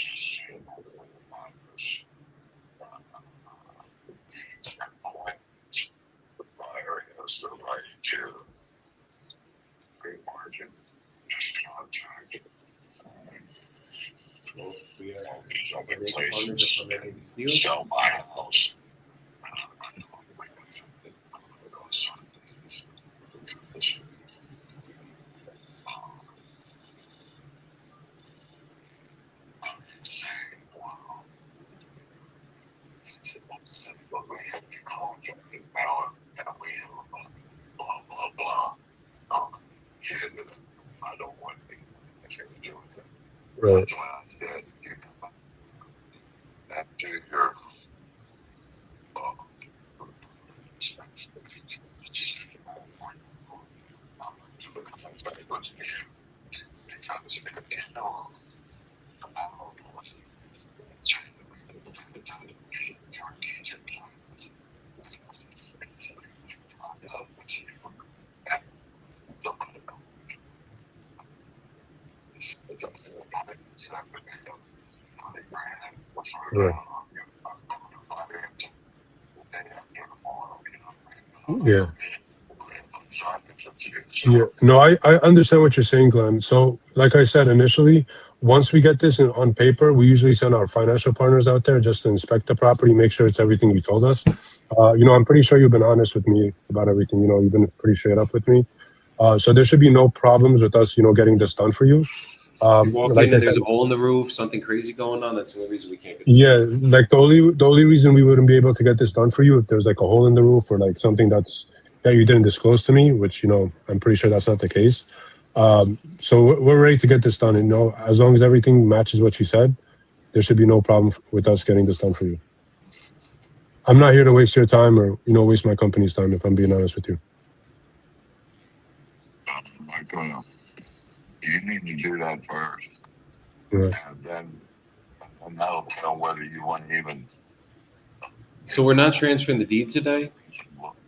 The buyer has the right to margin contract. We are Sell my house. I don't want anything to do with it. Right. That's why I said you come back to your Right. Yeah. Yeah. No, I understand what you're saying, Glenn. So, like I said initially, once we get this on paper, we usually send our financial partners out there just to inspect the property, make sure it's everything you told us. I'm pretty sure you've been honest with me about everything. You've been pretty straight up with me. So there should be no problems with us, getting this done for you. Walk Like in I and said, there's a hole in the roof, something crazy going on. That's the only reason we can't get. yeah, like the only reason we wouldn't be able to get this done for you if there's like a hole in the roof or like something that you didn't disclose to me, which I'm pretty sure that's not the case. So we're ready to get this done, and as long as everything matches what you said, there should be no problem with us getting this done for you. I'm not here to waste your time or waste my company's time. If I'm being honest with you. Michael, you need to do that first, Right. and then that'll tell whether you want to even. So we're not transferring the deed today.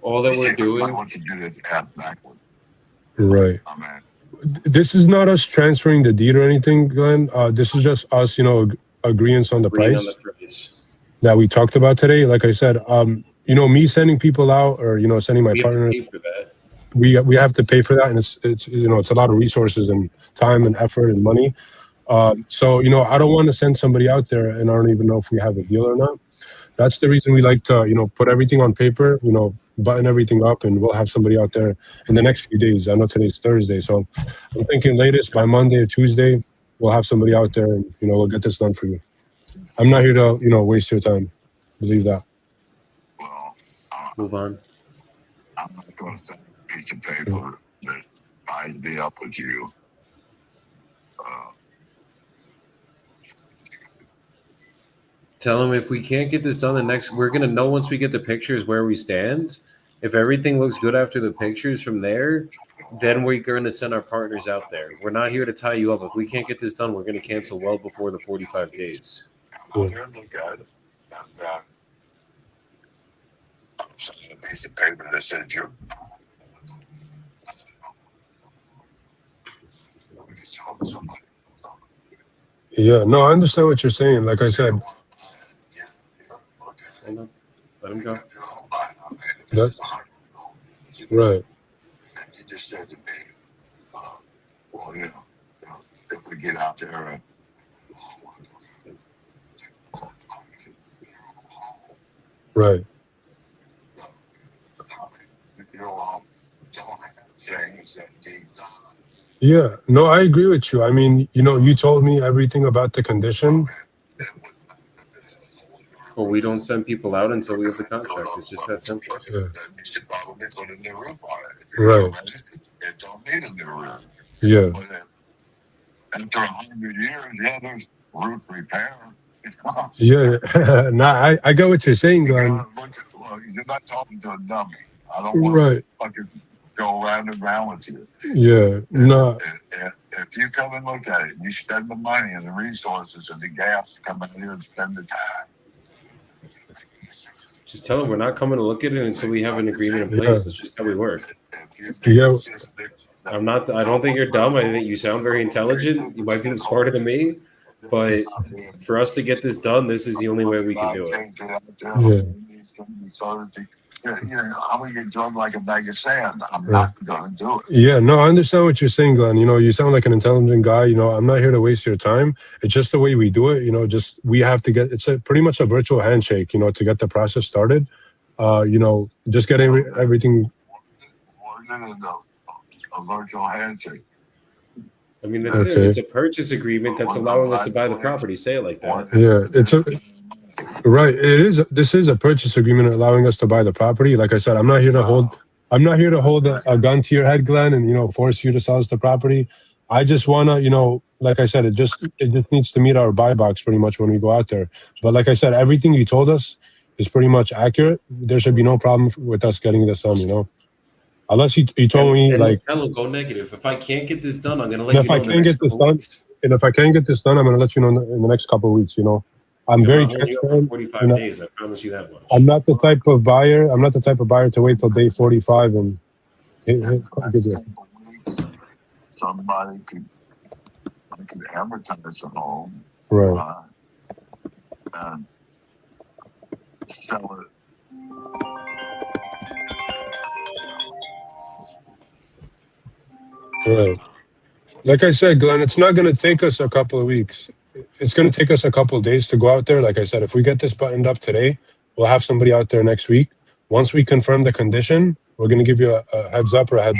All that we're doing. What you do is add backward. Right. I mean, this is not us transferring the deed or anything, Glenn. This is just us, agreeance on the price that we talked about today. Like I said, me sending people out or sending my partner. Pay for that. We have to pay for that, and it's a lot of resources and time and effort and money. So I don't want to send somebody out there and I don't even know if we have a deal or not. That's the reason we like to put everything on paper, button everything up, and we'll have somebody out there in the next few days. I know today's Thursday, so I'm thinking latest by Monday or Tuesday we'll have somebody out there and we'll get this done for you. I'm not here to waste your time. Believe that. well, Move on. I'm not going to send a piece of paper that ties me up with you. Tell him if we can't get this done we're gonna know once we get the pictures where we stand. If everything looks good after the pictures from there, then we're gonna send our partners out there. We're not here to tie you up. If we can't get this done, we're gonna cancel well before the 45 days. Look at it, and I'm sending a piece of paper that says you're. Yeah, no, I understand what you're saying. Like I said, let him go. Right. You just said to me, if we get out there. Right. Yeah, no, I agree with you. I mean, you told me everything about the condition. Well, we don't send people out until we have the contract. It's just that simple. Yeah. You should probably put a new roof on it. Right. It don't need a new roof. Yeah. But after 100 years, there's roof repair. Yeah. Nah, I get what you're saying, Glenn. You're not talking to a dummy. I don't want to fucking go round and round with you. Yeah. No. If you come and look at it, you spend the money and the resources and the gas to come in here and spend the time. Just tell them we're not coming to look at it until we have an agreement in place. That's just how we work. Yeah. I don't think you're dumb. I think you sound very intelligent. You might be smarter than me, but for us to get this done, this is the only way we can do it. Yeah. I'm going to get drunk like a bag of sand. I'm not going to do it. Yeah, no, I understand what you're saying, Glenn. You sound like an intelligent guy. I'm not here to waste your time. It's just the way we do it. Just we have to get. It's pretty much a virtual handshake. To get the process started. Just getting everything. We're going to do a virtual handshake. I mean, that's it. It's a purchase agreement that's allowing us to buy the property. Say it like that. Yeah, right. It is. This is a purchase agreement allowing us to buy the property. Like I said, I'm not here to hold a gun to your head, Glenn, and force you to sell us the property. I just wanna, like I said, it just needs to meet our buy box pretty much when we go out there. But like I said, everything you told us is pretty much accurate. There should be no problem with us getting this done. Unless you told me tell them go negative. If I can't get this done, I'm gonna let you know. If I can't get this done, I'm gonna let you know in the next couple of weeks. I'm very transparent. 45 days. I promise you that much. I'm not the type of buyer. To wait till day 45 and somebody could advertise a home, right? And sell it. Right. Like I said, Glenn, it's not going to take us a couple of weeks. It's going to take us a couple of days to go out there. Like I said, if we get this buttoned up today, we'll have somebody out there next week. Once we confirm the condition, we're going to give you a heads up or a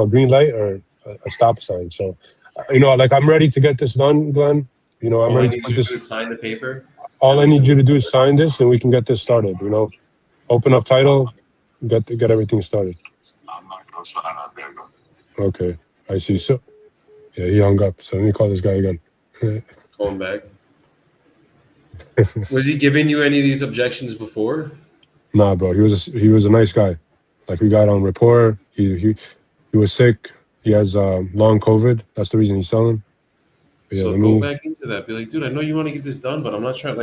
green light or a stop sign. So, like I'm ready to get this done, Glenn. I'm ready to put this. Sign the paper. All I need you to do is sign this, and we can get this started. Open up title, get everything started. I'm not going to sign out there. Okay, I see. So, yeah, he hung up. So let me call this guy again. Call him back. Was he giving you any of these objections before? Nah, bro. He was a nice guy. Like we got on rapport. He was sick. He has long COVID. That's the reason he's selling. Yeah, So go back into that. Be like, dude, I know you want to get this done, but I'm not trying.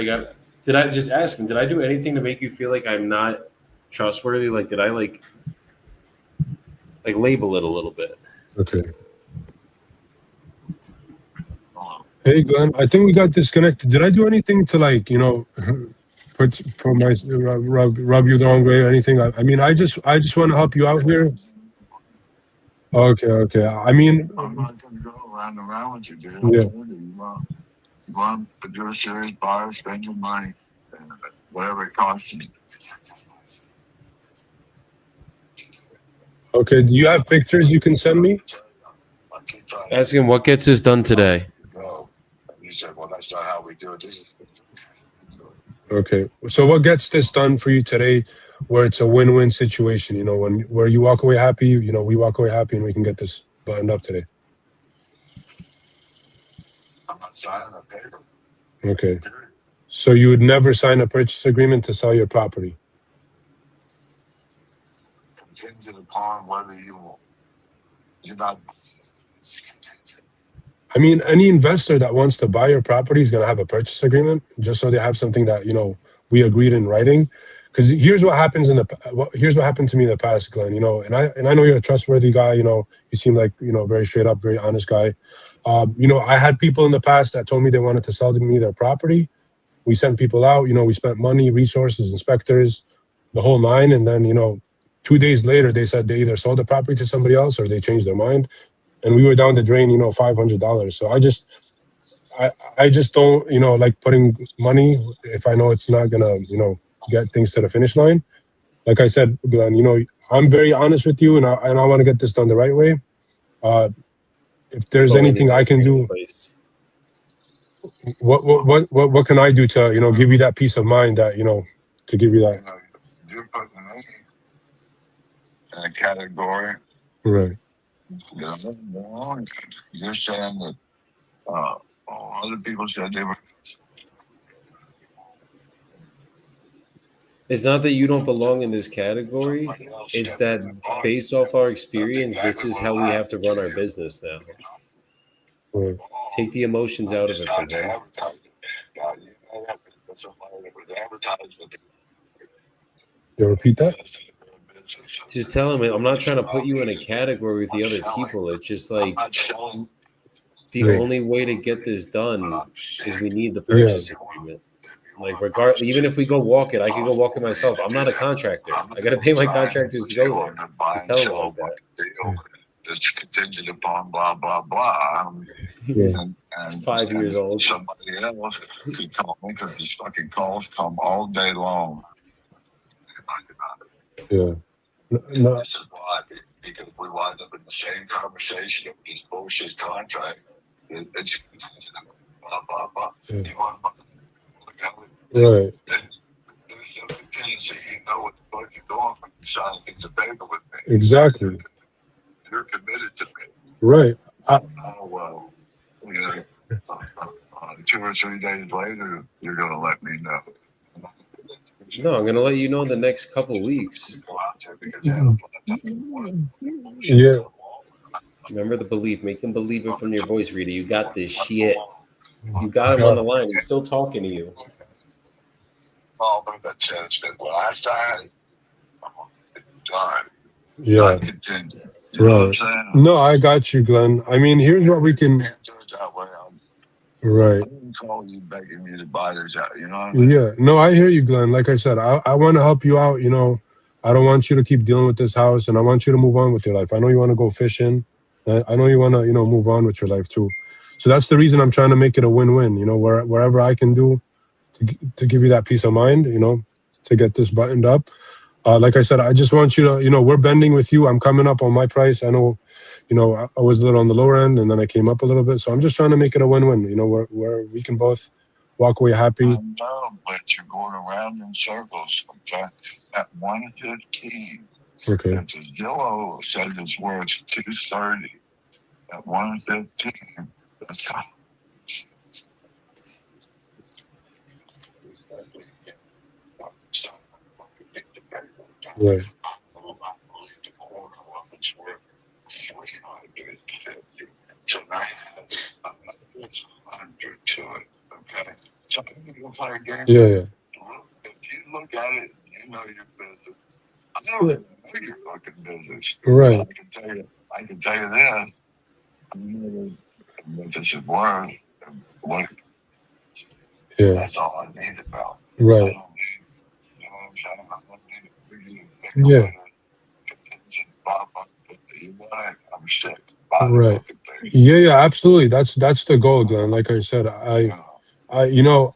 Did I just ask him? Did I do anything to make you feel like I'm not trustworthy? Like, did I like label it a little bit? Okay. Hey, Glenn, I think we got disconnected. Did I do anything to rub you the wrong way or anything? I mean, I just want to help you out here. Okay. I mean, I'm not going to go around with you, dude. Yeah. You want to do a serious buyer, spend your money, whatever it costs you. Okay, do you have pictures you can send me? Ask him what gets this done today. He said, well, that's not how we do it. Okay, so what gets this done for you today where it's a win-win situation, where you walk away happy, we walk away happy and we can get this buttoned up today? I'm not signing a paper. Okay, so you would never sign a purchase agreement to sell your property? Contingent upon whether you're not. I mean, any investor that wants to buy your property is going to have a purchase agreement, just so they have something that we agreed in writing. Because here's what happens here's what happened to me in the past, Glenn. And I know you're a trustworthy guy. You seem like very straight up, very honest guy. I had people in the past that told me they wanted to sell to me their property. We sent people out. We spent money, resources, inspectors, the whole nine, and then 2 days later they said they either sold the property to somebody else or they changed their mind. And we were down the drain, $500. So I just don't, like putting money if I know it's not gonna, get things to the finish line. Like I said, Glenn, I'm very honest with you, and I want to get this done the right way. If there's anything I can do, what can I do to, give you that peace of mind that, to give you that? You're putting me in a category. Right. You're saying that other people said they were. It's not that you don't belong in this category. It's that based off our experience, this is how we have to run our business now. Right. Take the emotions out of it for them. You repeat that? Just tell him, I'm not trying to put you in a category with the other people. It's just like the only way to get this done is we need the purchase agreement. Like, even if we go walk it, I could go walk it myself. I'm not a contractor. I got to pay my contractors to go there. Just tell them like that. It's contingent upon blah, blah, blah. Yeah. And 5 years old. Somebody else could call me because these fucking calls come all day long. Yeah. No. This is why, because we wind up in the same conversation of this bullshit contract. It's contingent upon blah, blah, blah. Yeah. You want Right. there's no contingency. You know what the fuck you're doing when you sign a piece of paper with me. Exactly. You're committed to me. Right. Well, 2 or 3 days later, you're going to let me know. No, I'm going to let you know in the next couple of weeks. Yeah. Remember the belief. Make them believe it from your voice, Rita. You got this shit. You got him on the line. He's still talking to you. All that said, it's been the last time. Time. Yeah. Not contingent. You know what I'm saying? No, I got you, Glenn. I mean, here's what we can. Can't do it that way. Right. I didn't call you begging me to buy this out. You know what I mean? Yeah. No, I hear you, Glenn. Like I said, I want to help you out. I don't want you to keep dealing with this house, and I want you to move on with your life. I know you want to go fishing. I know you want to, move on with your life too. So that's the reason I'm trying to make it a win-win. Wherever I can do to give you that peace of mind, to get this buttoned up. Like I said, I just want you to, we're bending with you. I'm coming up on my price. I know, I was a little on the lower end, and then I came up a little bit. So I'm just trying to make it a win-win. Where we can both walk away happy. I know, but you're going around in circles. Okay, at 115. Okay. If the Zillow says it's worth 230 at 115, that's how. Right. So now it's 100 to it. Okay. So you play a game. Yeah. If you look at it, you know your business. I don't even know your fucking business. Right. I can tell you this. I know what this is worth. What, Yeah. that's all I need about. Right. I don't need, you know what I'm saying? I don't need a Yeah. You want it? I'm sick. Right. Yeah, absolutely. That's the goal, Glenn. Like I said, I know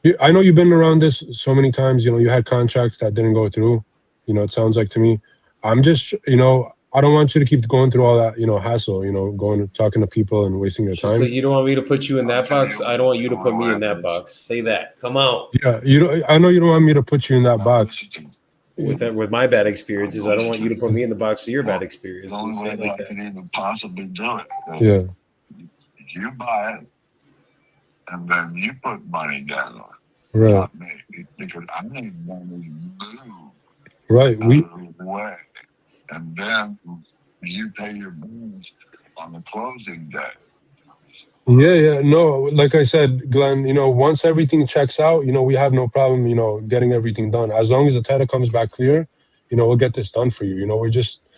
you've been around this so many times. You had contracts that didn't go through. It sounds like to me. I'm just, I don't want you to keep going through all that, hassle. Going talking to people and wasting your Just time. like you don't want me to put you in that box. I don't want you to put me in that box. Say that. Come on. Yeah, I know you don't want me to put you in that box. With my bad experiences, I don't want you to put me in the box for your bad experiences. The only way Like I can even possibly do it. Yeah. You buy it, and then you put money down on it. Right. Not me, because I need money to move Right. out of the way, and then you pay your bills on the closing day. Yeah. No, like I said, Glenn, once everything checks out, we have no problem, getting everything done. As long as the title comes back clear, we'll get this done for you. We're just,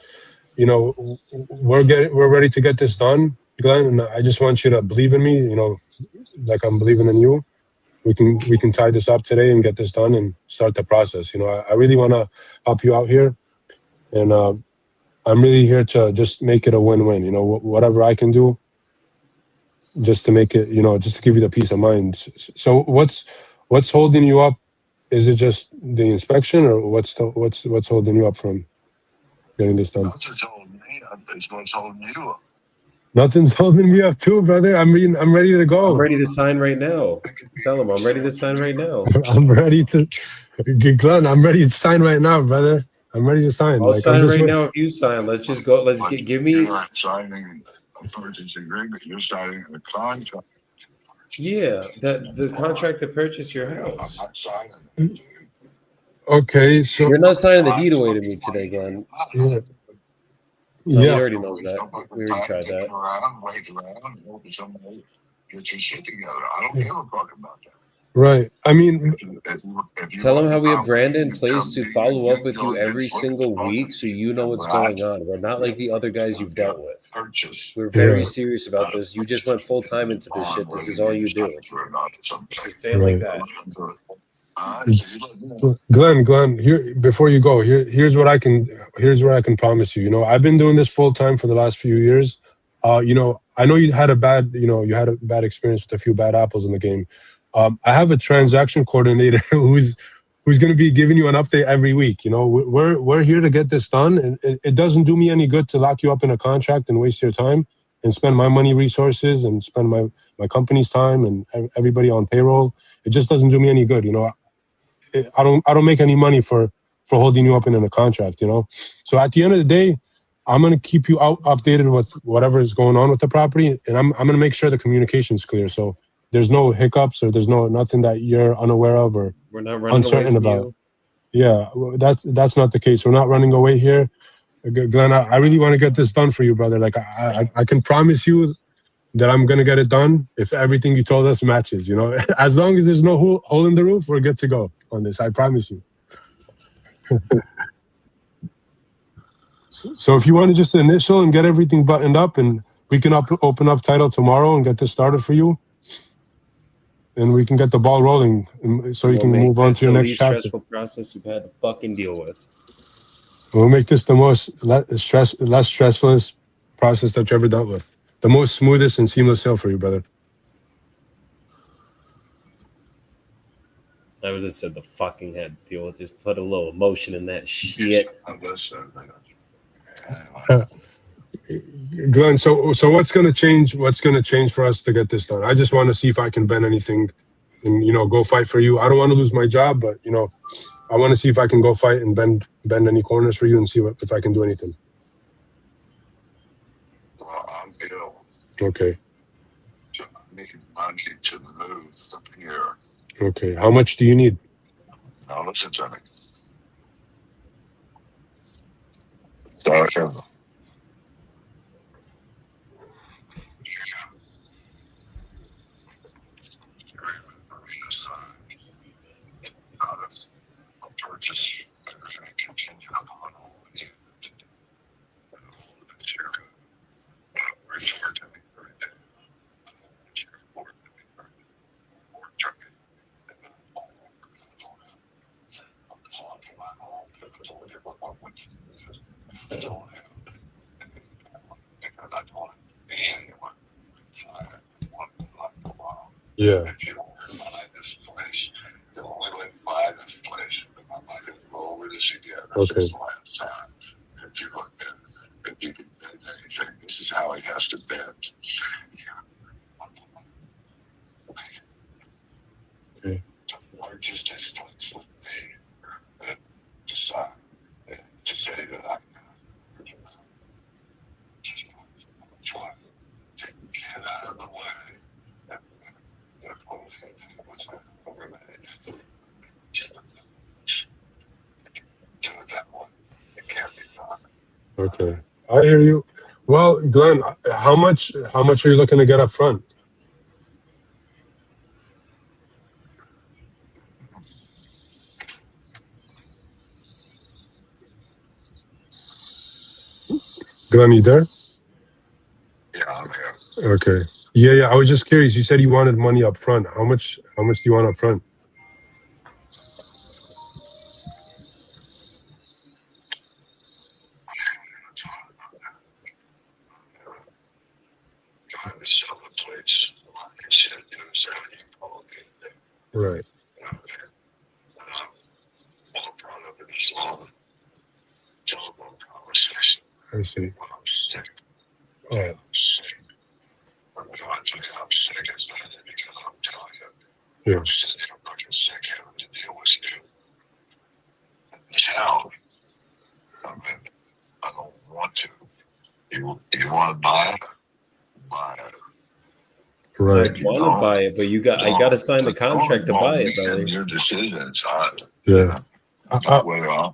we're ready to get this done, Glenn. And I just want you to believe in me, like I'm believing in you. We can tie this up today and get this done and start the process. I really want to help you out here. And I'm really here to just make it a win-win, whatever I can do. Just to make it, just to give you the peace of mind. So what's holding you up? Is it just the inspection, or what's holding you up from getting this done? Nothing's holding me up. It's what's holding you up. Nothing's holding me up too, brother. I'm ready to go. I'm ready to sign right now. Tell him I'm ready to sign right now. I'm ready to, Glenn. I'm ready to sign right now, brother. I'm ready to sign. I'll sign right now if you sign. Let's just go. Let's give me. You're not signing a purchase agreement. You're signing a contract. Yeah, the contract to purchase your house. I'm not signing. Okay, so You're not signing the deed away to me today, Glenn. Yeah. No, he Yeah. already knows that. We already tried that. Wait around, hope somebody get your shit together. I don't give a fuck about that. Right. I mean, Tell him how we have Brandon in place to follow up with you every single week so you know what's going on. We're not like the other guys you've dealt with. We're very serious about this. You just went full time into this shit. This is all you do. Say it like that. Glenn, here before you go, here's what I can promise you. I've been doing this full time for the last few years. I know you had a bad experience with a few bad apples in the game. I have a transaction coordinator who's going to be giving you an update every week. We're here to get this done, and it doesn't do me any good to lock you up in a contract and waste your time and spend my money, resources, and spend my company's time and everybody on payroll. It just doesn't do me any good. I don't make any money for holding you up in a contract. So at the end of the day, I'm going to keep you updated with whatever is going on with the property, and I'm going to make sure the communication's clear. So there's no hiccups or there's nothing that you're unaware of or we're not running uncertain away from about. Yeah, that's not the case. We're not running away here. Glenn, I really want to get this done for you, brother. Like I can promise you that I'm going to get it done if everything you told us matches. As long as there's no hole in the roof, we're good to go on this. I promise you. So if you want to just initial and get everything buttoned up, and we can open up title tomorrow and get this started for you. And we can get the ball rolling, so you can move on to your next chapter. Stressful process you've had to fucking deal with. We'll make this the less stressful process that you ever dealt with? The most smoothest and seamless sale for you, brother. I would have said the fucking head deal. Just put a little emotion in that shit. Glenn, so what's gonna change? What's gonna change for us to get this done? I just want to see if I can bend anything, and go fight for you. I don't want to lose my job, but I want to see if I can go fight and bend any corners for you and see if I can do anything. Well, I'm ill. Okay. So I need money to move up here. Okay. How much do you need? Now listen to me. Sorry. Purchase contingent upon all of you. Yeah. If you don't buy this place, the only way to buy this place, I'm not going to go over this again. This Okay. is the last time. If you look at if you can bend anything, this is how he has to bend. Okay. The largest expense would be decide to say that I'm taking it out of the way. Okay. I hear you. Well, Glenn, how much are you looking to get up front? Glenn, you there? Yeah, I'm here. Okay. Yeah. I was just curious. You said you wanted money up front. How much do you want up front? Trying to sell the place. Like I said, there's Right. all brought up in this long telephone conversation. I see. When I'm sick. Oh. I'm sick. I'm sick. It's not because I'm telling you. Yeah. I'm sitting here fucking sick having to deal with you. Hell, I don't want to. You want to buy it? Buy it. Right. I want to buy it, but I got to sign the contract to buy it, brother. Your decision. Yeah. Whether I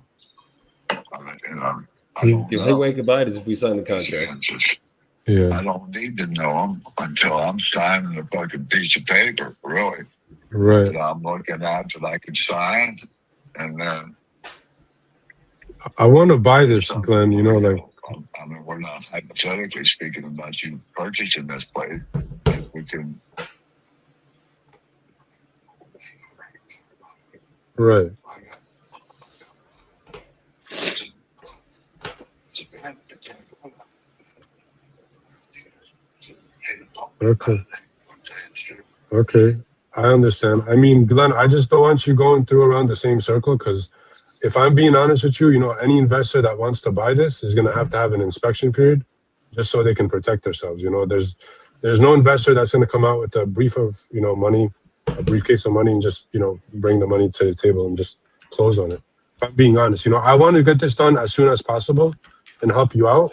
don't The know. only way I could buy it is if we sign the contract. Yeah. I don't need to know them until I'm signing a fucking piece of paper, really. Right. That I'm looking at that I can sign, and then I want to buy this, Glenn. I mean, we're not hypothetically speaking about you purchasing this place. We can. Right. Okay. I understand. I mean, Glenn, I just don't want you going through around the same circle because if I'm being honest with you, any investor that wants to buy this is going to have an inspection period just so they can protect themselves. There's no investor that's going to come out with a brief of, money, a briefcase of money and just, bring the money to the table and just close on it. If I'm being honest, I want to get this done as soon as possible and help you out.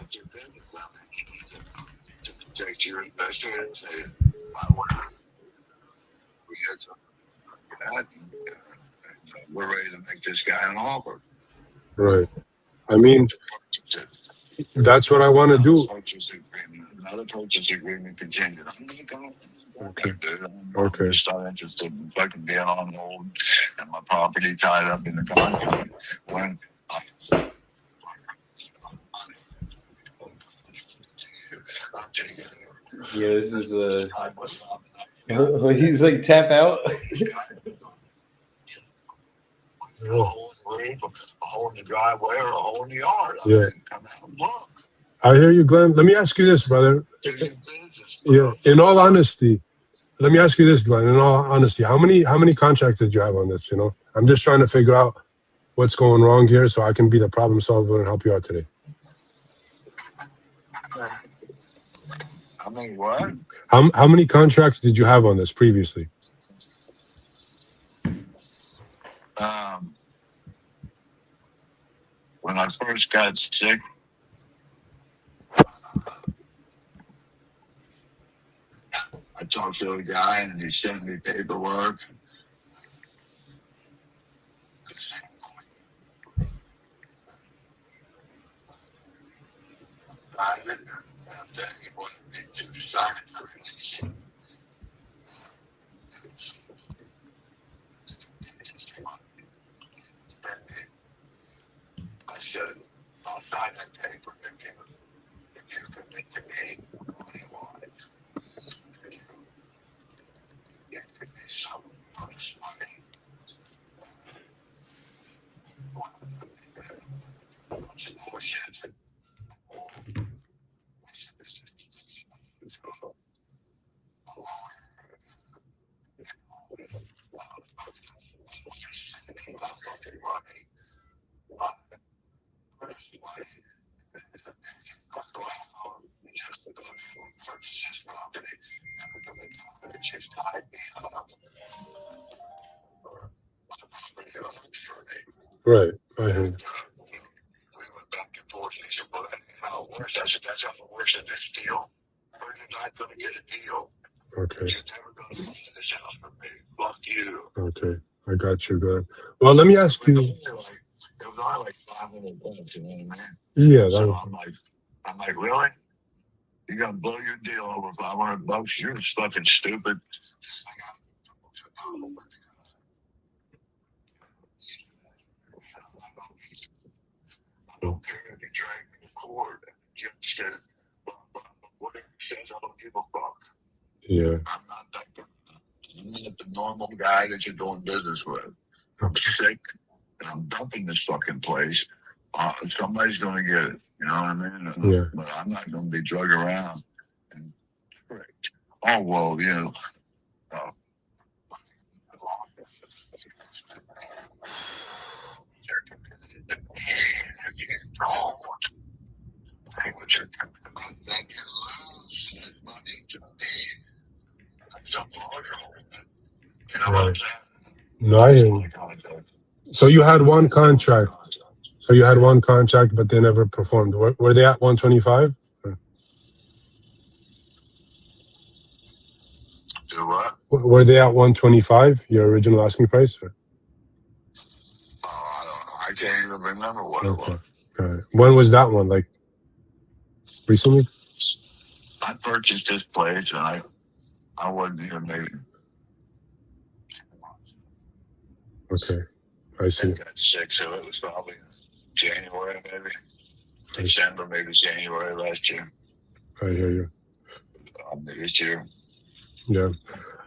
Protect your investors. We're ready to make this guy an offer. Right. I mean, that's what I want to do. Another purchase agreement contingent. I'm not going to do it. Okay. I'm just not interested in fucking being on hold and my property tied up in the contract. When Yeah, this is he's like tap out. A hole in the driveway or a hole in the yard. Yeah. Come out and look. I hear you, Glenn. Let me ask you this, brother. Yeah, in all honesty, let me ask you this, Glenn. In all honesty, how many contracts did you have on this? You know, I'm just trying to figure out what's going wrong here, so I can be the problem solver and help you out today. I mean, what? How many contracts did you have on this previously? When I first got sick, I talked to a guy and he sent me paperwork. I didn't he wanted me to sign it for him. I said, I'll sign that paper if you commit to me what you want. Give me some honest money. Bullshit. Right. I hear you. We went back and forth. He said, well, how it works? I said, that's how it works in this deal. We're not going to get a deal. Okay. You're never going to buy this house from me. Fuck you. Okay. I got you, good. Well, let me ask you. It was only like $500, you know what I mean? Yeah. So I'm like, really? You're going to blow your deal over $500? You're fucking stupid. I don't care if you drag me to court. Judge said, whatever it says, I don't give a fuck. Yeah. I'm not the normal guy that you're doing business with. I'm sick and I'm dumping this fucking place. Somebody's going to get it. You know what I mean? Yeah. But I'm not going to be drug around and tricked. Oh, well, you know. No, I hear you. So you had one contract. But they never performed. Were they at 125? Do what? Were they at 125? Your original asking price? Or? I can't even remember what it was. Right. When was that one? Like recently? I purchased this place and I wasn't even maybe. Okay, I see. I got sick, so it was probably January, maybe December, maybe January last year. I hear you. This year. Yeah,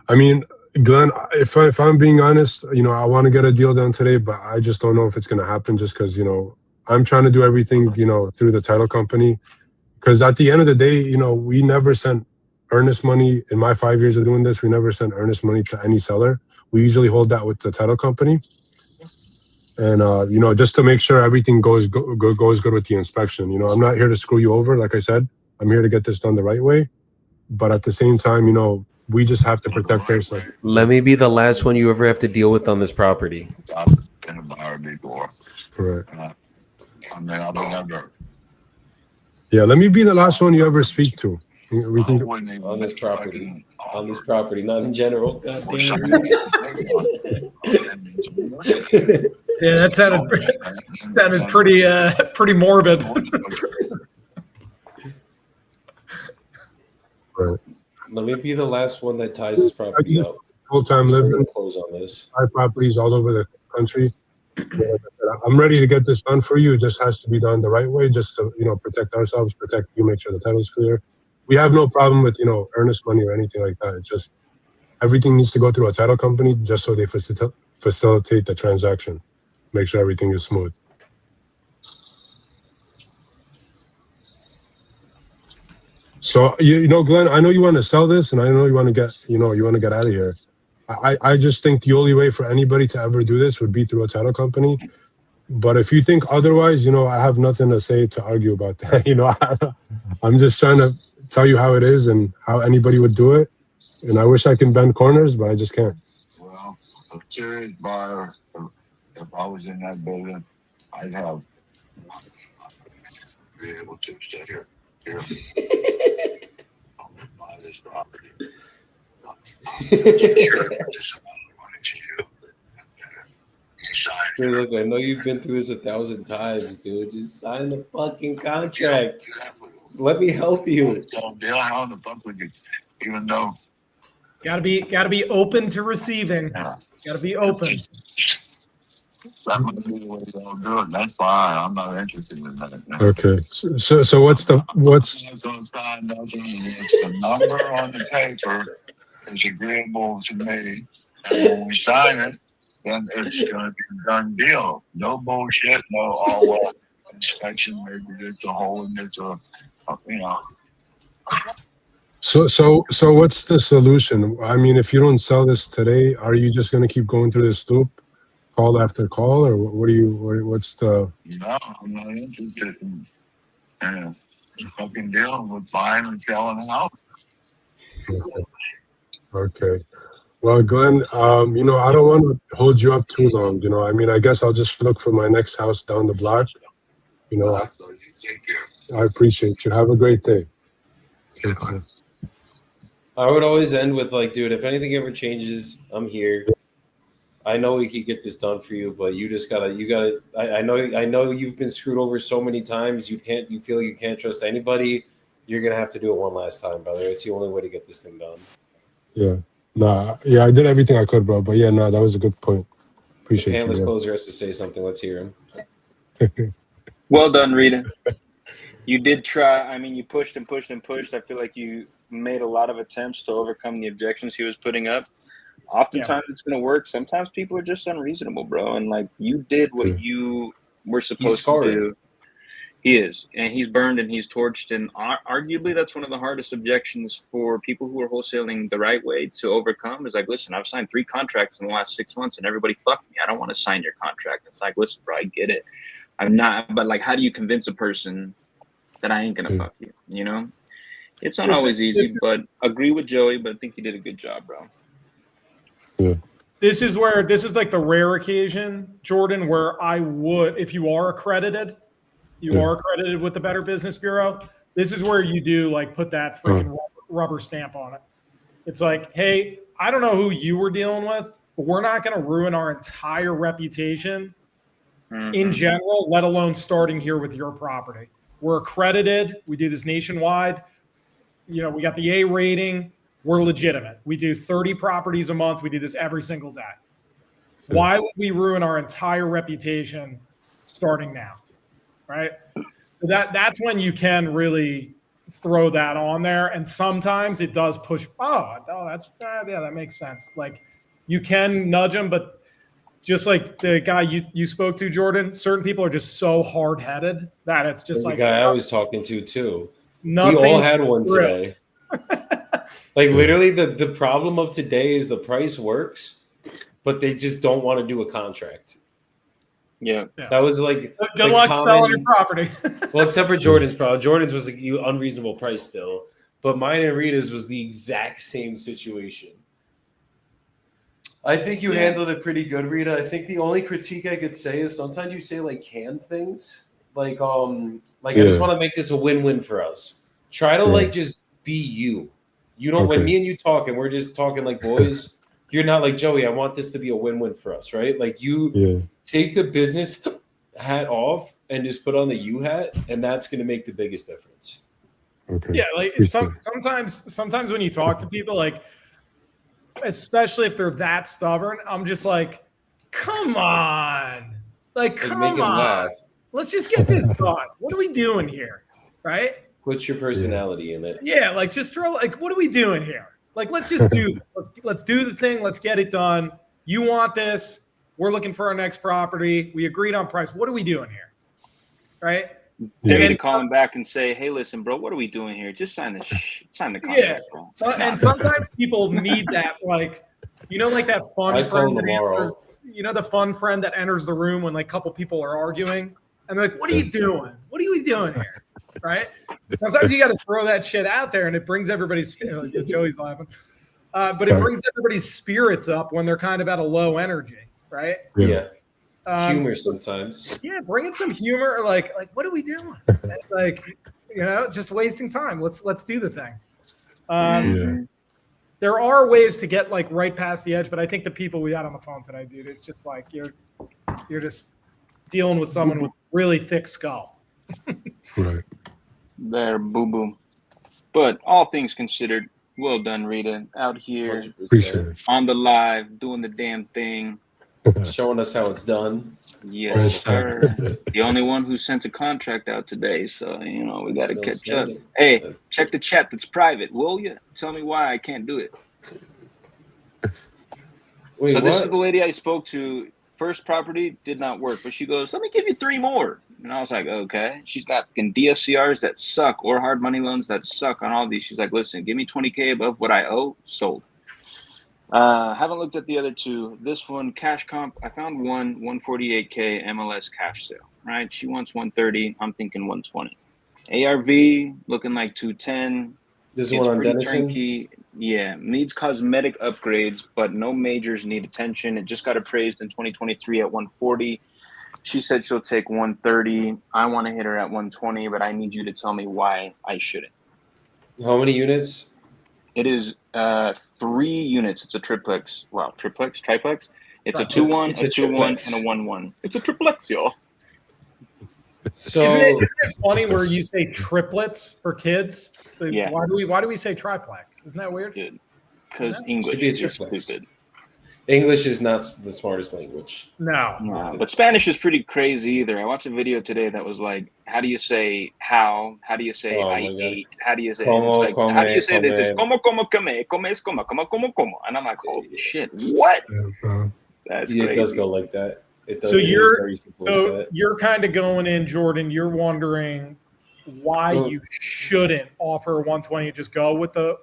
I mean, Glenn, if I'm being honest, you know, I want to get a deal done today, but I just don't know if it's going to happen. Just because, you know, I'm trying to do everything, you know, through the title company. Because at the end of the day, you know, we never sent earnest money in my 5 years of doing this. We never sent earnest money to any seller. We usually hold that with the title company. And, you know, just to make sure everything goes good with the inspection. You know, I'm not here to screw you over. Like I said, I'm here to get this done the right way. But at the same time, you know, we just have to protect ourselves. Let me be the last one you ever have to deal with on this property. I've been a buyer before. Correct. I mean, I've never. Yeah, let me be the last one you ever speak to. We can on this property. On this property, not in general. God damn. Yeah, that sounded pretty morbid. Right. Let me be the last one that ties this property up. Full-time living. Close on this. 5 properties all over the country. I'm ready to get this done for you. It just has to be done the right way, just to, you know, protect ourselves, protect you, make sure the title's clear. We have no problem with, you know, earnest money or anything like that. It's just everything needs to go through a title company just so they facilitate the transaction, make sure everything is smooth. So you know, Glenn, I know you want to sell this, and I know you want to get, you want to get out of here. I just think the only way for anybody to ever do this would be through a title company. But if you think otherwise, I have nothing to say to argue about that. I'm just trying to tell you how it is and how anybody would do it. And I wish I can bend corners, but I just can't. Well, a serious buyer, if I was in that building, I'd have be able to stay here. Buy this property. Dude, look, I know you've been through this 1,000 times, dude. Just sign the fucking contract. Let me help you. How the fuck would you, even though Gotta be open to receiving. Gotta be open. that might be the way they'll do it, that's fine. I'm not interested in that. Okay. So what's I'm not gonna sign nothing. If the number on the paper is agreeable to me, and when we sign it, then it's gonna be a done deal. No bullshit, no inspection, maybe it's a hole and it's So what's the solution? I mean, if you don't sell this today, are you just gonna keep going through this loop, call after call, or what's the? No, I'm not interested in fucking dealing with buying and selling a house. Okay. Well, Glenn, I don't want to hold you up too long. I mean, I guess I'll just look for my next house down the block. I appreciate you. Have a great day. Okay. I would always end with like, dude, if anything ever changes, I'm here. I know we could get this done for you, but you gotta. I know you've been screwed over so many times. You feel like you can't trust anybody. You're gonna have to do it one last time, brother. It's the only way to get this thing done. Yeah. Nah. Yeah, I did everything I could, bro. But yeah, that was a good point. Appreciate the panelist you. closer has to say something. Let's hear him. Well done, Rita. You did try. I mean, you pushed and pushed and pushed. I feel like you made a lot of attempts to overcome the objections he was putting up. Oftentimes it's going to work. Sometimes people are just unreasonable, bro. And like you did what you were supposed to do. He is, and he's burned and he's torched. And arguably that's one of the hardest objections for people who are wholesaling the right way to overcome is like, listen, I've signed 3 contracts in the last 6 months and everybody fucked me. I don't want to sign your contract. It's like, listen, bro, I get it. I'm not, but like, how do you convince a person that I ain't going to fuck you? It's not always easy, but agree with Joey, but I think you did a good job, bro. Yeah. This is like the rare occasion, Jordan, where I would, if you are accredited, are accredited with the Better Business Bureau. This is where you do like put that freaking rubber stamp on it. It's like, hey, I don't know who you were dealing with, but we're not going to ruin our entire reputation in general, let alone starting here with your property. We're accredited. We do this nationwide. We got the A rating. We're legitimate. We do 30 properties a month. We do this every single day. Why would we ruin our entire reputation starting now? Right? So that's when you can really throw that on there. And sometimes it does push. That makes sense. Like you can nudge them, but just like the guy you spoke to, Jordan, certain people are just so hard-headed that it's just like the guy I was talking to too. Nothing. We all had one today. Like literally the problem of today is the price works, but they just don't want to do a contract. Yeah. That was like good luck selling your property. Well, except for Jordan's problem. Jordan's was an unreasonable price still, but mine and Rita's was the exact same situation. I think you handled it pretty good, Rita. I think the only critique I could say is sometimes you say like canned things, like I just want to make this a win-win for us. Try to like just be you. You don't when me and you talk and we're just talking like boys. You're not like Joey. I want this to be a win-win for us, right? Like you take the business hat off and just put on the you hat, and that's going to make the biggest difference. Okay. Yeah, like sometimes when you talk to people, like especially if they're that stubborn, I'm just like, come on, come on, laugh. Let's just get this done. What are we doing here, right? Put your personality in it. Yeah, like just throw what are we doing here? Like, let's just do this. Let's do the thing. Let's get it done. You want this. We're looking for our next property. We agreed on price. What are we doing here? Right? They need Yeah. to call him back and say, "Hey, listen, bro, what are we doing here? Just sign the contract, Yeah. bro." And sometimes people need that, like, like that fun I call friend that tomorrow. answers, the fun friend that enters the room when like a couple people are arguing, and they're like, "What are you doing? What are you doing here?" Right? Sometimes you got to throw that shit out there, and it brings everybody's. Joey's laughing, but it brings everybody's spirits up when they're kind of at a low energy, right? Yeah. Humor sometimes. Yeah, bring in some humor. Like what are we doing? Like, just wasting time. Let's do the thing. There are ways to get like right past the edge, but I think the people we had on the phone today, dude, it's just like you're just dealing with someone with really thick skull. Right. There, boo boo. But all things considered, well done, Rita. Out here 100%. Appreciate it. on the live, doing the damn thing. Showing us how it's done. Yes, sir. The only one who sent a contract out today, so we got to catch up. Hey, check the chat that's private, will you? Tell me why I can't do it. Wait, so this what? is the lady I spoke to. First property did not work, but she goes, "Let me give you 3 more." And I was like, "Okay." She's got DSCRs that suck or hard money loans that suck on all these. She's like, "Listen, give me 20K above what I owe, sold." Haven't looked at the other 2. This one, cash comp, I found one 148K MLS cash sale, right? She wants 130. I'm thinking 120. ARV looking like 210. This is one on Denison? Turnkey. Yeah, needs cosmetic upgrades, but no majors need attention. It just got appraised in 2023 at 140. She said she'll take 130. I want to hit her at 120, but I need you to tell me why I shouldn't. How many units? It is 3 units. It's a triplex. Wow, triplex? It's a 2-1, It's a a 2-1, triplex. and a 1-1. It's a triplex, y'all. So isn't it funny where you say triplets for kids? Yeah. Why do we say triplex? Isn't that weird? Because Should English be a is triplex. stupid. English is not the smartest language. No. But Spanish is pretty crazy either. I watched a video today that was like, how do you say how? How do you say I ate? How do you say Como, it's like, come, how do you say this? It's come. como, comes, como. And I'm like, holy shit, what? That's crazy. It does go like that. It does. So you're you're kind of going in, Jordan. You're wondering why you shouldn't offer 120 and just go with the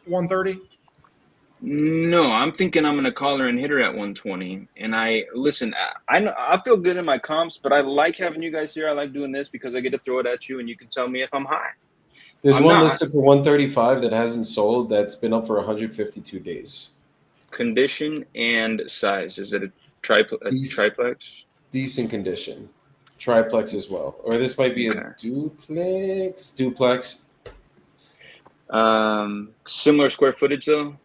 130. No, I'm thinking I'm gonna call her and hit her at 120. And I feel good in my comps, but I like having you guys here. I like doing this because I get to throw it at you, and you can tell me if I'm high. There's one listed for 135 that hasn't sold. That's been up for 152 days. Condition and size. Is it a triplex? Decent condition. Triplex as well. Or this might be a duplex. Duplex. Similar square footage though?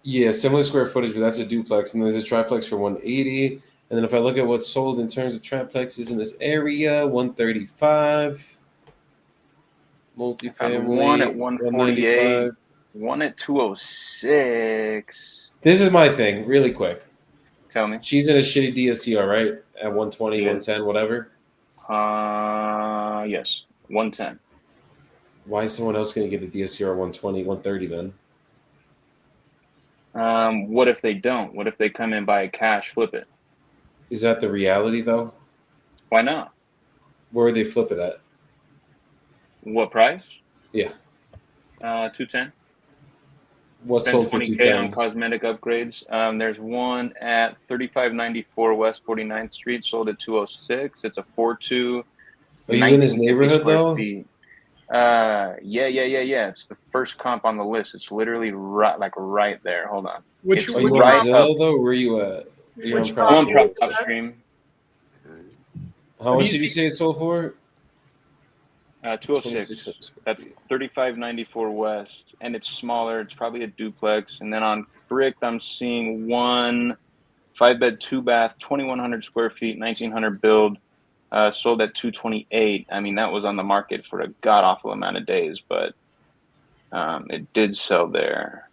Yeah, similar square footage, but that's a duplex. And there's a triplex for 180. And then if I look at what's sold in terms of triplexes in this area, 135. Multifamily. One at 148. One at 206. This is my thing, really quick. Tell me. She's in a shitty DSCR, right? At 120, 110, whatever? Yes. 110. Why is someone else going to get a DSCR 120, 130 then? What if they don't? What if they come in, buy a cash, flip it? Is that the reality, though? Why not? Where would they flip it at? What price? Yeah. 210. What's Spend sold for 20K 210? on cosmetic upgrades. There's one at 3594 West 49th Street, sold at 206. It's a 4.2. Are you in this neighborhood, though? Yeah. It's the first comp on the list. It's literally right there. Hold on. Are you on Zillow, though? Where are you at? You're on PropStream. How much did you say it sold for? 206. That's 3594 West, and it's smaller. It's probably a duplex. And then on Brick, I'm seeing one 5-bed, 2-bath, 2,100 square feet, 1,900 build, sold at 228. I mean, that was on the market for a god awful amount of days, but it did sell there.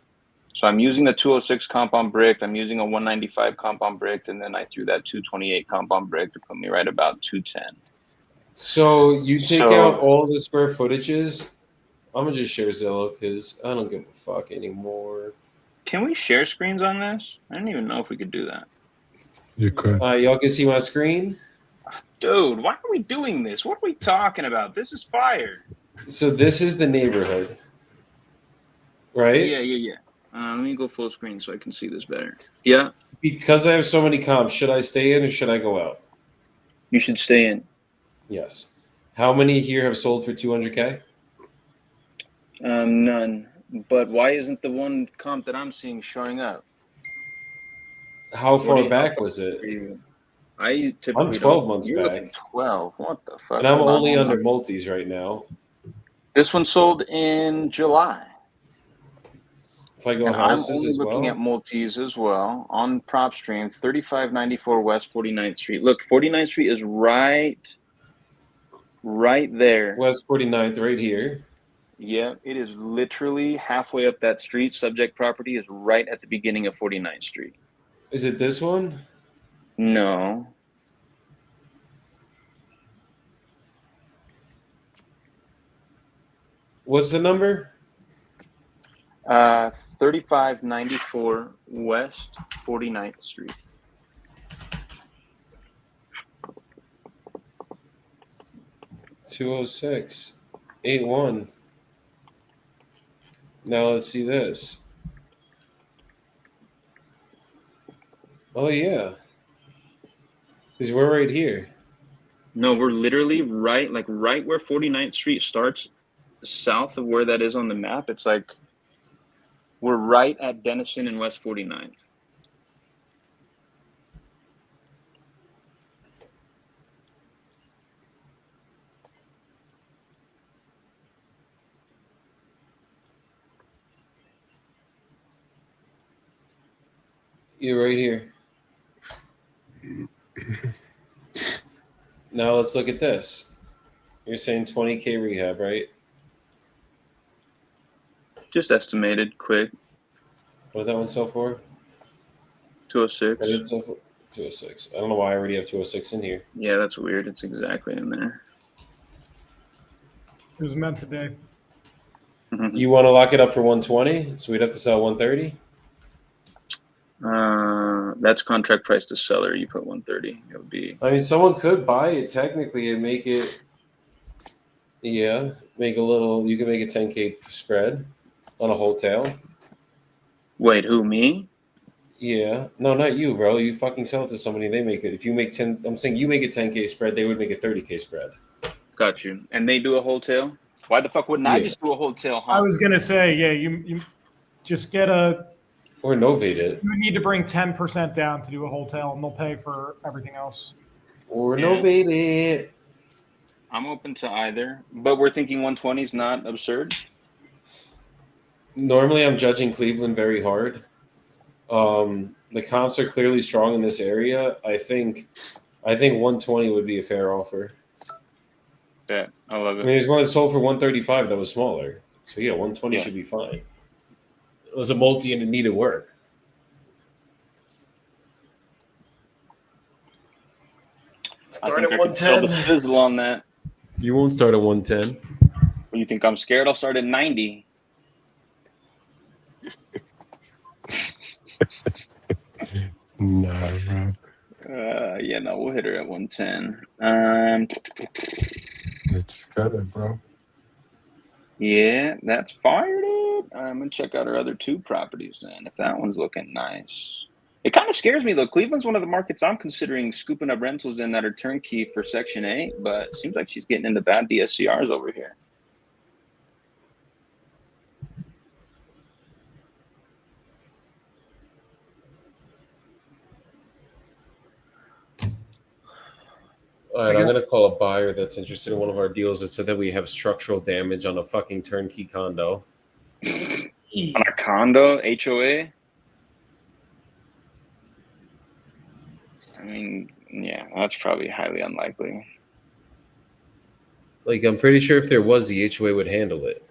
So I'm using the 206 comp on Brick. I'm using a 195 comp on Brick, and then I threw that 228 comp on Brick to put me right about 210. So you take out all the square footages. I'm gonna just share Zillow because I don't give a fuck anymore. Can we share screens on this? I didn't even know if we could do that. You could. Y'all can see my screen. Dude, why are we doing this? What are we talking about? This is fire. So this is the neighborhood, right? Yeah. Let me go full screen so I can see this better. Yeah. Because I have so many comps, should I stay in or should I go out? You should stay in. Yes. How many here have sold for 200K? None. But why isn't the one comp that I'm seeing showing up? How far back was it? I typically I'm 12 months You're back. looking 12. What the fuck? And I'm Hold on, only hold under on. multis right now. This one sold in July. If I go And I'm houses only as looking well. at multis as well on PropStream, 3594 West 49th Street. Look, 49th Street is right there. West 49th, right here. Yeah, it is literally halfway up that street. Subject property is right at the beginning of 49th Street. Is it this one? No. What's the number? 3594 West 49th Street. $206.81. Now let's see this. Oh yeah. Because we're right here. No, we're literally right where 49th Street starts, south of where that is on the map. It's like we're right at Denison and West 49th. You're right here. Now let's look at this. You're saying 20K rehab, right? Just estimated, quick. What did that one sell for? 206. I did sell for 206. I don't know why I already have 206 in here. Yeah, that's weird. It's exactly in there. It was meant to be. You want to lock it up for 120? So we'd have to sell 130? That's contract price to seller. You put 130. It would be. I mean, someone could buy it technically and make it. Yeah, make a little. You can make a 10K spread on a wholesale. Wait, who, me? Yeah, no, not you, bro. You fucking sell it to somebody. They make it. If you make 10, I'm saying you make a 10K spread. They would make a 30K spread. Got you. And they do a wholesale. Why the fuck wouldn't I just do a wholesale? Huh? I was gonna say, yeah, you just get a. Or novate it. You need to bring 10% down to do a wholesale, and they'll pay for everything else. Or novate it. I'm open to either, but we're thinking 120 is not absurd. Normally, I'm judging Cleveland very hard. The comps are clearly strong in this area. I think 120 would be a fair offer. Yeah, I love it. I mean, there's one that sold for 135 that was smaller. So yeah, 120 should be fine. It was a multi and it needed work. Start at 110. The sizzle on that. You won't start at 110. You think I'm scared? I'll start at 90. Nah, bro. Yeah, no, we'll hit her at 110. It's got it, bro. Yeah, that's fired up. I'm gonna check out our other two properties then. If that one's looking nice, it kind of scares me though. Cleveland's one of the markets I'm considering scooping up rentals in that are turnkey for Section 8, but it seems like she's getting into bad DSCRs over here. All right, I'm going to call a buyer that's interested in one of our deals that said that we have structural damage on a fucking turnkey condo. On a condo, HOA? I mean, yeah, that's probably highly unlikely. Like, I'm pretty sure if there was, the HOA would handle it.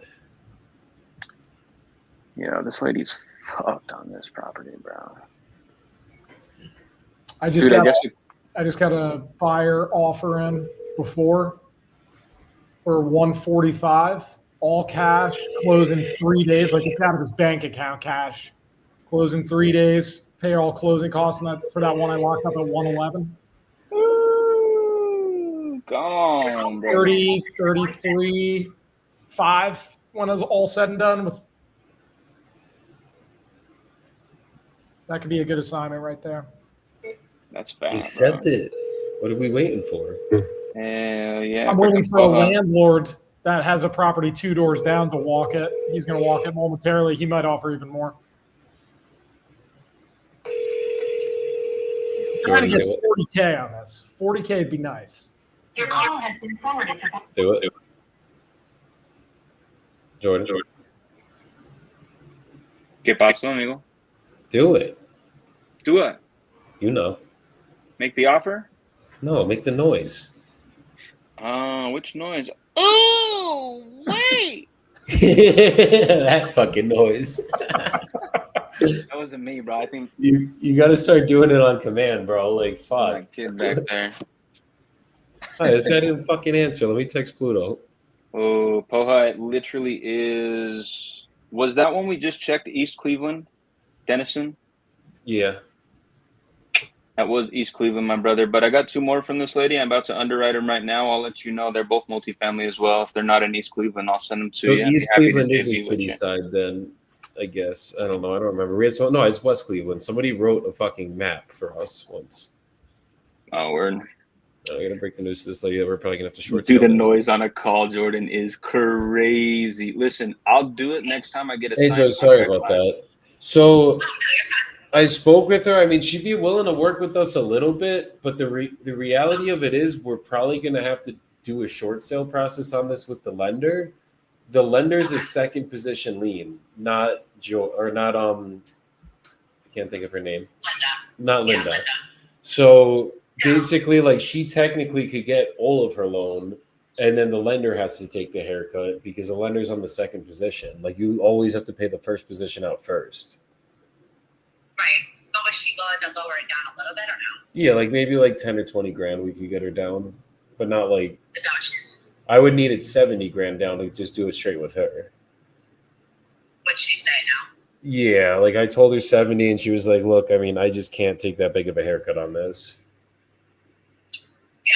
Yeah, this lady's fucked on this property, bro. I just got a buyer offer in before for 145, all cash, close in 3 days. Like it's out of his bank account cash. Close in 3 days, pay all closing costs for that one I locked up at 111. gone, bro. 30, 33, 5 when it was all said and done. That could be a good assignment right there. That's fast. Accept it. What are we waiting for? Hell yeah. I'm waiting for a landlord that has a property 2 doors down to walk it. He's going to walk it momentarily. He might offer even more. Trying to get 40K on this. 40K would be nice. Your call has been forwarded to Do it. Jordan. ¿Qué pasó, amigo? Do it. Do what? You know. Make the offer? No, make the noise. Which noise? Oh, wait. That fucking noise. That wasn't me, bro. I think you got to start doing it on command, bro. Like, fuck. my kid back there. Hi, this guy didn't fucking answer. Let me text Pluto. Oh, Poha, it literally is. Was that one we just checked? East Cleveland, Denison. Yeah. That was East Cleveland, my brother. But I got 2 more from this lady. I'm about to underwrite them right now. I'll let you know. They're both multifamily as well. If they're not in East Cleveland, I'll send them to So you. East Cleveland is a shitty side then, I guess. I don't know. I don't remember. No, it's West Cleveland. Somebody wrote a fucking map for us once. Oh, word. I'm going to break the news to this lady that we're probably going to have to short Do sell the it. noise on a call, Jordan, is crazy. Listen, I'll do it next time I get a Hey, Joe, sorry about that. So I spoke with her. I mean, she'd be willing to work with us a little bit, but the reality of it is we're probably going to have to do a short sale process on this with the lender. The lender's a second position lien, not Joe or not I can't think of her name. Not Linda. So basically, like, she technically could get all of her loan, and then the lender has to take the haircut because the lender's on the second position. Like, you always have to pay the first position out first. Right. But was she willing to lower it down a little bit or no? Yeah, like maybe like 10 or 20 grand we could get her down, but not like. Is that what she's? I would need it 70 grand down to just do it straight with her. What'd she say now? Yeah, like I told her 70 and she was like, look, I mean, I just can't take that big of a haircut on this. Yeah.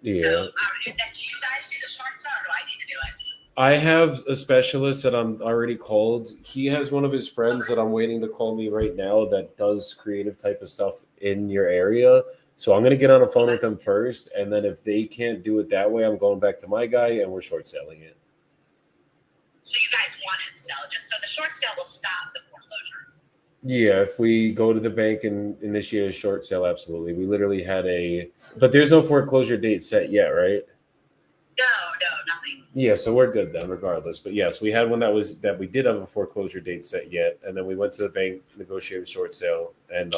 Yeah. So, do you guys do the short sale or do I need to do it? I have a specialist that I'm already called. He has one of his friends that I'm waiting to call me right now that does creative type of stuff in your area. So I'm going to get on a phone with them first. And then if they can't do it that way, I'm going back to my guy and we're short selling it. So you guys want it still, just so the short sale will stop the foreclosure. Yeah, if we go to the bank and initiate a short sale, absolutely. We literally had but there's no foreclosure date set yet, right? No, nothing. Yeah, so we're good then, regardless. But yes, we had one that we did have a foreclosure date set yet, and then we went to the bank, negotiated the short sale, and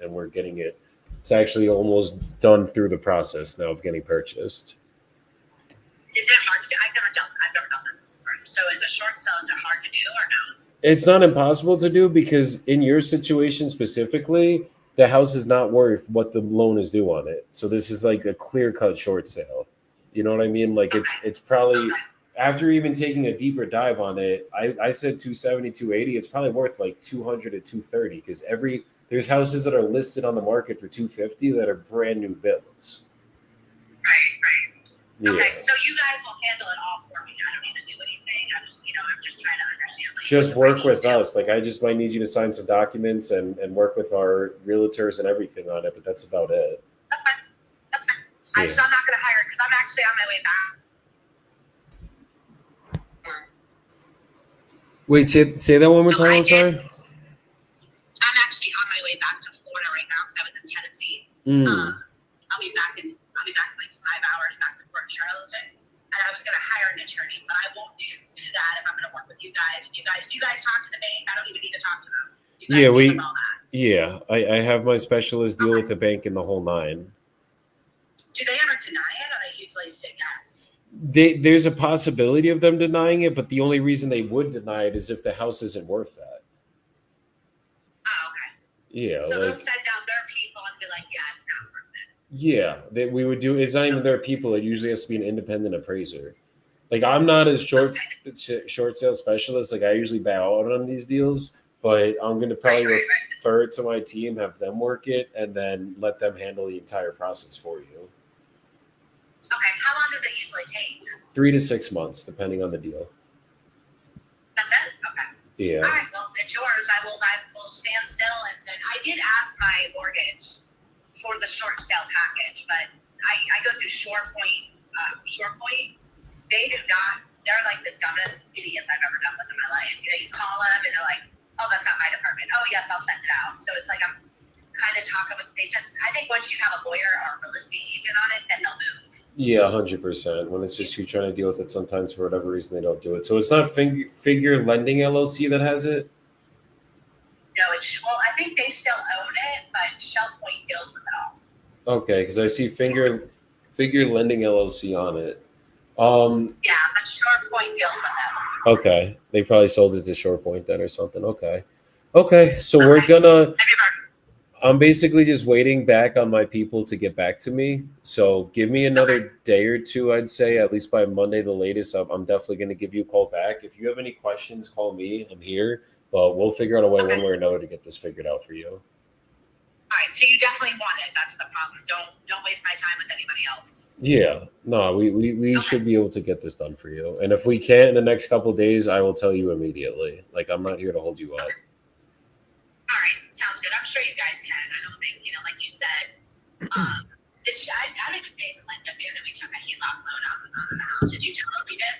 we're getting it. It's actually almost done through the process now of getting purchased. Is it hard to do? I've never done this before. So is a short sale, is it hard to do or no? It's not impossible to do because in your situation specifically, the house is not worth what the loan is due on it. So this is like a clear-cut short sale. You know what I mean? Like it's probably after even taking a deeper dive on it, I said 270, 280. It's probably worth like 200 to 230 because there's houses that are listed on the market for 250 that are brand new builds. Right. Yeah. Okay, so you guys will handle it all for me. I don't need to do anything. I'm just trying to understand. Like, just work with us. Like I just might need you to sign some documents and work with our realtors and everything on it, but that's about it. That's fine. Yeah. I'm not going to hire because I'm actually on my way back. Wait, say that one more time. I'm sorry. I'm actually on my way back to Florida right now because I was in Tennessee. I'll be back in like 5 hours back to Fort Charlotte, and I was going to hire an attorney, but I won't do that if I'm going to work with you guys. And do you guys talk to the bank? I don't even need to talk to them. I have my specialist deal with the bank and the whole nine. Do they ever deny it, or they usually say yes? There's a possibility of them denying it, but the only reason they would deny it is if the house isn't worth that. Oh, okay. Yeah. So they'll send down their people and be like, yeah, it's not worth it. Yeah, we would do. It's not even their people. It usually has to be an independent appraiser. Like I'm not a short sale specialist. Like I usually bow out on these deals, but I'm going to probably refer it to my team, have them work it, and then let them handle the entire process for you. take? 3 to 6 months, depending on the deal. That's it? Okay. Yeah. All right, well, it's yours. I will stand still. And then I did ask my mortgage for the short sale package, but I go through ShorePoint. They do not, they're like the dumbest idiots I've ever dealt with in my life. You know, you call them and they're like, oh, that's not my department. Oh, yes, I'll send it out. So it's like I'm kind of talking with, I think once you have a lawyer or a real estate agent on it, then they'll move. Yeah, 100%. When it's just you trying to deal with it, sometimes for whatever reason they don't do it. So it's not Figure Lending LLC that has it? No, well, I think they still own it, but ShellPoint deals with it all. Okay, because I see Figure Lending LLC on it. Yeah, but ShorePoint deals with them. Okay, they probably sold it to ShorePoint then or something. Okay. So we're gonna. I'm basically just waiting back on my people to get back to me. So give me another day or two, I'd say, at least by Monday, the latest. I'm definitely going to give you a call back. If you have any questions, call me. I'm here. But we'll figure out a way one way or another to get this figured out for you. All right, so you definitely want it. That's the problem. Don't waste my time with anybody else. Yeah, no, we should be able to get this done for you. And if we can't in the next couple of days, I will tell you immediately. Like, I'm not here to hold you up. All right, sounds good. I'm sure you guys can. I don't think, like you said, I don't even think Linda knew that we took a HELOC loan on the house. Did you tell her we did?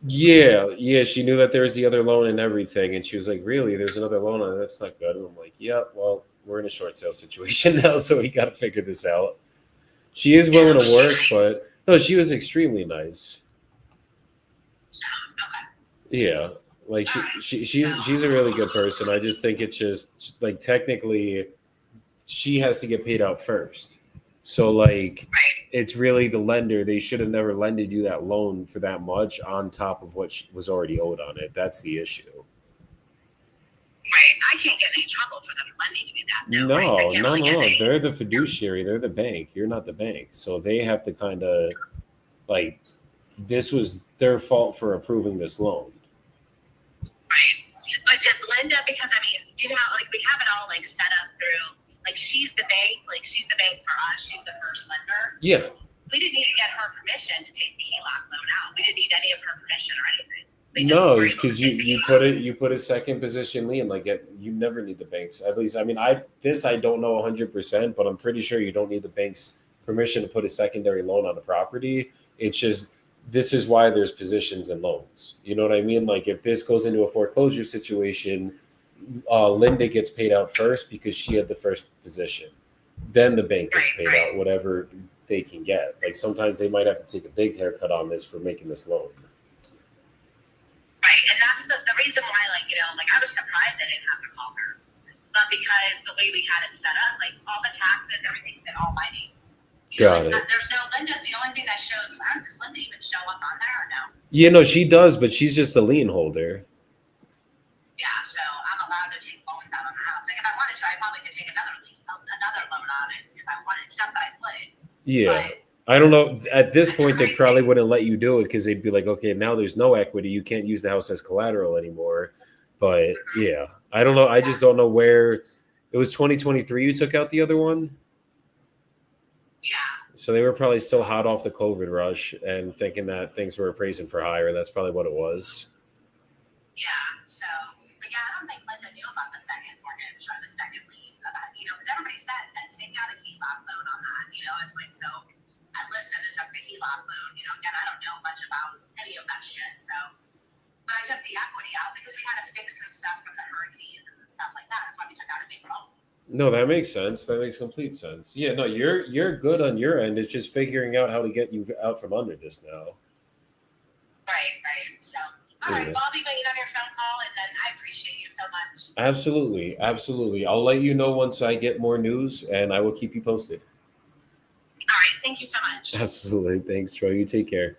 Yeah, she knew that there was the other loan and everything, and she was like, "Really? There's another loan on it? That's not good." And I'm like, "Yeah, well, we're in a short sale situation now, so we got to figure this out." She is willing to work, but no, she was extremely nice. Yeah, like she's a really good person. I just think it's just like technically, she has to get paid out first. So like, it's really the lender. They should have never lended you that loan for that much on top of what was already owed on it. That's the issue. Right. I can't get in any trouble for them lending me that. No. They're the fiduciary. They're the bank. You're not the bank. So they have to kind of like, this was their fault for approving this loan. Right. But did Linda, because I mean, you know, like we have it all like set up through, like she's the bank for us. She's the first lender. Yeah. We didn't need to get her permission to take the HELOC loan out. We didn't need any of her permission or anything. No, because you put a second position lien. Like you never need the banks. At least, I mean, I don't know 100%, but I'm pretty sure you don't need the bank's permission to put a secondary loan on the property. It's just this is why there's positions and loans. You know what I mean? Like if this goes into a foreclosure situation, Linda gets paid out first because she had the first position. Then the bank gets paid out whatever they can get. Like sometimes they might have to take a big haircut on this for making this loan. Right, and that's the reason why, like, you know, like I was surprised I didn't have to call her. But because the way we had it set up, like all the taxes, everything's in all my name. Got it. There's no Linda's the only thing that shows. Does Linda even show up on there or no? Yeah, no, she does, but she's just a lien holder. Yeah, so I'm allowed to take loans out on the house. Like if I wanted to, I probably could take another loan on it if I wanted. Stuff that I would. Yeah. But I don't know. At this point, they probably wouldn't let you do it because they'd be like, okay, now there's no equity. You can't use the house as collateral anymore. But yeah, I don't know. I just don't know where it was 2023. You took out the other one. Yeah. So they were probably still hot off the COVID rush and thinking that things were appraising for higher. That's probably what it was. Yeah. So, but yeah, I don't think Linda knew about the second mortgage or the second lien. Because everybody said that take out a HELOC loan on that. It's like so. I listened and took the HELOC loan. Again, I don't know much about any of that shit. So, but I took the equity out because we had to fix some stuff from the hurricanes and stuff like that. That's why we took out a big loan. No, that makes sense. That makes complete sense. Yeah, no, you're good on your end. It's just figuring out how to get you out from under this now. Right. So, all right. Well, I'll be waiting on your phone call, and then I appreciate you so much. Absolutely. I'll let you know once I get more news, and I will keep you posted. All right. Thank you so much. Absolutely. Thanks, Troy. You take care.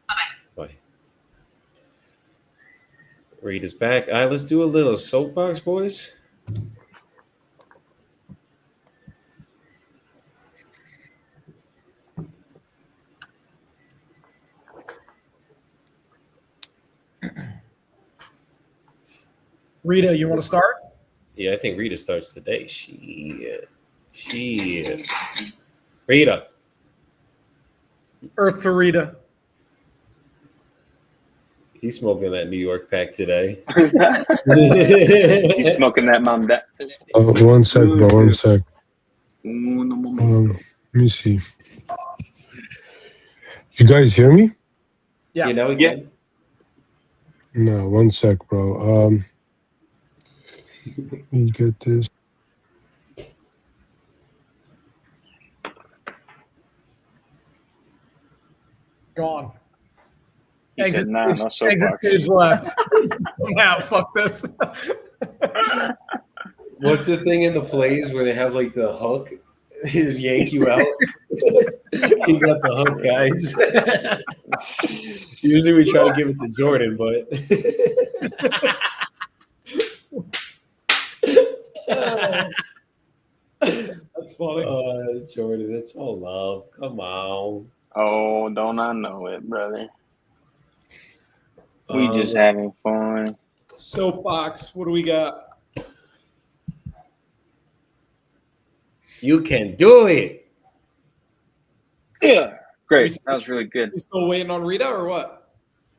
Bye-bye. Bye. Reed is back. All right, let's do a little soapbox, boys. Rita, you want to start? Yeah, I think Rita starts today. Shit. Rita. Earth to Rita. He's smoking that New York pack today. He's smoking that mom. That. One sec, bro. One sec. Let me see. You guys hear me? Yeah. You know, we can. No, one sec, bro. Let me get this. Gone. He said, "Nah, no soapbox." Exit stage left. Now, fuck this. What's the thing in the plays where they have like the hook? They just yank you out. He got the hook, guys. Usually we try to give it to Jordan, but that's funny. Jordan, it's all love. Come on. Oh, don't I know it, brother? We just having fun. Soapbox. What do we got? You can do it. Yeah, great. That was really good. You still waiting on Rita or what?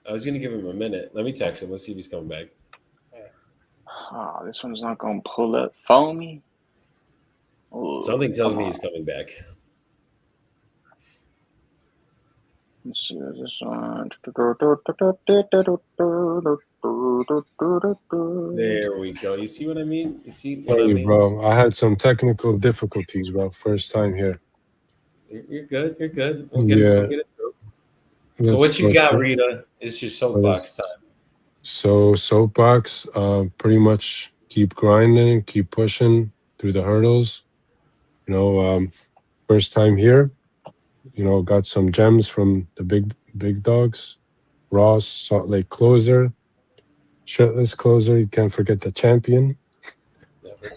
I was gonna give him a minute. Let me text him. Let's see if he's coming back. Oh, this one's not gonna pull up. Phone me. Ooh, Something tells me he's coming back. Let's see this one. There we go. You see what I mean? You see what I Hey, mean? bro. I had some technical difficulties, bro. First time here. You're good. You're good. We'll get it through. So what you got, Rita? It's your soapbox time. So soapbox, pretty much keep grinding, keep pushing through the hurdles. You know, first time here. You know, got some gems from the big dogs. Ross, Salt Lake closer, shirtless closer. You can't forget the champion.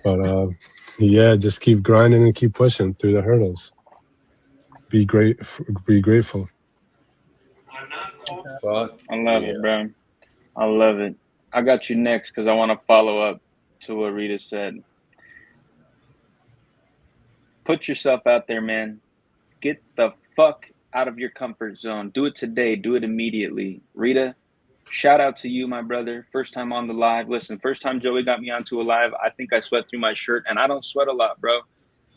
But yeah, just keep grinding and keep pushing through the hurdles. Be grateful. Fuck. I love it, bro. I love it. I got you next because I want to follow up to what Rita said. Put yourself out there, man. Get the fuck out of your comfort zone. Do it today. Do it immediately. Rita, shout out to you, my brother. First time on the live. Listen, first time Joey got me onto a live, I think I sweat through my shirt, and I don't sweat a lot, bro.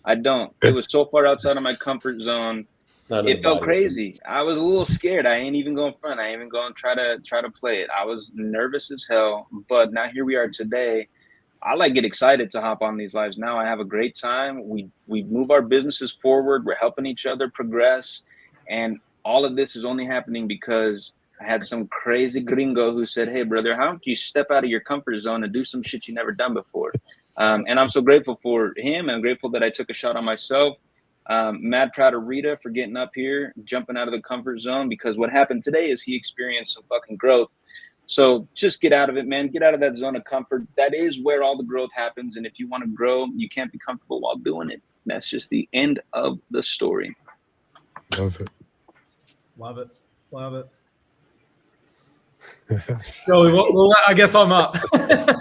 I don't. It was so far outside of my comfort zone. It felt crazy. I was a little scared. I ain't even going front. I ain't even going to try to play it. I was nervous as hell, but now here we are today. I get excited to hop on these lives now. I have a great time. We move our businesses forward. We're helping each other progress. And all of this is only happening because I had some crazy gringo who said, "Hey, brother, how don't you step out of your comfort zone and do some shit you never done before?" And I'm so grateful for him. I'm grateful that I took a shot on myself. Mad proud of Rita for getting up here, jumping out of the comfort zone, because what happened today is he experienced some fucking growth. So just get out of it, man. Get out of that zone of comfort. That is where all the growth happens. And if you want to grow, you can't be comfortable while doing it. That's just the end of the story. Love it. Love it. Love it. Joey, well, I guess I'm up. that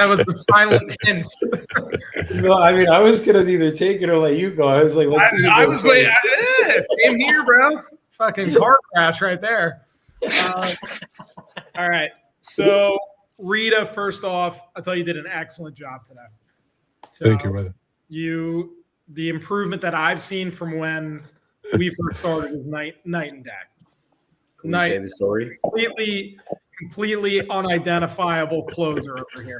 was the silent hint. No, I mean, I was gonna either take it or let you go. I was like, let's see. I was waiting. Same here, bro. Fucking car crash right there. All right. So, Rita, first off, I thought you did an excellent job today. So Thank you, brother. The improvement that I've seen from when we first started is night and day. Can we say the story? Completely unidentifiable closer over here.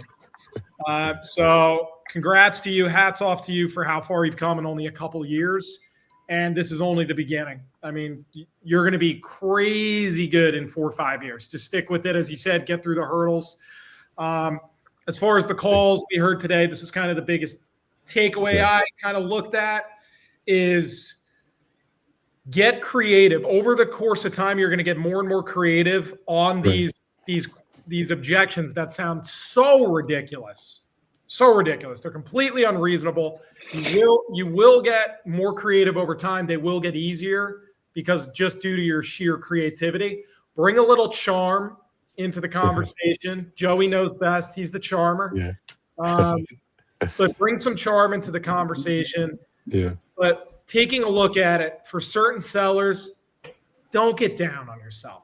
So congrats to you. Hats off to you for how far you've come in only a couple years. And this is only the beginning. I mean, you're going to be crazy good in 4 or 5 years. Just stick with it. As you said, get through the hurdles. As far as the calls we heard today, this is kind of the biggest takeaway I kind of looked at is get creative. Over the course of time, you're going to get more and more creative on these objections that sound so ridiculous. So ridiculous. They're completely unreasonable. You will get more creative over time. They will get easier because just due to your sheer creativity. Bring a little charm into the conversation. Joey knows best. He's the charmer. Yeah. But bring some charm into the conversation. Yeah. But taking a look at it, for certain sellers, don't get down on yourself.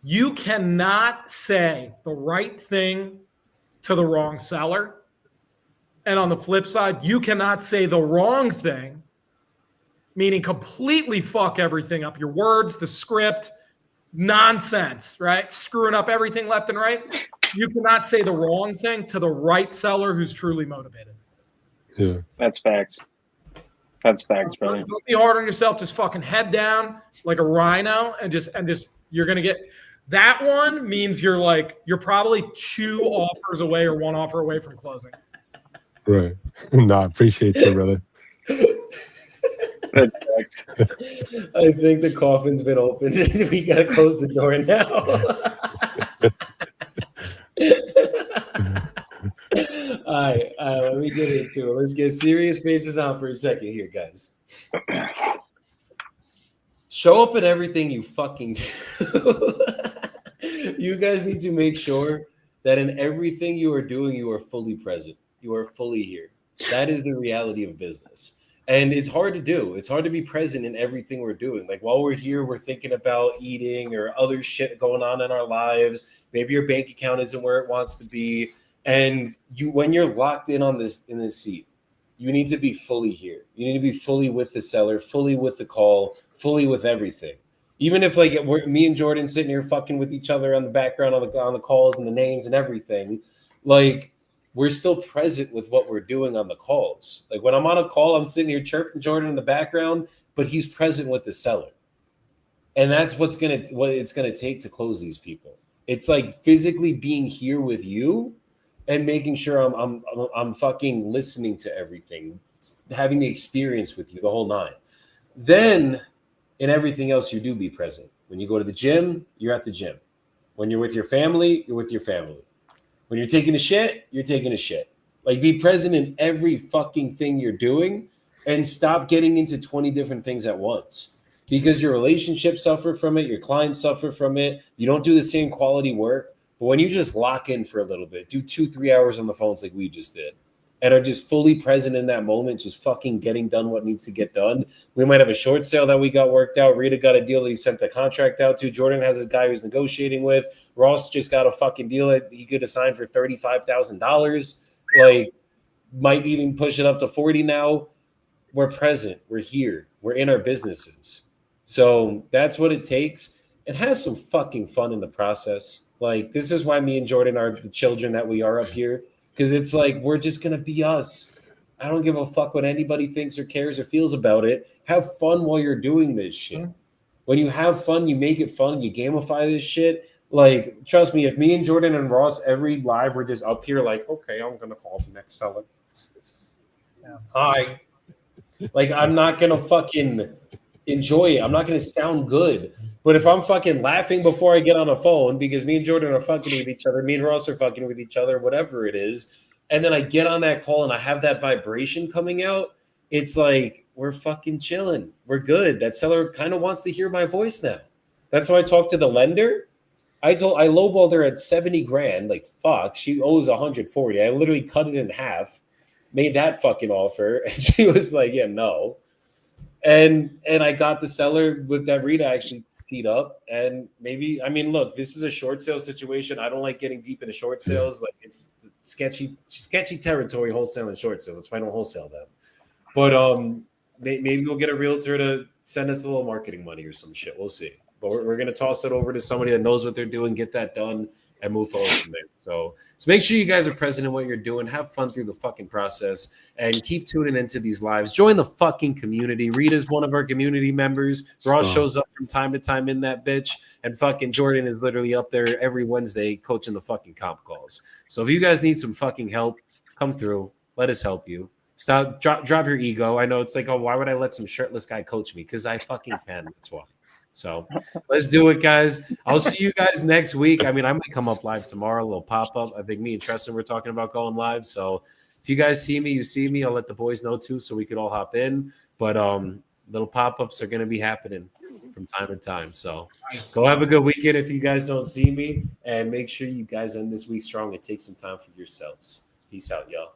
You cannot say the right thing to the wrong seller. And on the flip side, you cannot say the wrong thing, meaning completely fuck everything up. Your words, the script, nonsense, right? Screwing up everything left and right. You cannot say the wrong thing to the right seller who's truly motivated. Yeah. That's facts. That's facts, brother. Don't be hard on yourself. Just fucking head down like a rhino and just you're gonna get that one means you're probably 2 offers away or 1 offer away from closing. Right. Nah, appreciate you, brother. I think the coffin's been opened. We gotta close the door now. All right, let me get into it. Let's get serious faces on for a second here, guys. Show up in everything you fucking do. You guys need to make sure that in everything you are doing, you are fully present. You are fully here. That is the reality of business. And it's hard to do. It's hard to be present in everything we're doing. Like while we're here, we're thinking about eating or other shit going on in our lives. Maybe your bank account isn't where it wants to be. And when you're locked in on this seat, you need to be fully here. You need to be fully with the seller, fully with the call, fully with everything. Even if me and Jordan sitting here fucking with each other on the background on the calls and the names and everything, like we're still present with what we're doing on the calls. Like when I'm on a call, I'm sitting here chirping Jordan in the background, but he's present with the seller. And that's what it's gonna take to close these people. It's like physically being here with you and making sure I'm fucking listening to everything, having the experience with you the whole 9. Then in everything else you do be present. When you go to the gym, you're at the gym. When you're with your family, you're with your family. When you're taking a shit, you're taking a shit. Like be present in every fucking thing you're doing and stop getting into 20 different things at once because your relationships suffer from it. Your clients suffer from it. You don't do the same quality work. But when you just lock in for a little bit, do 2-3 hours on the phones like we just did and are just fully present in that moment, just fucking getting done what needs to get done. We might have a short sale that we got worked out. Rita got a deal that he sent the contract out to. Jordan has a guy who's negotiating with. Ross just got a fucking deal that he could have signed for $35,000. Like, might even push it up to 40 now. We're present. We're here. We're in our businesses. So that's what it takes. And have some fucking fun in the process. Like, this is why me and Jordan are the children that we are up here. Because it's like, we're just going to be us. I don't give a fuck what anybody thinks or cares or feels about it. Have fun while you're doing this shit. When you have fun, you make it fun. You gamify this shit. Like, trust me, if me and Jordan and Ross, every live, we're just up here like, okay, I'm going to call the next seller. Yeah. Hi. Like, I'm not going to fucking enjoy it. I'm not going to sound good. But if I'm fucking laughing before I get on a phone because me and Jordan are fucking with each other, me and Ross are fucking with each other, whatever it is, and then I get on that call and I have that vibration coming out, it's like we're fucking chilling. We're good. That seller kind of wants to hear my voice now. That's why I talked to the lender. I lowballed her at 70 grand. Like, fuck, she owes 140. I literally cut it in half, made that fucking offer, and she was like, yeah, no. And I got the seller with that Rita actually teed up. And maybe, I mean, look, this is a short sale situation. I don't like getting deep into short sales. Like, it's sketchy territory, wholesale and short sales. That's why I don't wholesale them. But maybe we'll get a realtor to send us a little marketing money or some shit. We'll see. But we're going to toss it over to somebody that knows what they're doing, get that done, and move forward from there. So make sure you guys are present in what you're doing. Have fun through the fucking process and keep tuning into these lives. Join the fucking community. Rita's one of our community members. Ross shows up from time to time in that bitch. And fucking Jordan is literally up there every Wednesday coaching the fucking comp calls. So if you guys need some fucking help, come through. Let us help you. Stop, drop your ego. I know it's like, oh, why would I let some shirtless guy coach me? Because I fucking can. That's why. So let's do it, guys. I'll see you guys next week. I mean, I might come up live tomorrow, a little pop-up. I think me and Treston were talking about going live. So if you guys see me, you see me. I'll let the boys know too so we could all hop in. But little pop-ups are going to be happening from time to time. So go have a good weekend if you guys don't see me. And make sure you guys end this week strong and take some time for yourselves. Peace out, y'all.